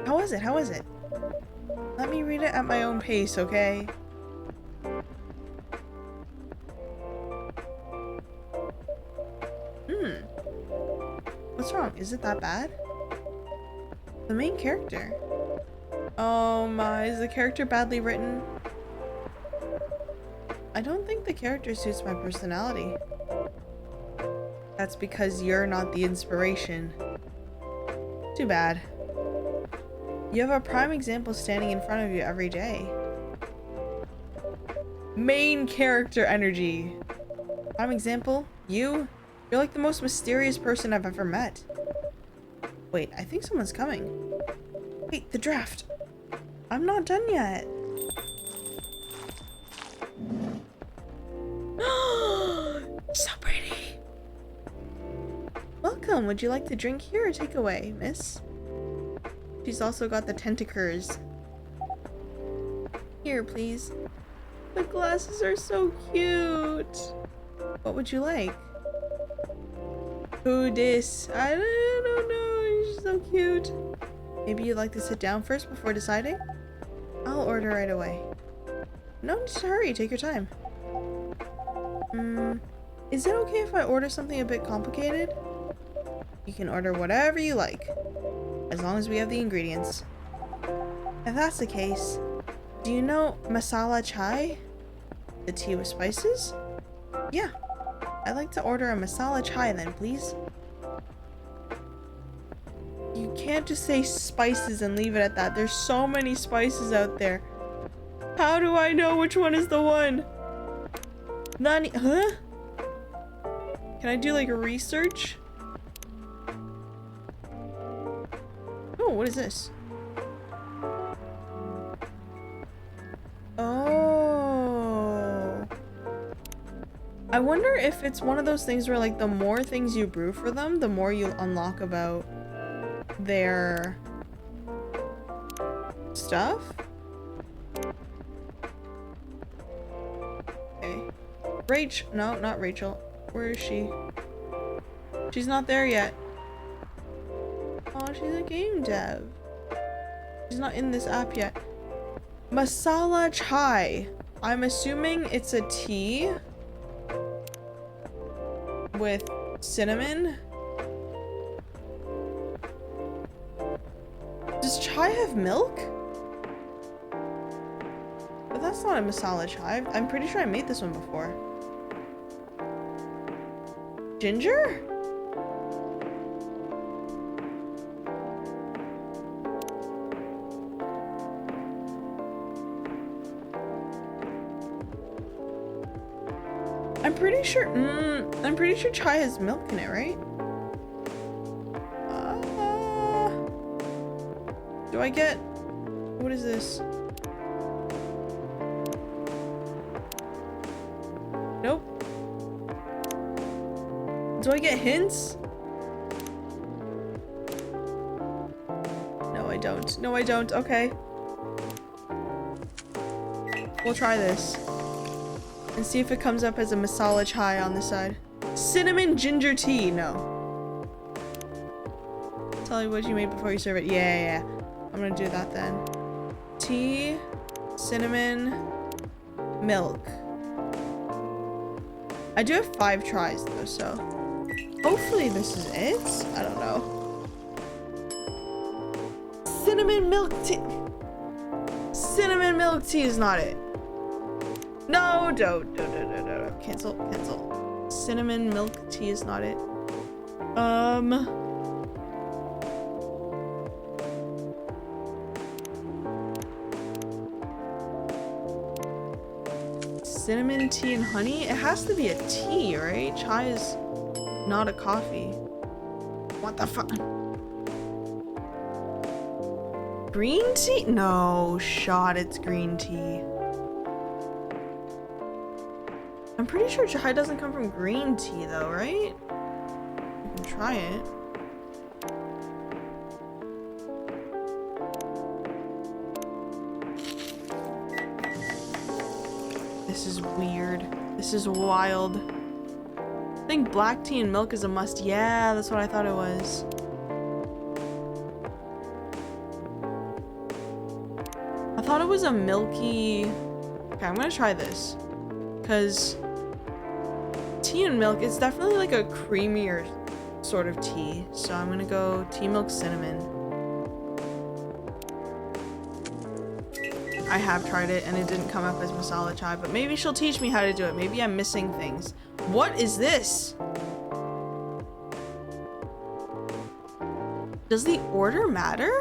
How is it? How is it? Let me read it at my own pace, okay? What's wrong? Is it that bad? The main character. Oh my, is the character badly written? I don't think the character suits my personality. That's because you're not the inspiration. Too bad. You have a prime example standing in front of you every day. Main character energy. Prime example? You're like the most mysterious person I've ever met. Wait, I think someone's coming. Wait, the draft. I'm not done yet. So pretty. Welcome. Would you like to drink here or take away, miss? She's also got the tentacles. Here, please. The glasses are so cute. What would you like? Who dis? I don't know. She's so cute. Maybe you'd like to sit down first before deciding? I'll order right away. No need to hurry. Take your time. Is it okay if I order something a bit complicated? You can order whatever you like, as long as we have the ingredients. If that's the case, do you know masala chai? The tea with spices? Yeah. I'd like to order a masala chai then, please. You can't just say spices and leave it at that. There's so many spices out there. How do I know which one is the one? Nani? Huh? Can I do like a research? Oh, what is this? Oh. I wonder if it's one of those things where like the more things you brew for them, the more you unlock about their stuff. Okay. Rachel. No, not Rachel. Where is she? She's not there yet. Oh, she's a game dev. She's not in this app yet. Masala chai. I'm assuming it's a tea with cinnamon. Does chai have milk? But that's not a masala chai. I'm pretty sure I made this one before. Ginger? I'm pretty sure chai has milk in it, right? Do I get... What is this? Nope. Do I get hints? No, I don't. No, I don't. Okay. We'll try this. And see if it comes up as a masala chai on the side. Cinnamon ginger tea. No. Tell me what you made before you serve it. Yeah. I'm gonna do that then. Tea, cinnamon, milk. I do have 5 tries though, so hopefully this is it. I don't know. Cinnamon milk tea. Cinnamon milk tea is not it. No, don't. Cancel. Cinnamon milk tea is not it. Cinnamon tea and honey? It has to be a tea, right? Chai is not a coffee. What the fuck? Green tea? No, shot, it's green tea. I'm pretty sure chai doesn't come from green tea though, right? try it. This is weird. This is wild. I think black tea and milk is a must. Yeah, that's what I thought it was. I thought it was a milky... Okay, I'm gonna try this. Because tea and milk, it's definitely like a creamier sort of tea. So I'm gonna go tea, milk, cinnamon. I have tried it and it didn't come up as masala chai, but maybe she'll teach me how to do it. Maybe I'm missing things. What is this? Does the order matter?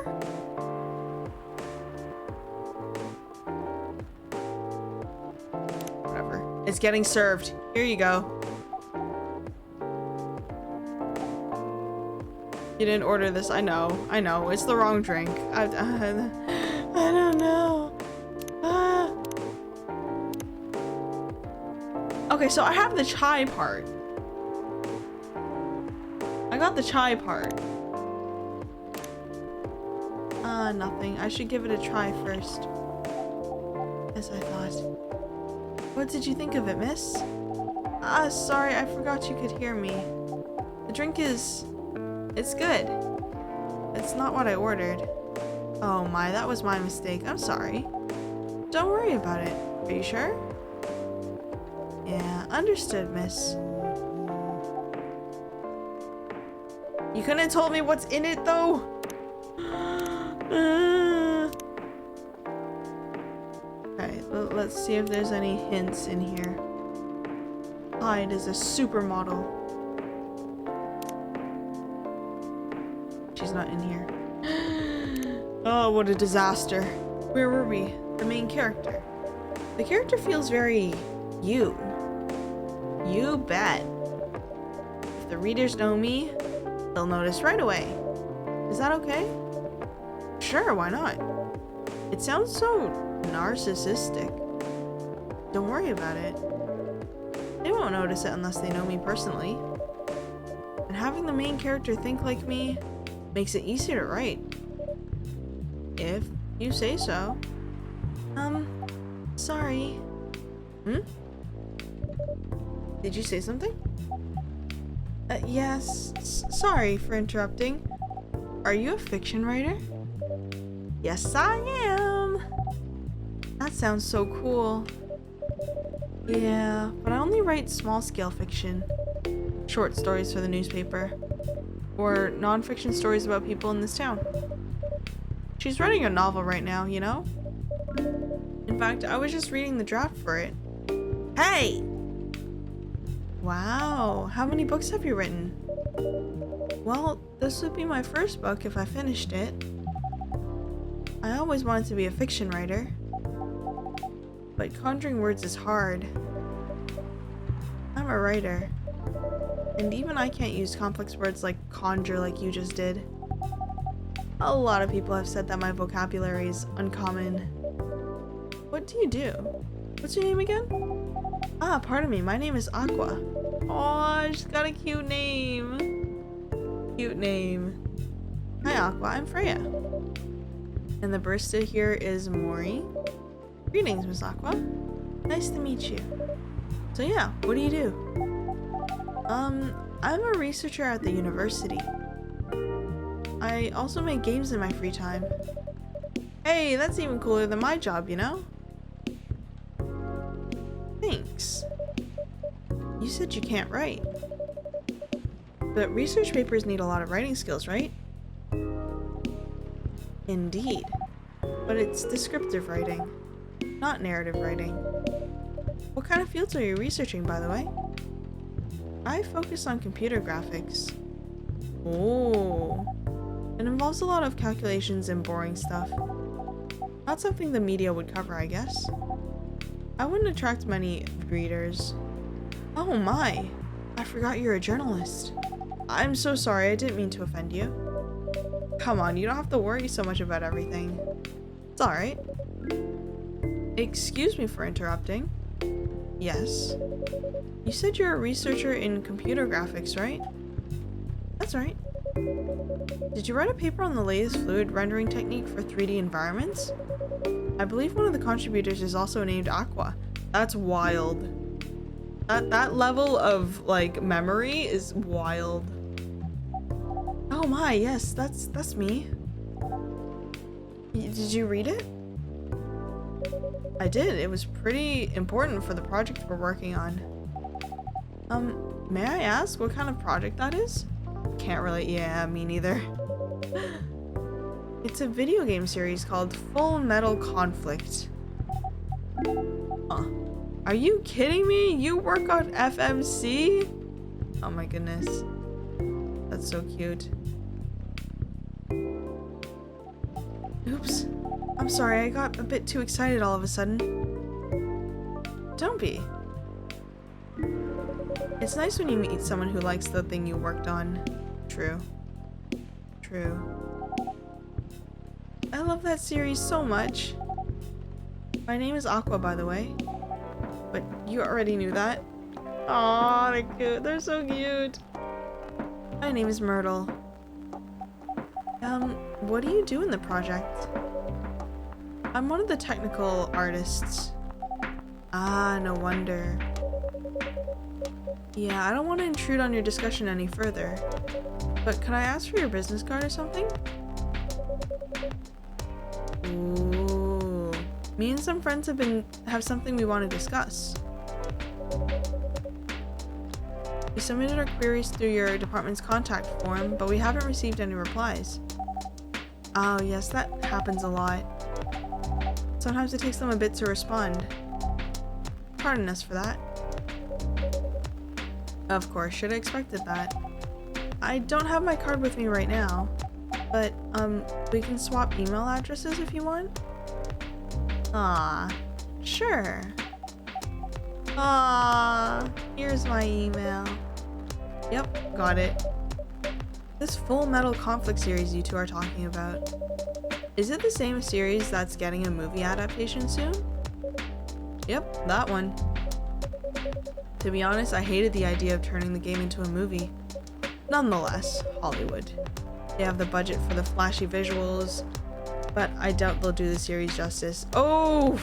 Whatever. It's getting served. Here you go. You didn't order this. I know. I know. It's the wrong drink. I don't know. Okay, so I have the chai part. I got the chai part. Nothing. I should give it a try first. As I thought. What did you think of it, miss? Sorry, I forgot you could hear me. The drink is... It's good. It's not what I ordered. Oh my, that was my mistake. I'm sorry. Don't worry about it. Are you sure? Yeah, understood, miss. You couldn't have told me what's in it, though? Okay, let's see if there's any hints in here. Hyde is a supermodel. She's not in here. Oh, what a disaster. Where were we? The main character. The character feels very you. You bet. If the readers know me, they'll notice right away. Is that okay? Sure, why not? It sounds so narcissistic. Don't worry about it. They won't notice it unless they know me personally. And having the main character think like me makes it easier to write. If you say so. Sorry. Did you say something? Yes. Sorry for interrupting. Are you a fiction writer? Yes, I am. That sounds so cool. Yeah, but I only write small-scale fiction. Short stories for the newspaper. Or non-fiction stories about people in this town. She's writing a novel right now, you know? In fact, I was just reading the draft for it. Hey! Wow, how many books have you written? Well, this would be my first book if I finished it. I always wanted to be a fiction writer. But conjuring words is hard. I'm a writer. And even I can't use complex words like conjure like you just did. A lot of people have said that my vocabulary is uncommon. What do you do? What's your name again? Pardon me, my name is Aqua. Aw, she's got a cute name. Cute name. Hi Aqua, I'm Freya. And the barista here is Mori. Greetings, Miss Aqua. Nice to meet you. So yeah, what do you do? I'm a researcher at the university. I also make games in my free time. Hey, that's even cooler than my job, you know? Thanks. You said you can't write. But research papers need a lot of writing skills, right? Indeed. But it's descriptive writing, not narrative writing. What kind of fields are you researching, by the way? I focus on computer graphics. Oh. It involves a lot of calculations and boring stuff. Not something the media would cover, I guess. I wouldn't attract many readers. Oh my! I forgot you're a journalist. I'm so sorry, I didn't mean to offend you. Come on, you don't have to worry so much about everything. It's alright. Excuse me for interrupting. Yes? You said you're a researcher in computer graphics, right? That's right. Did you write a paper on the latest fluid rendering technique for 3D environments? I believe one of the contributors is also named Aqua. That's wild. That level of like memory is wild. Oh my, yes, that's me. Did you read it? I did. It was pretty important for the project we're working on. May I ask what kind of project that is? Can't really. Yeah, me neither. It's a video game series called Full Metal Conflict. Are you kidding me? You work on FMC? Oh my goodness. That's so cute. Oops. I'm sorry, I got a bit too excited all of a sudden. Don't be. It's nice when you meet someone who likes the thing you worked on. True. True. I love that series so much. My name is Aqua, by the way. But you already knew that. Aw, they're cute. They're so cute. My name is Myrtle. What do you do in the project? I'm one of the technical artists. Ah, no wonder. Yeah, I don't want to intrude on your discussion any further. But could I ask for your business card or something? Ooh. Me and some friends have something we want to discuss. We submitted our queries through your department's contact form, but we haven't received any replies. Oh yes, that happens a lot. Sometimes it takes them a bit to respond. Pardon us for that. Of course, should have expected that. I don't have my card with me right now, but we can swap email addresses if you want. Ah, sure. Ah, here's my email. Yep, got it. This Full Metal Conflict series you two are talking about. Is it the same series that's getting a movie adaptation soon? Yep, that one. To be honest, I hated the idea of turning the game into a movie. Nonetheless, Hollywood. They have the budget for the flashy visuals, but I doubt they'll do the series justice. Oh!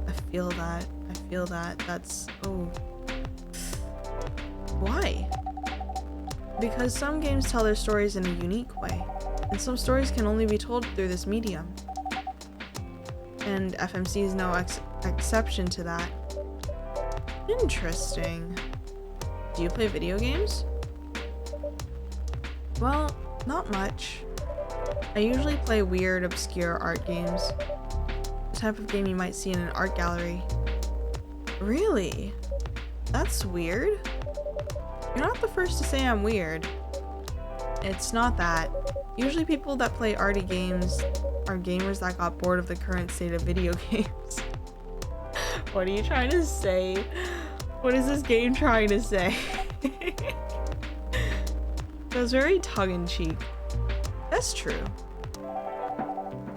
I feel that. I feel that. That's... oh. Why? Because some games tell their stories in a unique way, and some stories can only be told through this medium. And FMC is no exception to that. Interesting. Do you play video games? Well, not much. I usually play weird, obscure art games. The type of game you might see in an art gallery. Really? That's weird. You're not the first to say I'm weird. It's not that. Usually people that play arty games are gamers that got bored of the current state of video games. What are you trying to say? What is this game trying to say? It was very tongue-in-cheek. That's true.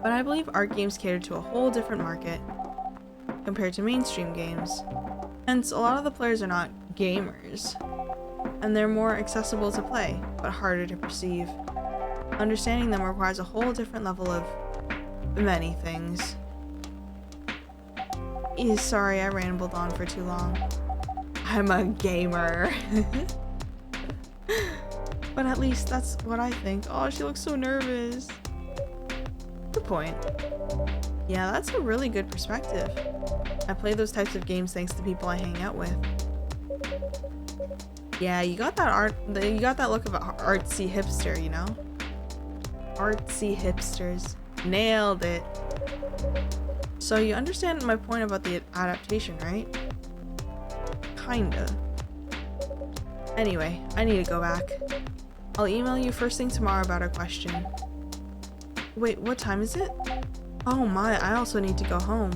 But I believe art games cater to a whole different market compared to mainstream games. Hence, a lot of the players are not gamers, and they're more accessible to play, but harder to perceive. Understanding them requires a whole different level of many things. Sorry, I rambled on for too long. I'm a gamer. But at least that's what I think. Oh, she looks so nervous. Good point. Yeah, that's a really good perspective. I play those types of games thanks to people I hang out with. Yeah, you got that look of an artsy hipster, you know? Artsy hipsters. Nailed it. So you understand my point about the adaptation, right? Kinda. Anyway, I need to go back. I'll email you first thing tomorrow about our question. Wait, what time is it? Oh my, I also need to go home.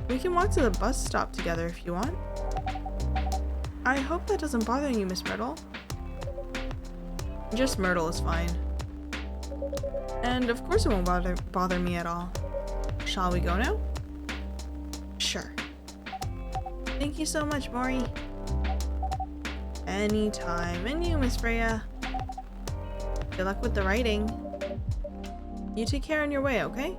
We can walk to the bus stop together if you want. I hope that doesn't bother you, Miss Myrtle. Just Myrtle is fine. And of course it won't bother me at all. Shall we go now? Sure. Thank you so much, Mori. Anytime. And you, Miss Freya. Good luck with the writing. You take care on your way, okay?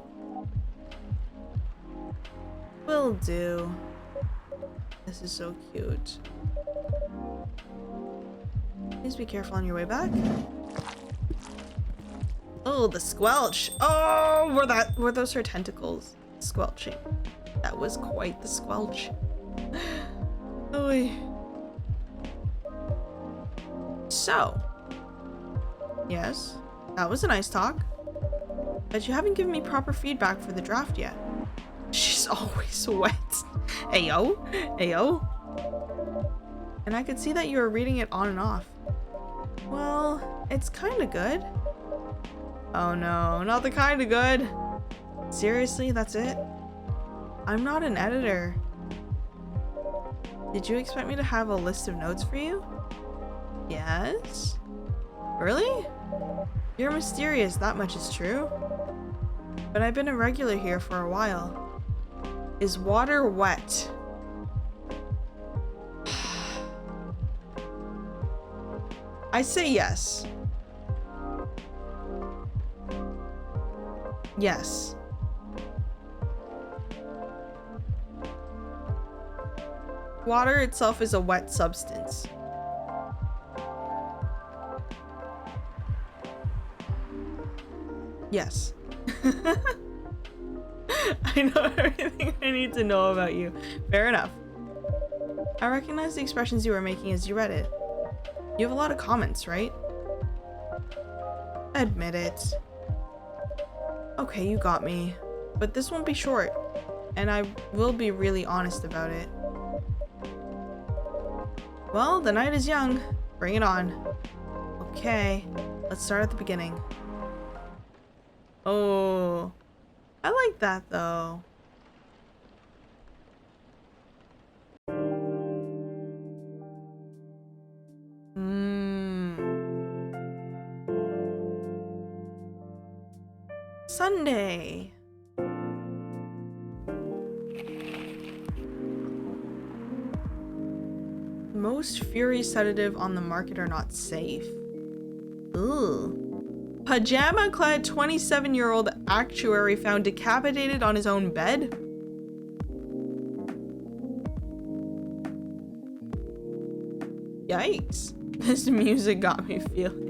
Will do. This is so cute. Please be careful on your way back. Oh, the squelch. Oh, were those her tentacles squelching? That was quite the squelch. Oh. So, yes, that was a nice talk. But you haven't given me proper feedback for the draft yet. She's always wet. Ayo, ayo. And I could see that you were reading it on and off. Well, it's kind of good. Oh no, not the kind of good. Seriously, that's it? I'm not an editor. Did you expect me to have a list of notes for you? Yes? Really? You're mysterious, that much is true. But I've been a regular here for a while. Is water wet? I say yes. Yes. Water itself is a wet substance. Yes. I know everything I need to know about you. Fair enough. I recognize the expressions you were making as you read it. You have a lot of comments, right? Admit it. Okay, you got me. But this won't be short, and I will be really honest about it. Well, the night is young. Bring it on. Okay, let's start at the beginning. Oh, I like that though. Sunday. Most Fury sedative on the market are not safe. Ugh. Pajama-clad 27-year-old actuary found decapitated on his own bed? Yikes. This music got me feeling.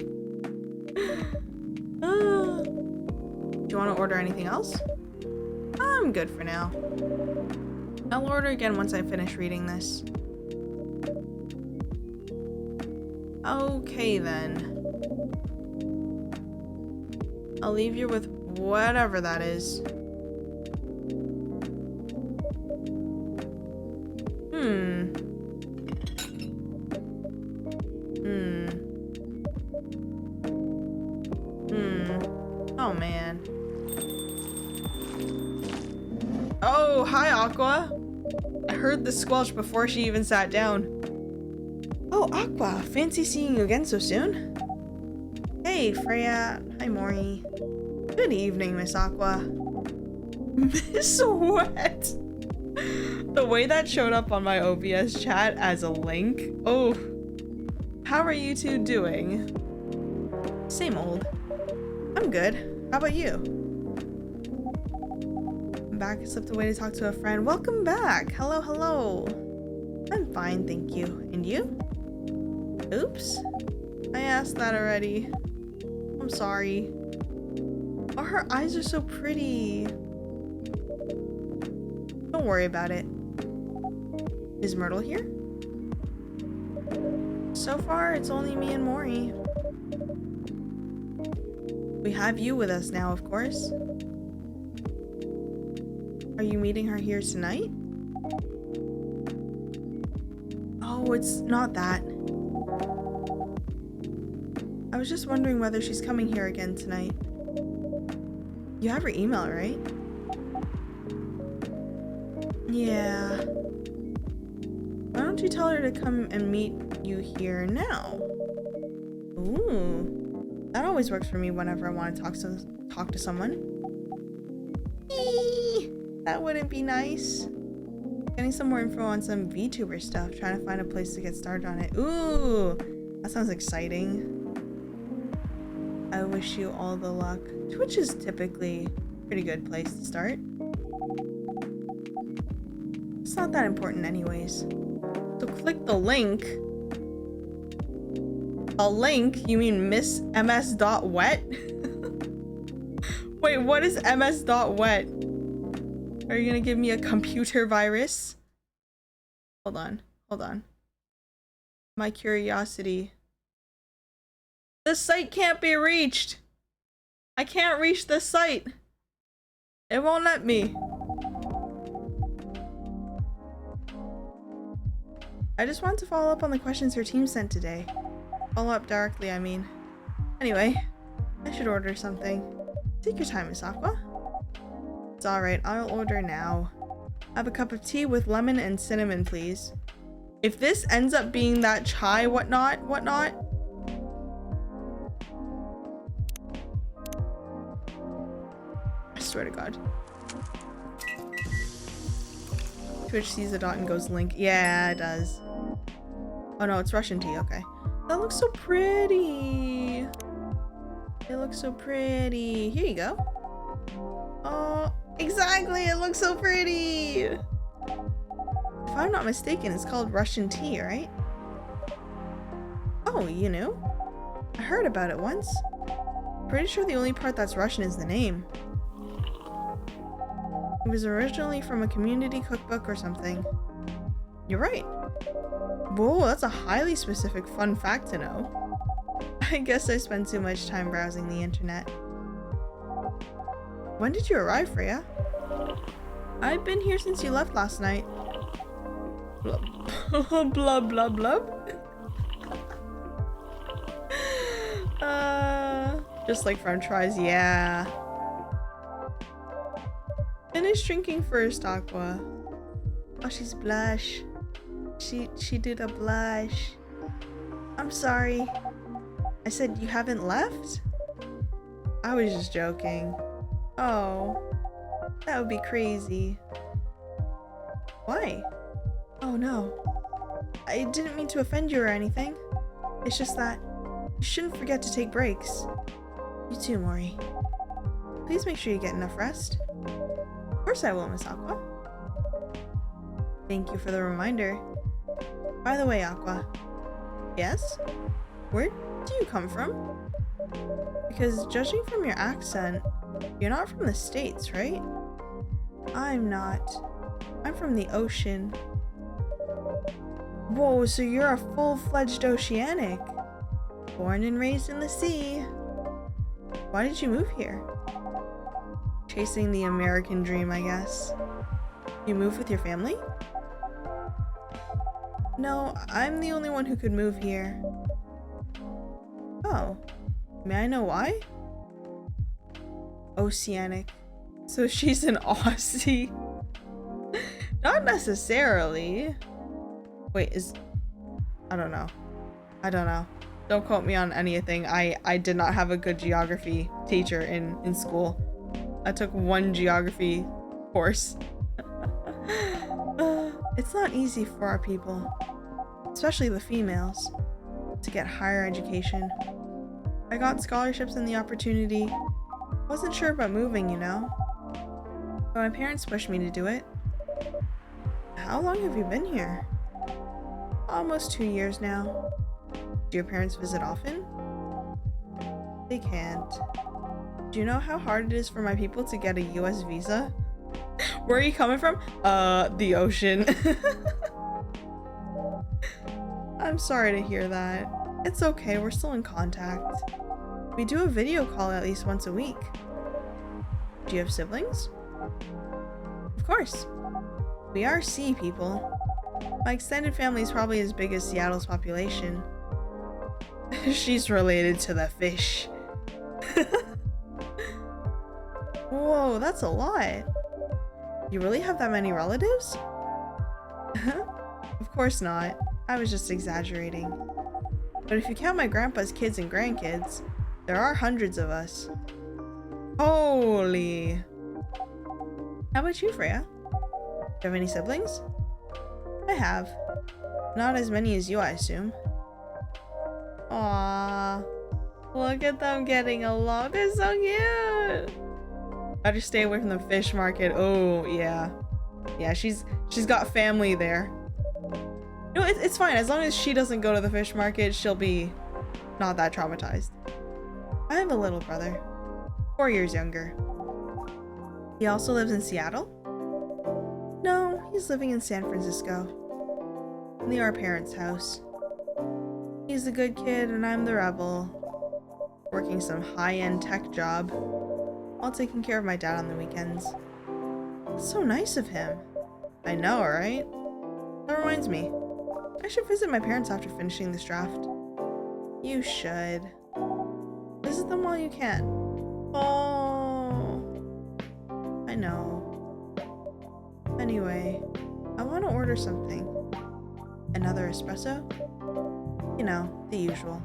Do you want to order anything else? I'm good for now. I'll order again once I finish reading this. Okay then. I'll leave you with whatever that is. Oh man. Oh, hi Aqua. I heard the squelch before she even sat down. Oh, Aqua, fancy seeing you again so soon. Hey, Freya. Hi, Mori. Good evening, Miss Aqua. Miss Wet. The way that showed up on my OBS chat as a link. Oh, how are you two doing? Same old. I'm good. How about you? I'm back. I slipped away to talk to a friend. Welcome back. Hello, hello. I'm fine, thank you. And you? Oops. I asked that already. I'm sorry. Oh, her eyes are so pretty. Don't worry about it. Is Myrtle here? So far, it's only me and Mori. We have you with us now, of course. Are you meeting her here tonight? Oh, it's not that. I was just wondering whether she's coming here again tonight. You have her email, right? Yeah. Why don't you tell her to come and meet you here now? Ooh. That always works for me whenever I want to talk to someone. Eee, that wouldn't be nice. Getting some more info on some VTuber stuff. Trying to find a place to get started on it. Ooh, that sounds exciting. I wish you all the luck. Twitch is typically a pretty good place to start. It's not that important anyways. So click the link. A link? You mean Miss MS.wet? Wait, what is MS.wet? Are you gonna give me a computer virus? Hold on. My curiosity. The site can't be reached. I can't reach the site. It won't let me. I just want to follow up on the questions her team sent today. Follow up directly, I mean. Anyway, I should order something. Take your time, Miss Aqua. It's alright, I'll order now. Have a cup of tea with lemon and cinnamon, please. If this ends up being that chai whatnot, I swear to God. Twitch sees a dot and goes link. Yeah, it does. Oh no, it's Russian tea, okay. That looks so pretty. It looks so pretty. Here you go. Oh, exactly, it looks so pretty. If I'm not mistaken, it's called Russian tea, right? Oh, you knew? I heard about it once. Pretty sure the only part that's Russian is the name. It was originally from a community cookbook or something. You're right. Whoa, that's a highly specific fun fact to know. I guess I spend too much time browsing the internet. When did you arrive, Freya? I've been here since you left last night. Blub, blub, blub, blub. Just like french fries, yeah. Finish drinking first, Aqua. Oh, she's blush. She did a blush. I'm sorry. I said you haven't left? I was just joking. Oh, that would be crazy. Why? Oh no. I didn't mean to offend you or anything. It's just that you shouldn't forget to take breaks. You too, Mori. Please make sure you get enough rest. Of course I will, Miss Aqua. Thank you for the reminder. By the way, Aqua. Yes? Where do you come from? Because judging from your accent, you're not from the States, right? I'm not. I'm from the ocean. Whoa, so you're a full-fledged oceanic. Born and raised in the sea. Why did you move here? Chasing the American dream, I guess. You moved with your family? No, I'm the only one who could move here. Oh. May I know why? Oceanic. So she's an Aussie. Not necessarily. Wait, I don't know. Don't quote me on anything. I did not have a good geography teacher in school. I took one geography course. It's not easy for our people, especially the females, to get higher education. I got scholarships and the opportunity. Wasn't sure about moving, you know. But my parents pushed me to do it. How long have you been here? Almost 2 years now. Do your parents visit often? They can't. Do you know how hard it is for my people to get a US visa? Where are you coming from? The ocean. I'm sorry to hear that. It's okay, we're still in contact. We do a video call at least once a week. Do you have siblings? Of course. We are sea people. My extended family is probably as big as Seattle's population. She's related to the fish. Whoa, that's a lot. You really have that many relatives? Of course not. I was just exaggerating. But if you count my grandpa's kids and grandkids, there are hundreds of us. Holy. How about you, Freya? Do you have any siblings? I have. Not as many as you, I assume. Aww. Look at them getting along. They're so cute. Better stay away from the fish market. Oh, yeah. Yeah, she's got family there. You know, it's fine. As long as she doesn't go to the fish market, she'll be not that traumatized. I have a little brother. 4 years younger. He also lives in Seattle? No, he's living in San Francisco. Near our parents' house. He's the good kid and I'm the rebel. Working some high-end tech job. While taking care of my dad on the weekends. It's so nice of him. I know, right? That reminds me. I should visit my parents after finishing this draft. You should. Visit them while you can. Oh. I know. Anyway, I want to order something. Another espresso? You know, the usual.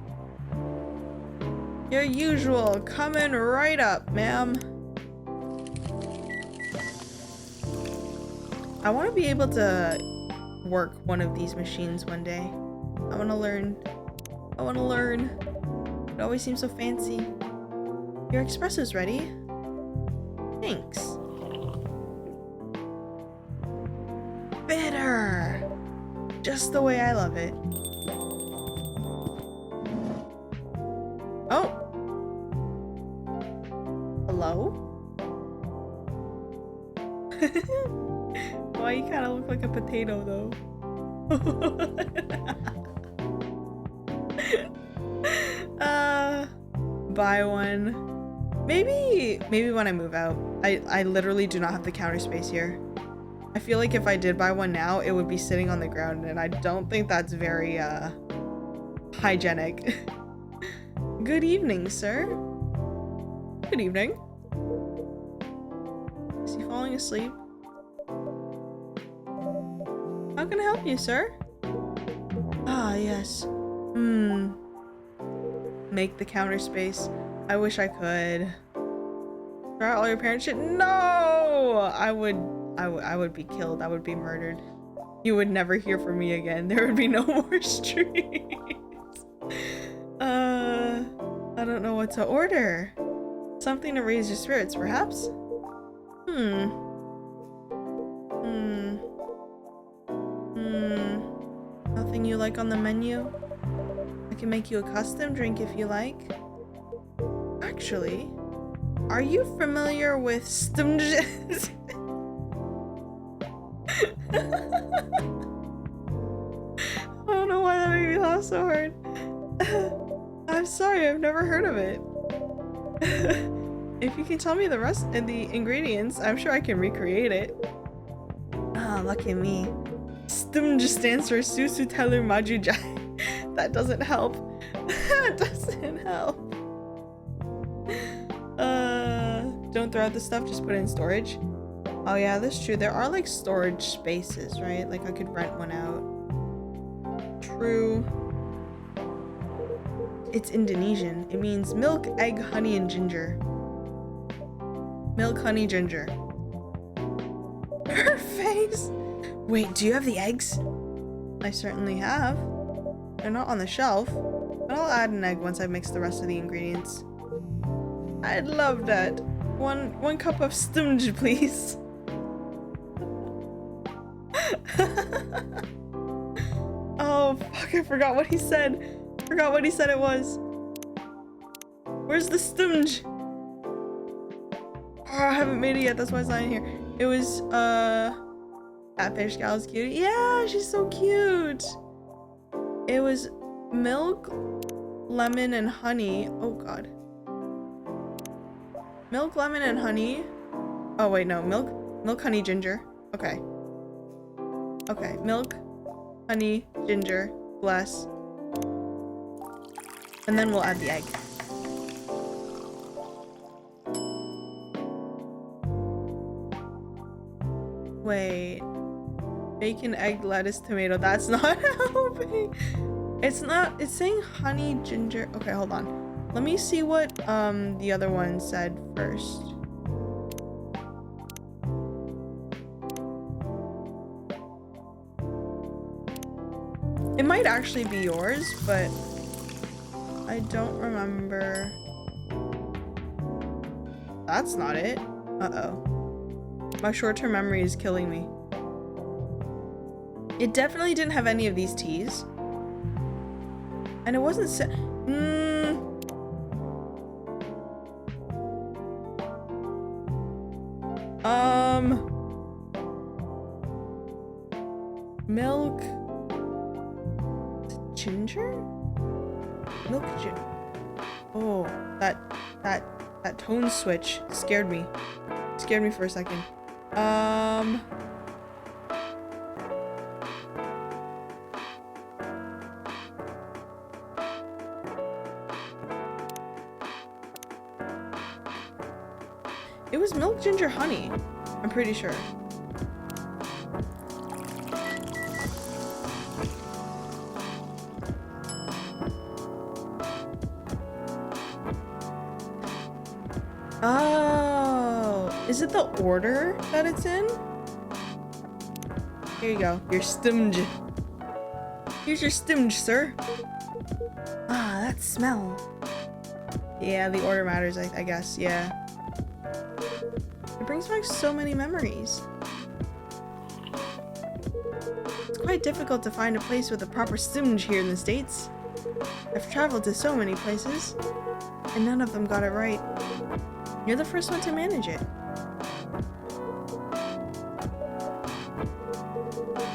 Your usual, coming right up, ma'am. I want to be able to work one of these machines one day. I want to learn. It always seems so fancy. Your espresso's ready. Thanks. Bitter! Just the way I love it. Oh! Hello? Why you kind of look like a potato though? Buy one. Maybe when I move out. I literally do not have the counter space here. I feel like if I did buy one now, it would be sitting on the ground, and I don't think that's very hygienic. Good evening, sir. Good evening. Is he falling asleep? How can I help you, sir? Ah, yes. Make the counter space. I wish I could. Try all your parents' shit? No! I would be killed. I would be murdered. You would never hear from me again. There would be no more streams. I don't know what to order. Something to raise your spirits, perhaps? Nothing you like on the menu? I can make you a custom drink if you like. Actually, are you familiar with stumges? I don't know why that made me laugh so hard. I'm sorry, I've never heard of it. If you can tell me the rest of the ingredients, I'm sure I can recreate it. Ah, look at me. Stum just stands for Susu Telu Majujai. That doesn't help. That doesn't help. Don't throw out the stuff, just put it in storage. Oh yeah, that's true. There are like storage spaces, right? Like I could rent one out. True. It's Indonesian. It means milk, egg, honey, and ginger. Milk, honey, ginger. Her face! Wait, do you have the eggs? I certainly have. They're not on the shelf, but I'll add an egg once I've mixed the rest of the ingredients. I'd love that. One cup of stumge, please. Oh, fuck, I forgot what he said. Forgot what he said it was. Where's the stumge? Oh, I haven't made it yet, that's why it's not in here. It was, Catfish Gal's cute. Yeah, she's so cute. It was milk, lemon, and honey. Oh, God. Milk, lemon, and honey. Oh, wait, no. Milk, honey, ginger. Okay. Okay, milk, honey, ginger, bless. And then we'll add the egg. Wait. Bacon, egg, lettuce, tomato. That's not helping. It's not. It's saying honey, ginger. Okay, hold on. Let me see what the other one said first. It might actually be yours, but I don't remember. That's not it. Uh-oh. My short-term memory is killing me. It definitely didn't have any of these teas. And it wasn't milk ginger? Milk ginger. Oh, that tone switch scared me. Scared me for a second. It was milk ginger honey. I'm pretty sure. Oh, is it the order that it's in? Here you go, your stimge. Here's your stimge, sir. Ah, that smell. Yeah, the order matters, I guess, yeah. It brings back so many memories. It's quite difficult to find a place with a proper stimge here in the States. I've traveled to so many places, and none of them got it right. You're the first one to manage it.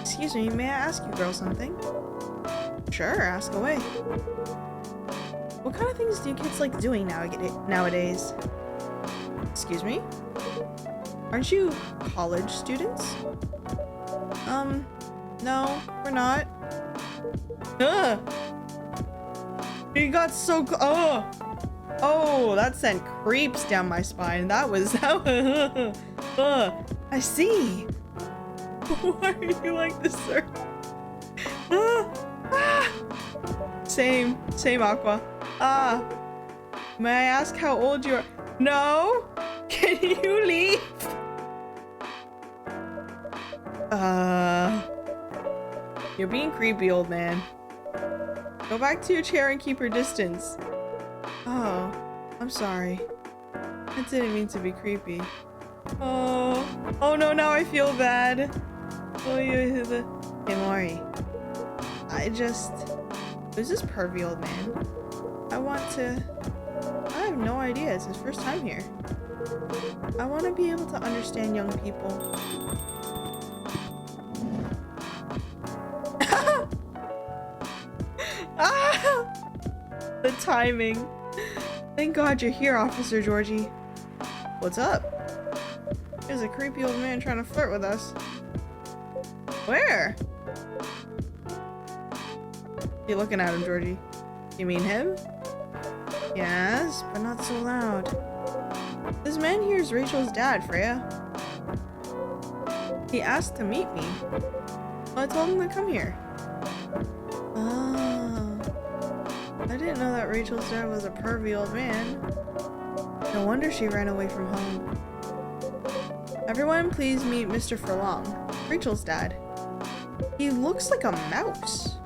Excuse me, may I ask you girls something? Sure, ask away. What kind of things do you kids like doing nowadays? Excuse me? Aren't you college students? No, we're not. Ugh! You got so Oh, that sent creeps down my spine. That was I see. Why are you like this, sir? Same Aqua. May I ask how old you are? No? Can you leave? You're being creepy, old man. Go back to your chair and keep your distance. Oh, I'm sorry. I didn't mean to be creepy. Oh no, now I feel bad. Hey, Mori. Who's this pervy old man? I have no idea. It's his first time here. I want to be able to understand young people. The timing. Thank God you're here, Officer Georgie. What's up? There's a creepy old man trying to flirt with us. Where? You looking at him, Georgie? You mean him? Yes, but not so loud. This man here is Rachel's dad, Freya. He asked to meet me. Well, I told him to come here. Oh. I didn't know that Rachel's dad was a pervy old man. No wonder she ran away from home. Everyone, please meet Mr. Furlong, Rachel's dad. He looks like a mouse.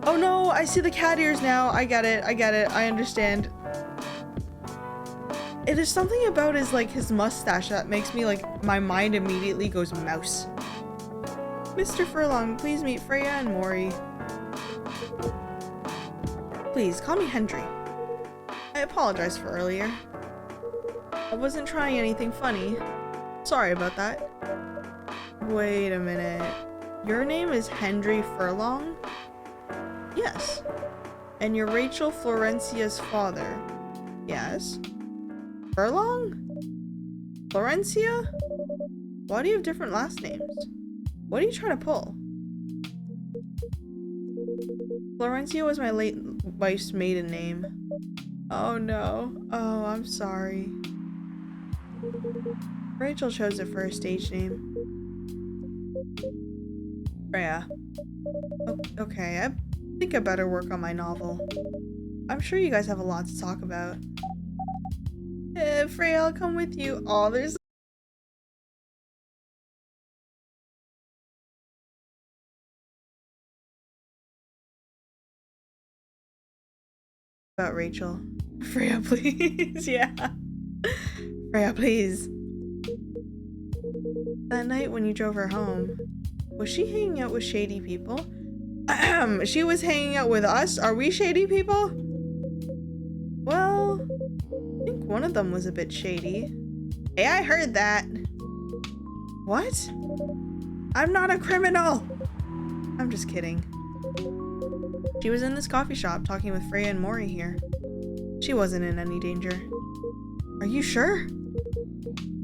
Oh no, I see the cat ears now. I get it. I understand. It is something about his mustache that makes me my mind immediately goes mouse. Mr. Furlong, please meet Freya and Mori. Please, call me Hendry. I apologize for earlier. I wasn't trying anything funny. Sorry about that. Wait a minute. Your name is Hendry Furlong? Yes. And you're Rachel Florencia's father? Yes. Furlong? Florencia? Why do you have different last names? What are you trying to pull? Florencia was my late wife's maiden name. Oh no. Oh, I'm sorry. Rachel chose it for her stage name. Freya. Okay, I think I better work on my novel. I'm sure you guys have a lot to talk about. Freya, I'll come with you. Oh, there's about Rachel. Freya, please. Yeah. Freya, please. That night when you drove her home, was she hanging out with shady people? She was hanging out with us? Are we shady people? Well, I think one of them was a bit shady. Hey, I heard that. What? I'm not a criminal. I'm just kidding. She was in this coffee shop talking with Freya and Mori here. She wasn't in any danger. Are you sure?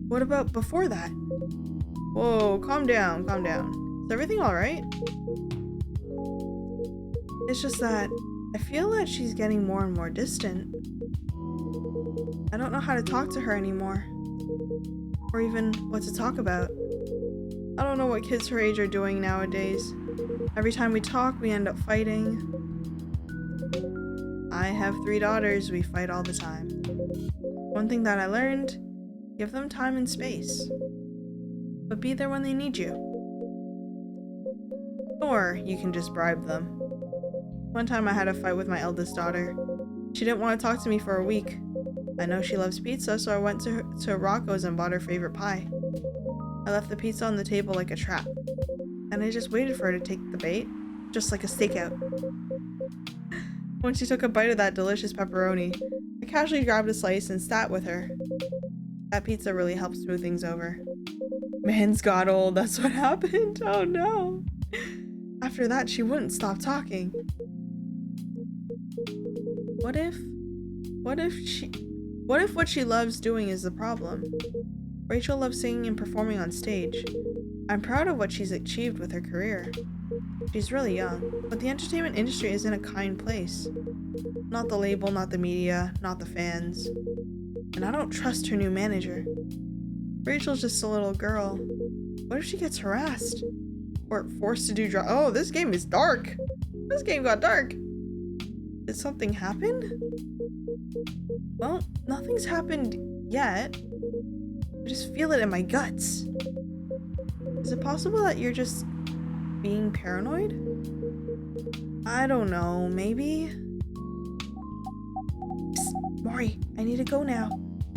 What about before that? Whoa, calm down, calm down. Is everything alright? It's just that I feel that she's getting more and more distant. I don't know how to talk to her anymore. Or even what to talk about. I don't know what kids her age are doing nowadays. Every time we talk, we end up fighting. I have 3 daughters, we fight all the time. One thing that I learned, give them time and space. But be there when they need you. Or you can just bribe them. One time I had a fight with my eldest daughter. She didn't want to talk to me for a week. I know she loves pizza, so I went to Rocco's and bought her favorite pie. I left the pizza on the table like a trap. And I just waited for her to take the bait, just like a stakeout. When she took a bite of that delicious pepperoni, I casually grabbed a slice and sat with her. That pizza really helped smooth things over. Man's got old, that's what happened. Oh no. After that, she wouldn't stop talking. What if what she loves doing is the problem? Rachel loves singing and performing on stage. I'm proud of what she's achieved with her career. She's really young, but the entertainment industry is in a kind place. Not the label, not the media, not the fans. And I don't trust her new manager. Rachel's just a little girl. What if she gets harassed? Or forced to do drugs? Oh, this game is dark. This game got dark. Did something happen? Well, nothing's happened yet. I just feel it in my guts. Is it possible that you're just being paranoid? I don't know, maybe? Psst, Mori, I need to go now.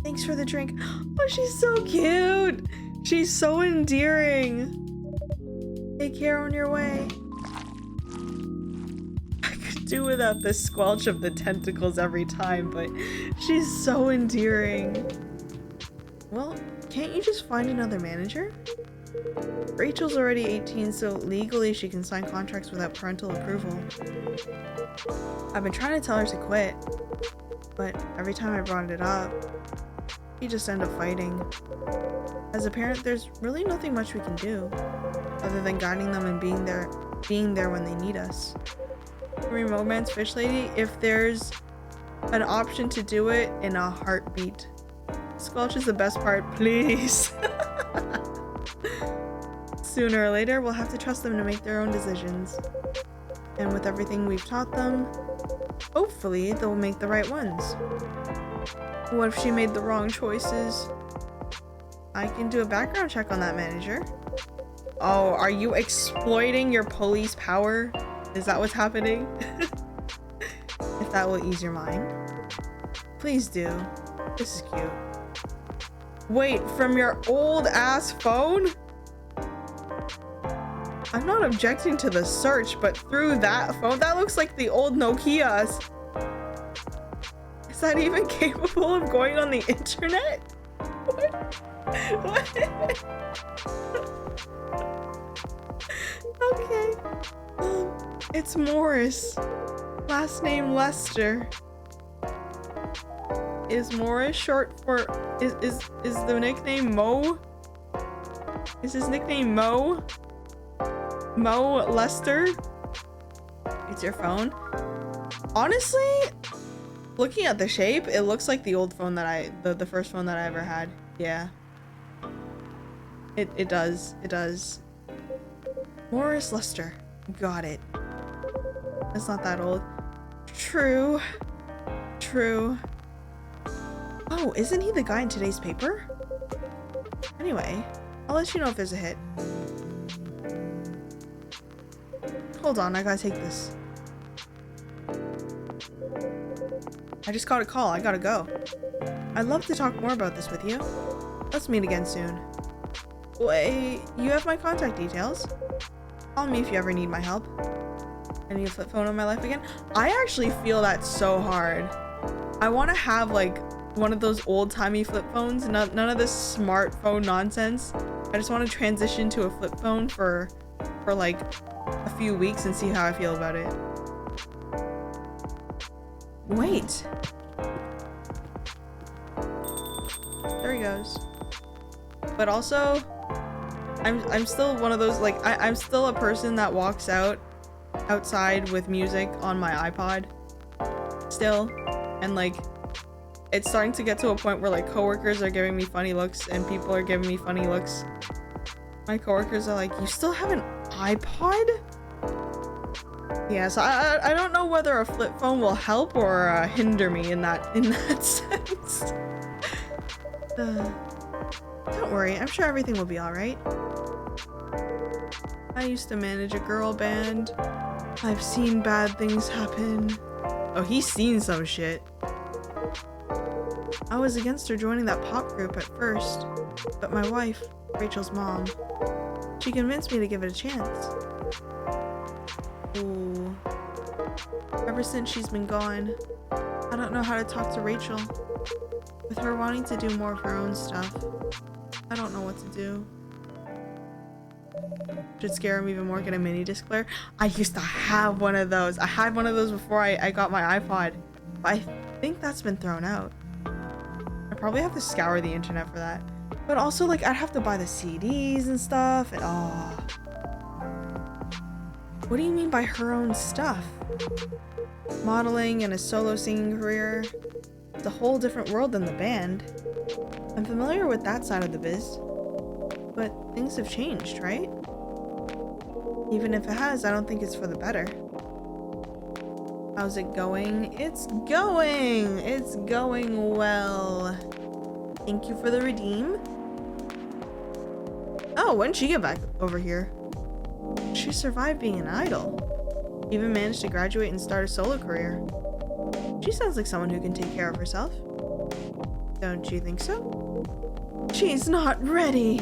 Thanks for the drink. Oh, she's so cute. She's so endearing. Take care on your way. I could do without the squelch of the tentacles every time, but she's so endearing. Well, can't you just find another manager? Rachel's already 18, so legally she can sign contracts without parental approval. I've been trying to tell her to quit, but every time I brought it up, we just end up fighting. As a parent, there's really nothing much we can do, other than guiding them and being there when they need us. For Romance Fish Lady, if there's an option to do it in a heartbeat. Squelch is the best part, please. Sooner or later, we'll have to trust them to make their own decisions. And with everything we've taught them, hopefully they'll make the right ones. What if she made the wrong choices? I can do a background check on that manager. Oh, are you exploiting your police power? Is that what's happening? If that will ease your mind. Please do. This is cute. Wait, from your old ass phone? I'm not objecting to the search, but through that phone, that looks like the old Nokia's. Is that even capable of going on the internet? What? Okay. It's Morris. Last name Lester. Is Morris short for is the nickname Mo? Is his nickname Mo? Mo Lester? It's your phone? Honestly, looking at the shape, it looks like the old phone that the first phone that I ever had. Yeah. It does. It does. Morris Lester. Got it. It's not that old. True. True. Oh, isn't he the guy in today's paper? Anyway, I'll let you know if there's a hit. Hold on, I gotta take this. I just got a call. I gotta go. I'd love to talk more about this with you. Let's meet again soon. Wait, you have my contact details. Call me if you ever need my help. I need a flip phone in my life again. I actually feel that so hard. I want to have like one of those old-timey flip phones. None of this smartphone nonsense. I just want to transition to a flip phone for like a few weeks and see how I feel about it. Wait. There he goes. But also, I'm still one of those, like, I'm still a person that walks outside with music on my iPod still, and like it's starting to get to a point where like coworkers are giving me funny looks and people are giving me funny looks. My coworkers are like, you still have an iPod? Yeah, so I don't know whether a flip phone will help or hinder me in that sense. Don't worry, I'm sure everything will be alright. I used to manage a girl band. I've seen bad things happen. Oh, he's seen some shit. I was against her joining that pop group at first, but my wife, Rachel's mom, she convinced me to give it a chance. Ooh. Ever since she's been gone, I don't know how to talk to Rachel. With her wanting to do more of her own stuff, I don't know what to do. Should scare him even more, get a mini disc player. I used to have one of those. I had one of those before I got my iPod, but I think that's been thrown out. I probably have to scour the internet for that. But also, like, I'd have to buy the CDs and stuff, and oh. What do you mean by her own stuff? Modeling and a solo singing career. It's a whole different world than the band. I'm familiar with that side of the biz. But things have changed, right? Even if it has, I don't think it's for the better. How's it going? It's going! It's going well. Thank you for the redeem. Oh, when did she get back over here? She survived being an idol. Even managed to graduate and start a solo career. She sounds like someone who can take care of herself. Don't you think so? She's not ready.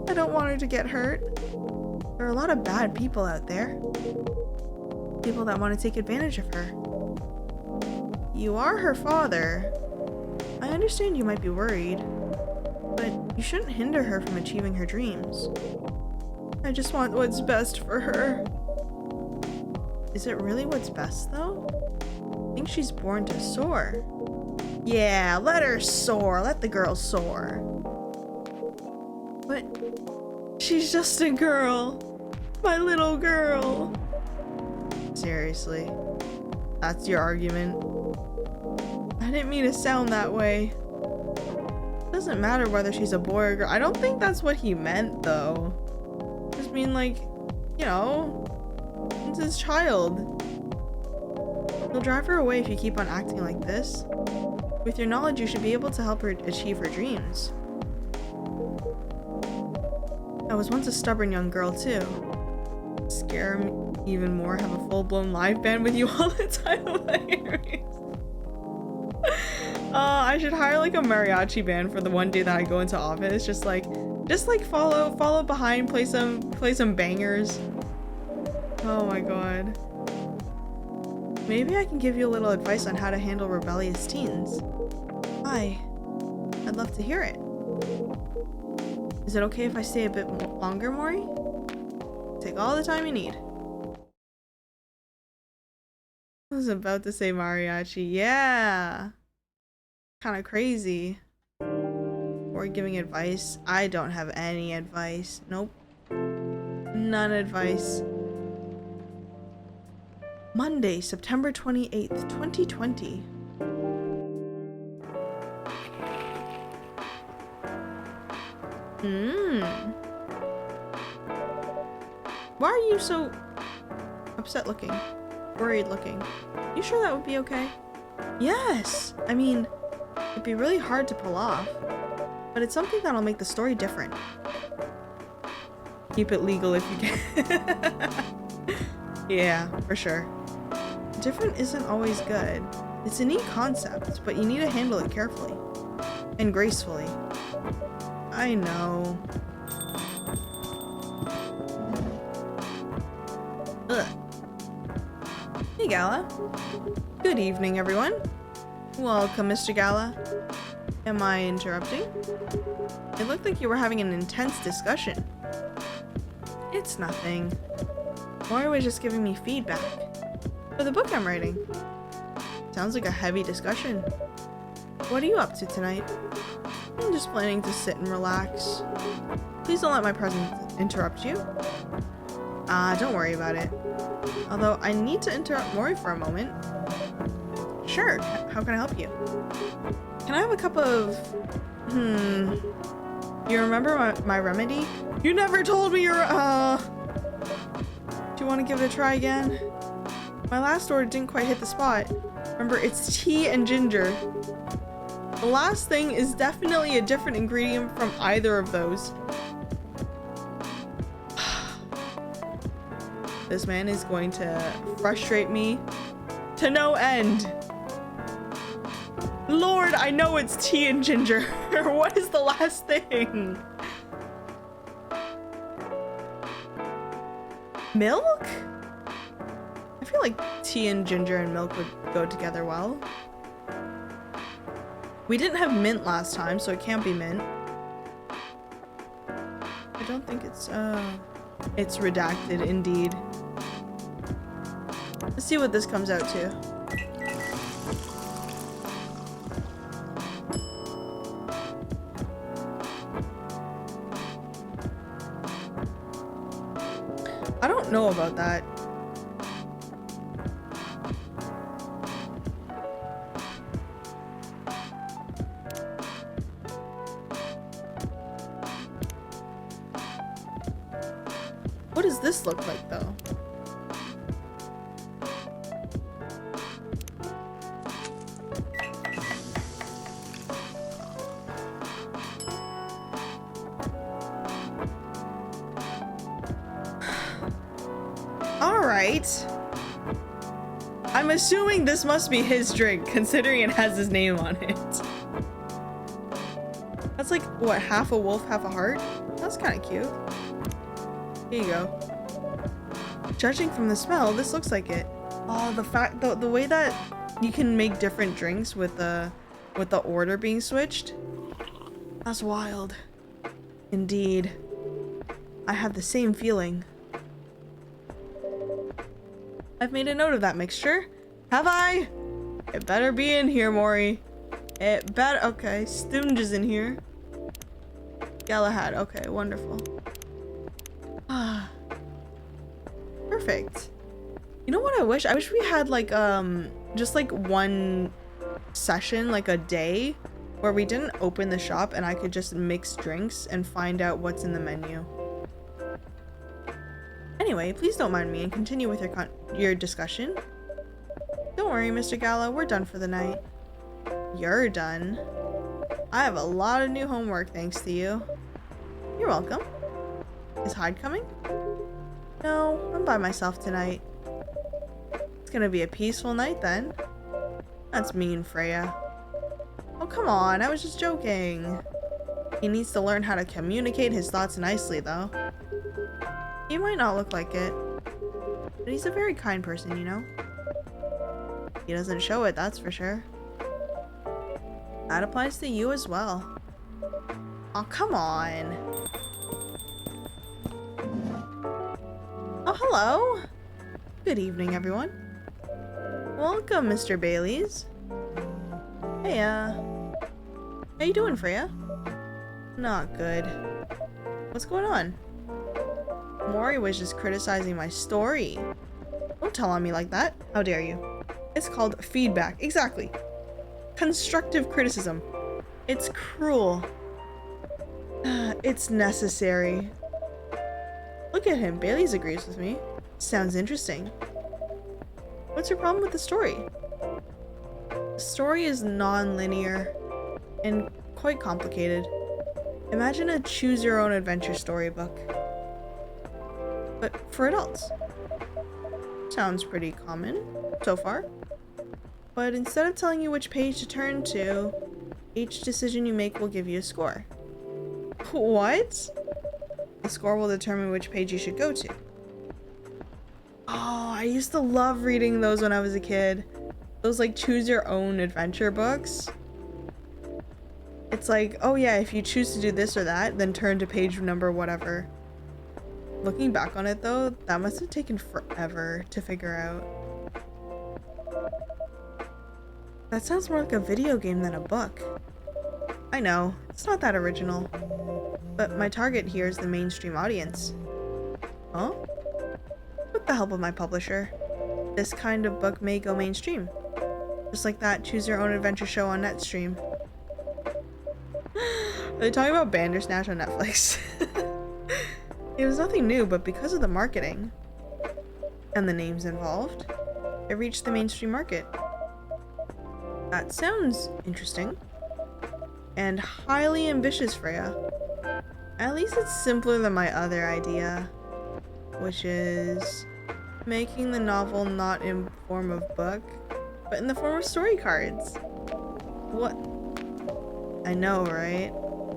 I don't want her to get hurt. There are a lot of bad people out there. People that want to take advantage of her. You are her father. I understand you might be worried, but you shouldn't hinder her from achieving her dreams. I just want what's best for her. Is it really what's best, though? I think she's born to soar. Yeah, let her soar. Let the girl soar. But she's just a girl. My little girl. Seriously. That's your argument? I didn't mean to sound that way. It doesn't matter whether she's a boy or girl. I don't think that's what he meant, though. Just mean, like, you know, it's his child. He'll drive her away if you keep on acting like this. With your knowledge, you should be able to help her achieve her dreams. I was once a stubborn young girl, too. Scare me even more, have a full-blown live band with you all the time. I should hire like a mariachi band for the one day that I go into office. Just like follow behind, play some bangers. Oh my god. Maybe I can give you a little advice on how to handle rebellious teens. Hi. I'd love to hear it. Is it okay if I stay a bit longer, Mori? Take all the time you need. I was about to say mariachi. Yeah. Kind of crazy. Or giving advice. I don't have any advice. Nope. None advice. Monday, September 28th, 2020. Why are you so upset looking? Worried looking? You sure that would be okay? Yes! I mean, it'd be really hard to pull off, but it's something that'll make the story different. Keep it legal if you can. Yeah, for sure. Different isn't always good. It's a neat concept, but you need to handle it carefully. And gracefully. I know. Ugh. Hey, Gala. Good evening, everyone. Welcome, Mr. Gala. Am I interrupting? It looked like you were having an intense discussion. It's nothing. Mori was just giving me feedback for the book I'm writing. Sounds like a heavy discussion. What are you up to tonight? I'm just planning to sit and relax. Please don't let my presence interrupt you. Don't worry about it. Although I need to interrupt Mori for a moment. Sure, how can I help you? Can I have a cup of... You remember my remedy? You never told me your... Do you want to give it a try again? My last order didn't quite hit the spot. Remember, it's tea and ginger. The last thing is definitely a different ingredient from either of those. This man is going to frustrate me to no end. Lord, I know it's tea and ginger. What is the last thing? Milk? I feel like tea and ginger and milk would go together well. We didn't have mint last time, so it can't be mint. I don't think it's redacted indeed. Let's see what this comes out to. I don't know about that. What does this look like, though? Alright. I'm assuming this must be his drink, considering it has his name on it. That's like, what, half a wolf, half a heart? That's kind of cute. Here you go. Judging from the smell, this looks like it. Oh, the way that you can make different drinks with the order being switched. That's wild. Indeed. I have the same feeling. I've made a note of that mixture. Have I? It better be in here, Mori. It better. Okay, Stoonge is in here. Galahad. Okay, wonderful. Ah. Perfect. You know what I wish? I wish we had like just like one session, like a day, where we didn't open the shop and I could just mix drinks and find out what's in the menu. Anyway, please don't mind me and continue with your discussion. Don't worry, Mr. Gala, we're done for the night. You're done? I have a lot of new homework thanks to you. You're welcome. Is Hyde coming? No, I'm by myself tonight. It's gonna be a peaceful night then. That's mean, Freya. Oh, come on, I was just joking. He needs to learn how to communicate his thoughts nicely, though. He might not look like it, but he's a very kind person, you know? He doesn't show it, that's for sure. That applies to you as well. Oh, come on. Oh, hello. Good evening, everyone. Welcome, Mr. Baileys. Hey, how you doing, Freya? Not good. What's going on? Mori was just criticizing my story. Don't tell on me like that. How dare you? It's called feedback. Exactly. Constructive criticism. It's cruel. It's necessary. Look at him. Baileys agrees with me. Sounds interesting. What's your problem with the story? The story is non-linear and quite complicated. Imagine a choose-your-own-adventure storybook. But for adults. Sounds pretty common so far. but instead of telling you which page to turn to, each decision you make will give you a score. What? The score will determine which page you should go to. Oh, I used to love reading those when I was a kid. Those like choose your own adventure books. It's like, oh yeah, if you choose to do this or that, then turn to page number whatever. Looking back on it though, that must have taken forever to figure out. That sounds more like a video game than a book. I know, it's not that original. But my target here is the mainstream audience. Huh? With the help of my publisher, this kind of book may go mainstream. Just like that choose your own adventure show on Netstream. Are they talking about Bandersnatch on Netflix? It was nothing new, but because of the marketing and the names involved, it reached the mainstream market. That sounds interesting and highly ambitious, Freya. At least it's simpler than my other idea, which is making the novel not in form of book, but in the form of story cards. What? I know, right?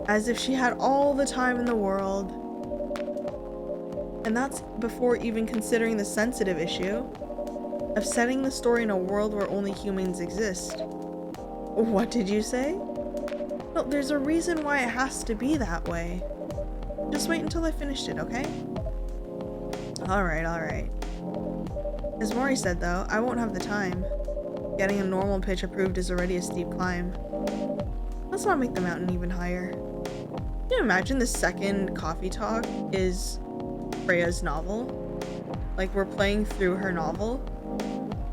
As if she had all the time in the world. And that's before even considering the sensitive issue of setting the story in a world where only humans exist. What did you say? No, there's a reason why it has to be that way. Just wait until I finished it, okay? Alright. As Mori said though, I won't have the time. Getting a normal pitch approved is already a steep climb. Let's not make the mountain even higher. Can you imagine the second coffee talk is Freya's novel? Like we're playing through her novel?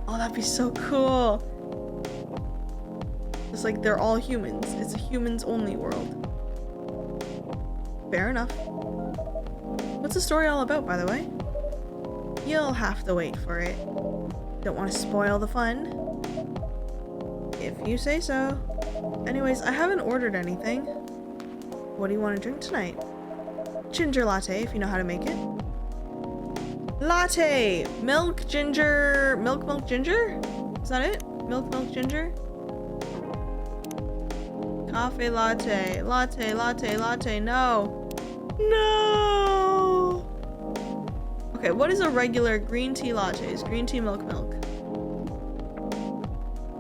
Oh, that'd be so cool. It's like they're all humans. It's a humans only world. Fair enough. What's the story all about, by the way? You'll have to wait for it. Don't want to spoil the fun. If you say so. Anyways, I haven't ordered anything. What do you want to drink tonight? Ginger latte, if you know how to make it. Latte! Milk, ginger... Milk, ginger? Is that it? Milk, ginger? Coffee latte. Latte, no. No! Okay, what is a regular green tea latte? Is green tea milk?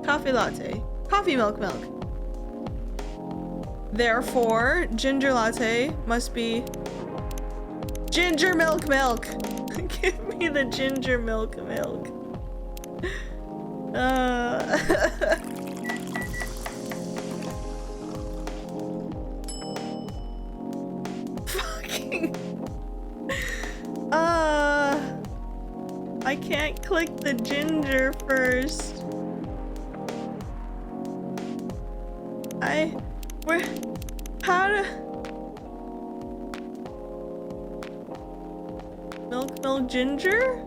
Coffee latte. Coffee milk. Therefore, ginger latte must be ginger milk. Give me the ginger milk. Fucking. I can't click the ginger first. How to... Milk, ginger?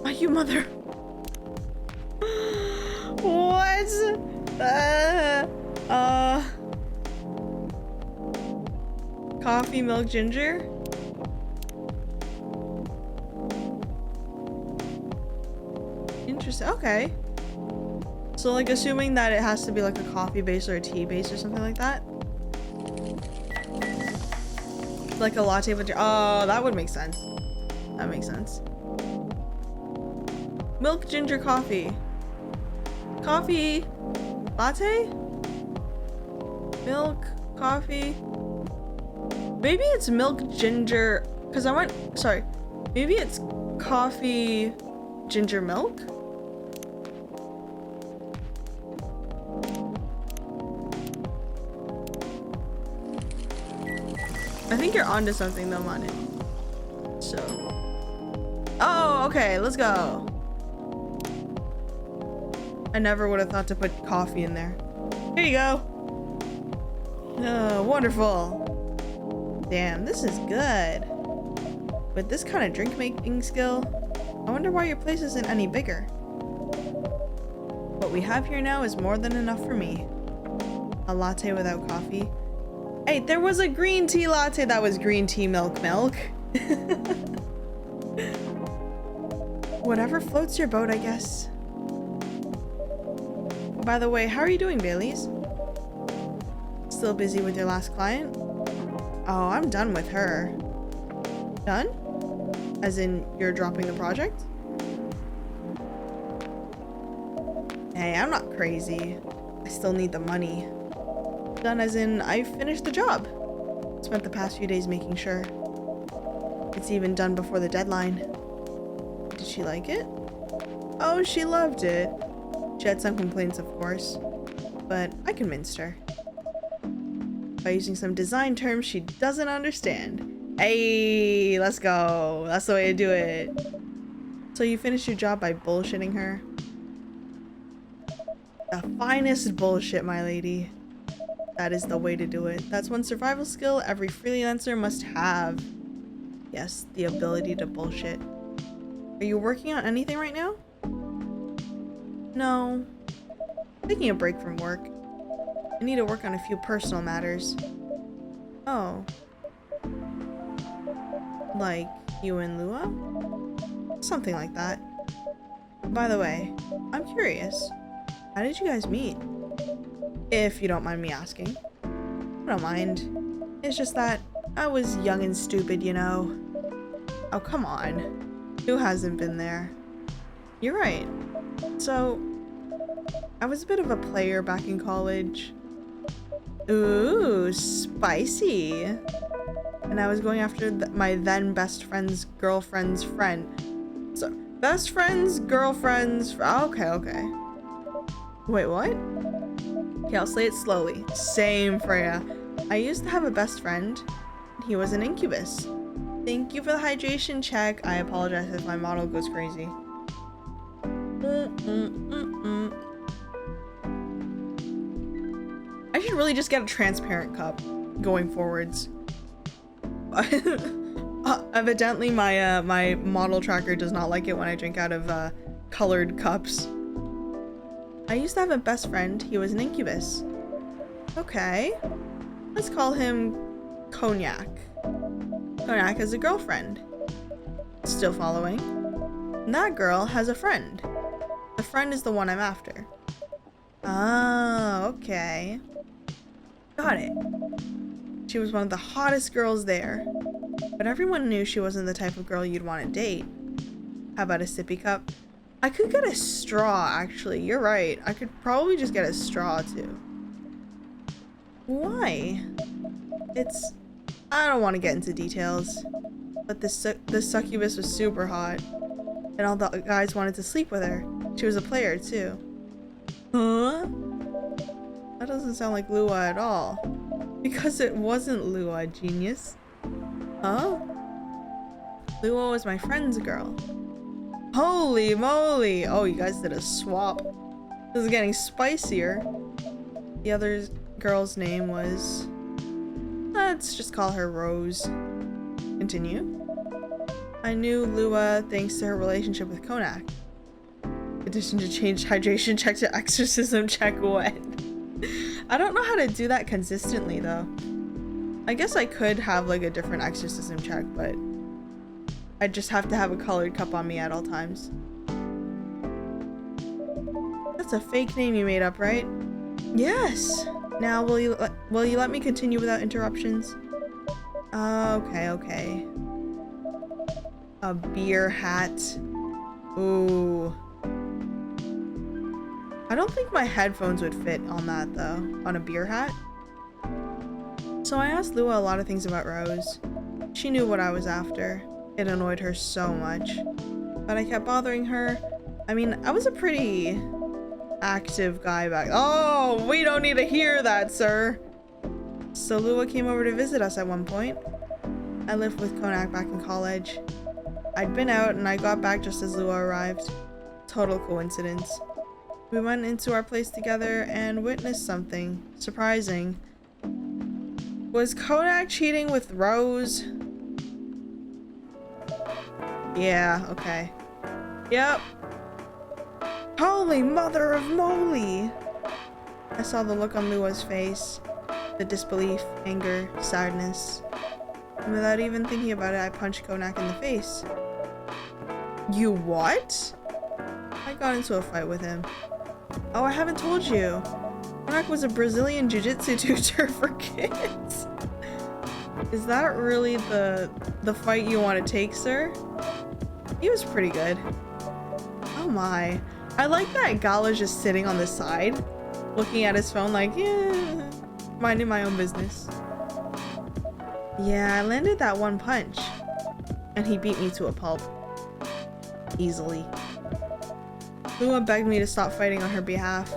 Oh, you mother... What? Coffee, milk, ginger? Interesting. Okay. So, like, assuming that it has to be like a coffee base or a tea base or something like that. Like a latte with... Oh, that would make sense. That makes sense. Milk, ginger, coffee. Coffee. Latte? Milk, coffee. Maybe it's milk, ginger... Because I went... Sorry. Maybe it's coffee, ginger, milk? I think you're onto something though, Manu. So... Oh, okay. Let's go. I never would have thought to put coffee in there. Here you go. Oh, wonderful. Damn, this is good. With this kind of drink making skill, I wonder why your place isn't any bigger. What we have here now is more than enough for me. A latte without coffee. Hey, there was a green tea latte that was green tea milk. Whatever floats your boat, I guess. By the way, how are you doing, Baileys? Still busy with your last client? Oh, I'm done with her. Done? As in, you're dropping the project? Hey, I'm not crazy. I still need the money. Done as in, I finished the job. Spent the past few days making sure. It's even done before the deadline. Did she like it? Oh, she loved it. She had some complaints, of course, but I convinced her. By using some design terms she doesn't understand. Hey, let's go. That's the way to do it. So you finished your job by bullshitting her? The finest bullshit, my lady. That is the way to do it. That's one survival skill every freelancer must have. Yes, the ability to bullshit. Are you working on anything right now? No. Taking a break from work. I need to work on a few personal matters. Oh. Like you and Lua? Something like that. By the way, I'm curious. How did you guys meet? If you don't mind me asking. I don't mind. It's just that I was young and stupid, you know. Oh, come on. Who hasn't been there? You're right. So, I was a bit of a player back in college. Ooh, spicy. And I was going after my then best friend's girlfriend's friend. So, best friend's girlfriend's... Okay. Wait, what? Okay, I'll say it slowly. Same, Freya. I used to have a best friend. He was an incubus. Thank you for the hydration check. I apologize if my model goes crazy. I should really just get a transparent cup going forwards. Evidently my model tracker does not like it when I drink out of colored cups. I used to have a best friend. He was an incubus. Okay. Let's call him Cognac. Cognac has a girlfriend. Still following? And that girl has a friend. The friend is the one I'm after. Ah, okay. Got it. She was one of the hottest girls there. But everyone knew she wasn't the type of girl you'd want to date. How about a sippy cup? I could get a straw, actually. You're right. I could probably just get a straw, too. Why? I don't want to get into details. But this succubus was super hot. And all the guys wanted to sleep with her. She was a player, too. Huh? That doesn't sound like Lua at all. Because it wasn't Lua, genius. Huh? Lua was my friend's girl. Holy moly! Oh, you guys did a swap. This is getting spicier. The other girl's name was... Let's just call her Rose. Continue. I knew Lua thanks to her relationship with Cognac. Addition to change hydration check to exorcism check what? I don't know how to do that consistently though. I guess I could have like a different exorcism check, but I just have to have a colored cup on me at all times. That's a fake name you made up, right? Yes. Now will you let me continue without interruptions? Okay. A beer hat. Ooh. I don't think my headphones would fit on that though, on a beer hat. So I asked Lua a lot of things about Rose. She knew what I was after. It annoyed her so much. But I kept bothering her. I mean, I was a pretty active guy back. Oh, we don't need to hear that, sir. So Lua came over to visit us at one point. I lived with Cognac back in college. I'd been out and I got back just as Lua arrived. Total coincidence. We went into our place together and witnessed something surprising. Was Cognac cheating with Rose? Yeah, okay. Yep. Holy mother of moly! I saw the look on Lua's face, the disbelief, anger, sadness. And without even thinking about it, I punched Konak in the face. You what? I got into a fight with him. Oh, I haven't told you. Konak was a Brazilian jiu-jitsu tutor for kids. Is that really the fight you want to take, sir? He was pretty good. Oh my. I like that Gala's just sitting on the side, looking at his phone like, yeah, minding my own business. Yeah, I landed that one punch, and he beat me to a pulp. Easily. Lua begged me to stop fighting on her behalf.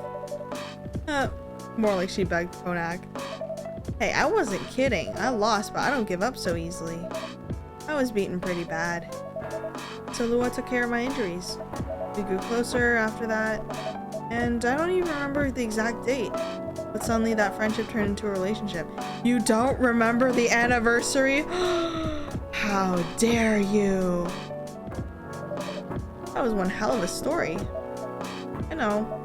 More like she begged Konak. Hey, I wasn't kidding. I lost, but I don't give up so easily. I was beaten pretty bad. So Lua took care of my injuries. We grew closer after that, and I don't even remember the exact date. But suddenly that friendship turned into a relationship. You don't remember the anniversary? How dare you? That was one hell of a story. I know.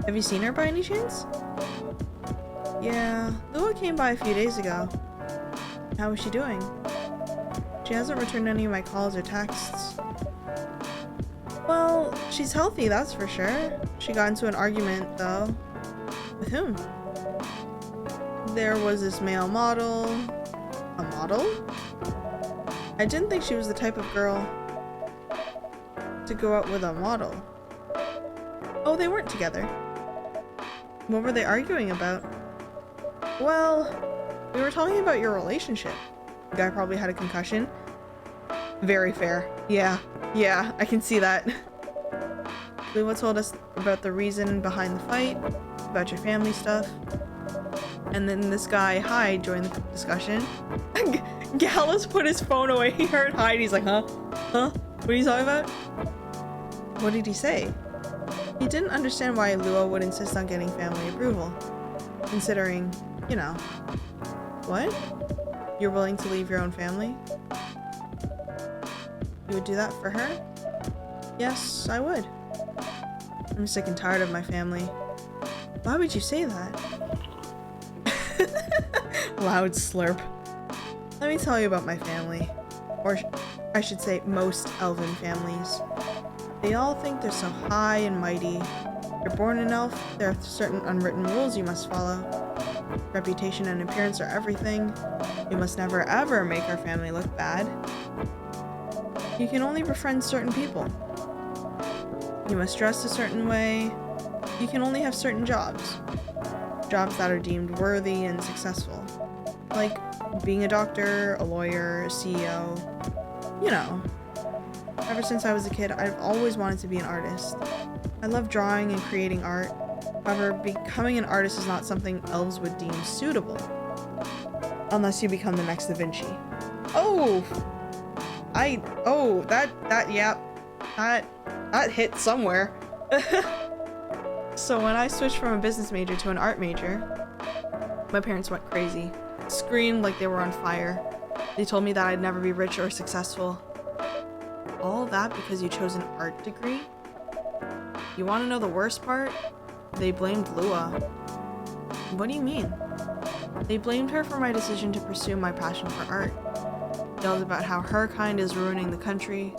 Have you seen her by any chance? Yeah, Lua came by a few days ago. How is she doing? She hasn't returned any of my calls or texts. Well, she's healthy, that's for sure. She got into an argument, though. With whom? There was this male model. A model? I didn't think she was the type of girl to go out with a model. Oh, they weren't together. What were they arguing about? Well, we were talking about your relationship. The guy probably had a concussion. Very fair. Yeah, I can see that. Lua told us about the reason behind the fight, about your family stuff. And then this guy, Hyde, joined the discussion. Gallus put his phone away. He heard Hyde. He's like, huh? What are you talking about? What did he say? He didn't understand why Lua would insist on getting family approval. Considering, you know. What? You're willing to leave your own family? You would do that for her? Yes, I would. I'm sick and tired of my family. Why would you say that? Loud slurp. Let me tell you about my family. Or I should say most elven families. They all think they're so high and mighty. You're born an elf, there are certain unwritten rules you must follow. Reputation and appearance are everything. We must never ever make our family look bad. You can only befriend certain people. You must dress a certain way. You can only have certain jobs. Jobs that are deemed worthy and successful. Like being a doctor, a lawyer, a CEO. You know. Ever since I was a kid, I've always wanted to be an artist. I love drawing and creating art. However, becoming an artist is not something elves would deem suitable. Unless you become the next Da Vinci. Oh! That hit somewhere. So when I switched from a business major to an art major, my parents went crazy. Screamed like they were on fire. They told me that I'd never be rich or successful. All that because you chose an art degree? You want to know the worst part? They blamed Lua. What do you mean? They blamed her for my decision to pursue my passion for art. Yelled about how her kind is ruining the country,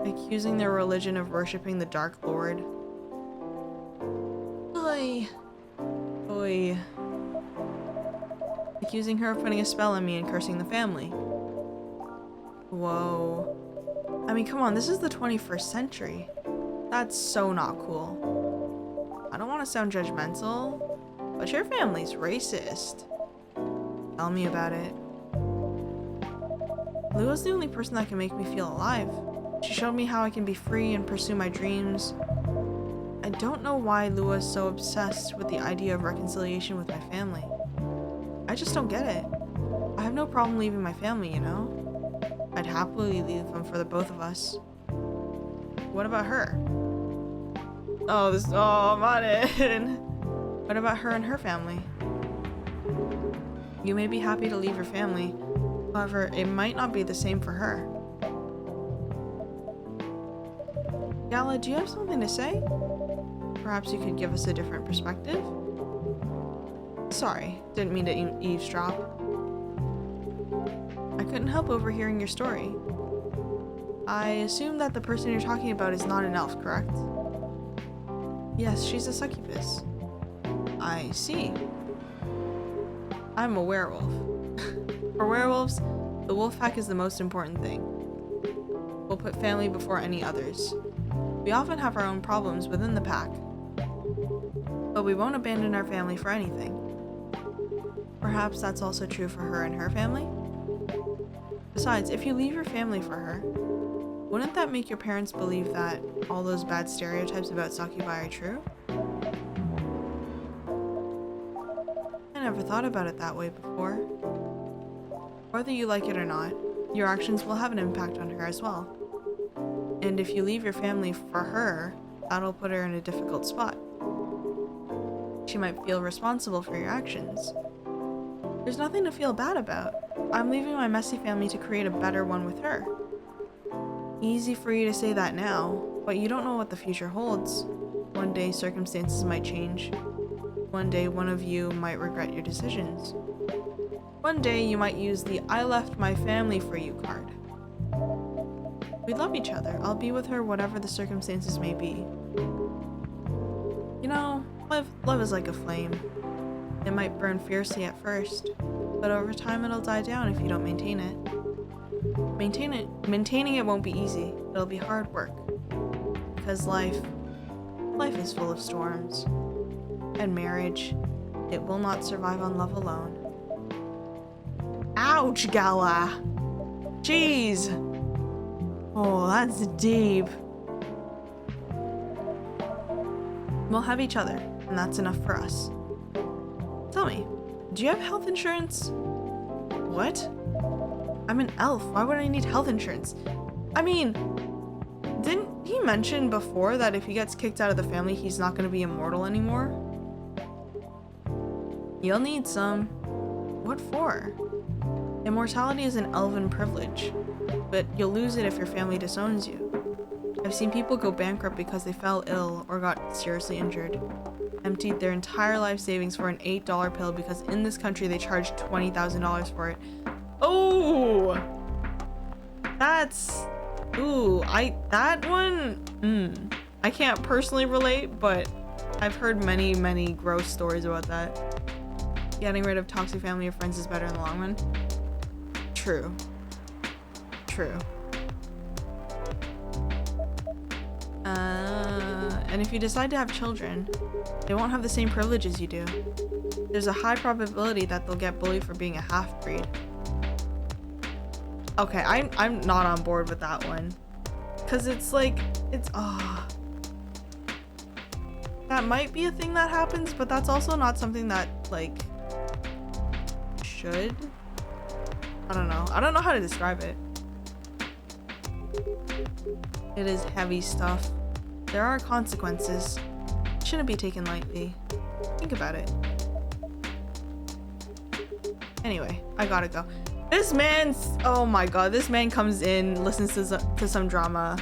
accusing their religion of worshipping the Dark Lord. Oy. Accusing her of putting a spell on me and cursing the family. Whoa. I mean, come on, this is the 21st century. That's so not cool. I don't want to sound judgmental, but your family's racist. Tell me about it. Lua's the only person that can make me feel alive. She showed me how I can be free and pursue my dreams. I don't know why Lua's so obsessed with the idea of reconciliation with my family. I just don't get it. I have no problem leaving my family, you know? I'd happily leave them for the both of us. What about her? Oh, Martin. What about her and her family? You may be happy to leave your family. However, it might not be the same for her. Gala, do you have something to say? perhaps you could give us a different perspective? Sorry, didn't mean to eavesdrop. I couldn't help overhearing your story. I assume that the person you're talking about is not an elf, correct? Yes, she's a succubus. I see. I'm a werewolf. For werewolves, the wolf pack is the most important thing. We'll put family before any others. We often have our own problems within the pack, but we won't abandon our family for anything. Perhaps that's also true for her and her family? Besides, if you leave your family for her, wouldn't that make your parents believe that all those bad stereotypes about succubi are true? I never thought about it that way before. Whether you like it or not, your actions will have an impact on her as well. And if you leave your family for her, that'll put her in a difficult spot. She might feel responsible for your actions. There's nothing to feel bad about. I'm leaving my messy family to create a better one with her. Easy for you to say that now, but you don't know what the future holds. One day circumstances might change. One day one of you might regret your decisions. One day you might use the "I left my family for you" card. We love each other. I'll be with her whatever the circumstances may be. You know, love is like a flame. It might burn fiercely at first, but over time it'll die down if you don't maintain it. Maintaining it won't be easy. It'll be hard work. Because life is full of storms. And marriage, it will not survive on love alone. Ouch, Gala! Jeez! Oh, that's deep. We'll have each other, and that's enough for us. Tell me, do you have health insurance? What? I'm an elf. Why would I need health insurance? I mean, didn't he mention before that if he gets kicked out of the family, he's not going to be immortal anymore? You'll need some. What for? Immortality is an elven privilege, but you'll lose it if your family disowns you. I've seen people go bankrupt because they fell ill or got seriously injured. Emptied their entire life savings for an $8 pill because in this country they charge $20,000 for it. Oh! That's... Ooh, that one... I can't personally relate, but I've heard many, many gross stories about that. Getting rid of toxic family or friends is better in the long run. True. True. And if you decide to have children, they won't have the same privileges you do. There's a high probability that they'll get bullied for being a half-breed. Okay, I'm not on board with that one. Cause it's like, that might be a thing that happens, but that's also not something that, like, should? I don't know. I don't know how to describe it. It is heavy stuff. There are consequences. It shouldn't be taken lightly. Think about it. Anyway, I gotta go. This man's... Oh my god, this man comes in, listens to some drama,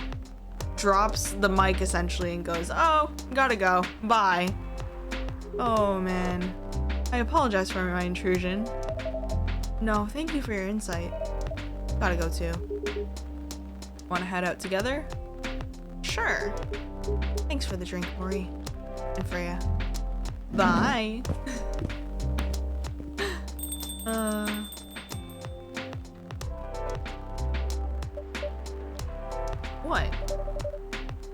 drops the mic essentially and goes, "Oh, gotta go. Bye." Oh man. I apologize for my intrusion. No, thank you for your insight. Gotta go too. Wanna head out together? Sure. Thanks for the drink, Mori. And Freya. Bye. What?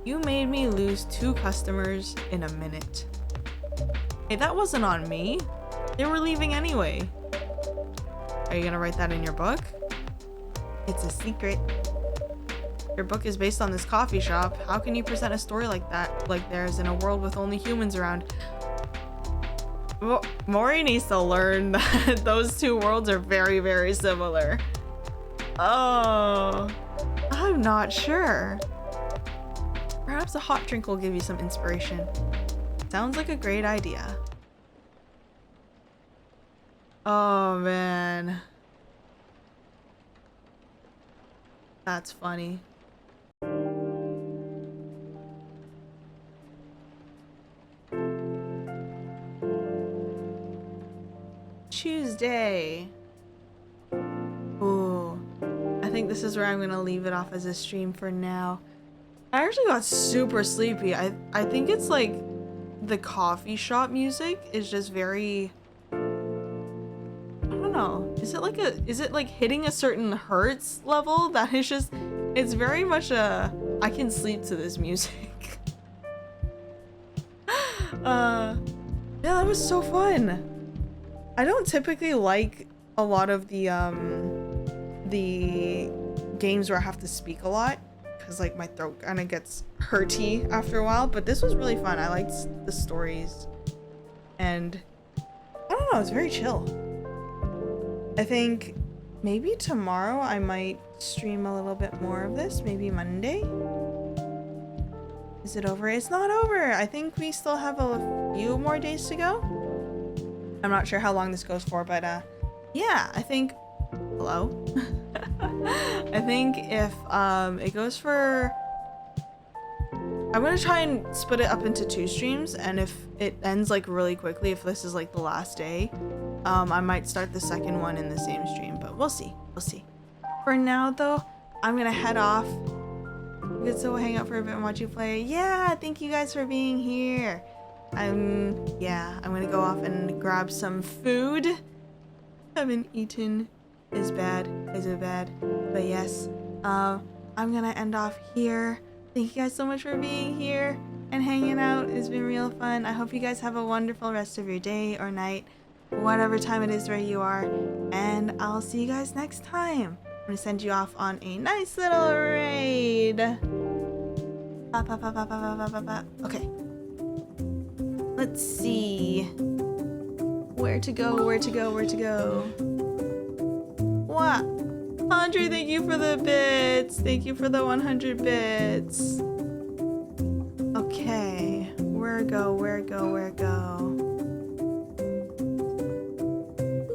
You made me lose 2 customers in a minute. Hey, that wasn't on me. They were leaving anyway. Are you gonna write that in your book? It's a secret. Your book is based on this coffee shop. How can you present a story like that, like theirs, in a world with only humans around? Mori needs to learn that those 2 worlds are very, very similar. Oh, I'm not sure. Perhaps a hot drink will give you some inspiration. Sounds like a great idea. Oh man. That's funny. think this is where I'm gonna leave it off as a stream for now. I actually got super sleepy. I think it's like the coffee shop music is just very, I don't know. Is it like hitting a certain hertz level that is just, it's very much I can sleep to this music. Yeah, that was so fun. I don't typically like a lot of the games where I have to speak a lot because like my throat kind of gets hurty after a while, but this was really fun. I liked the stories and I don't know, it's very chill. I think maybe tomorrow I might stream a little bit more of this, maybe Monday. Is it over? It's not over. I think we still have a few more days to go. I'm not sure how long this goes for, but yeah, I think, hello? I think if it goes for, I'm gonna try and split it up into 2 streams, and if it ends like really quickly, if this is like the last day, I might start the second one in the same stream, but we'll see. For now though, I'm gonna head off. Good, so we'll hang out for a bit and watch you play. Yeah, thank you guys for being here. I'm gonna go off and grab some food. Haven't eaten. Is it bad? But yes, I'm gonna end off here. Thank you guys so much for being here and hanging out. It's been real fun. I hope you guys have a wonderful rest of your day or night, whatever time it is where you are, and I'll see you guys next time. I'm gonna send you off on a nice little raid. Okay. Let's see. Where to go? What? Andre, thank you for the bits. Thank you for the 100 bits. Okay. Where go?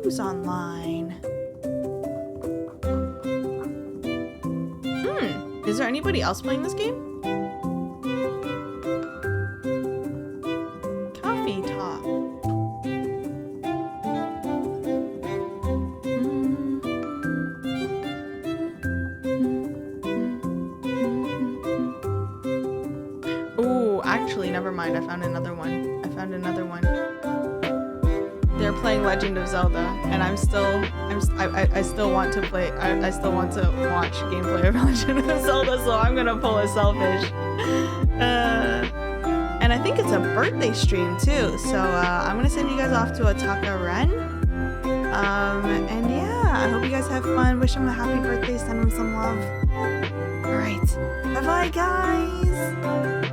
Who's online? Is there anybody else playing this game? Coffee Talk. Oh, actually, never mind. I found another one. They're playing Legend of Zelda, and I still want to play. I still want to watch gameplay of Legend of Zelda, so I'm gonna pull a selfish. And I think it's a birthday stream too, so I'm gonna send you guys off to Ataka Ren. And yeah, I hope you guys have fun. Wish him a happy birthday. Send him some love. All right, bye bye, guys.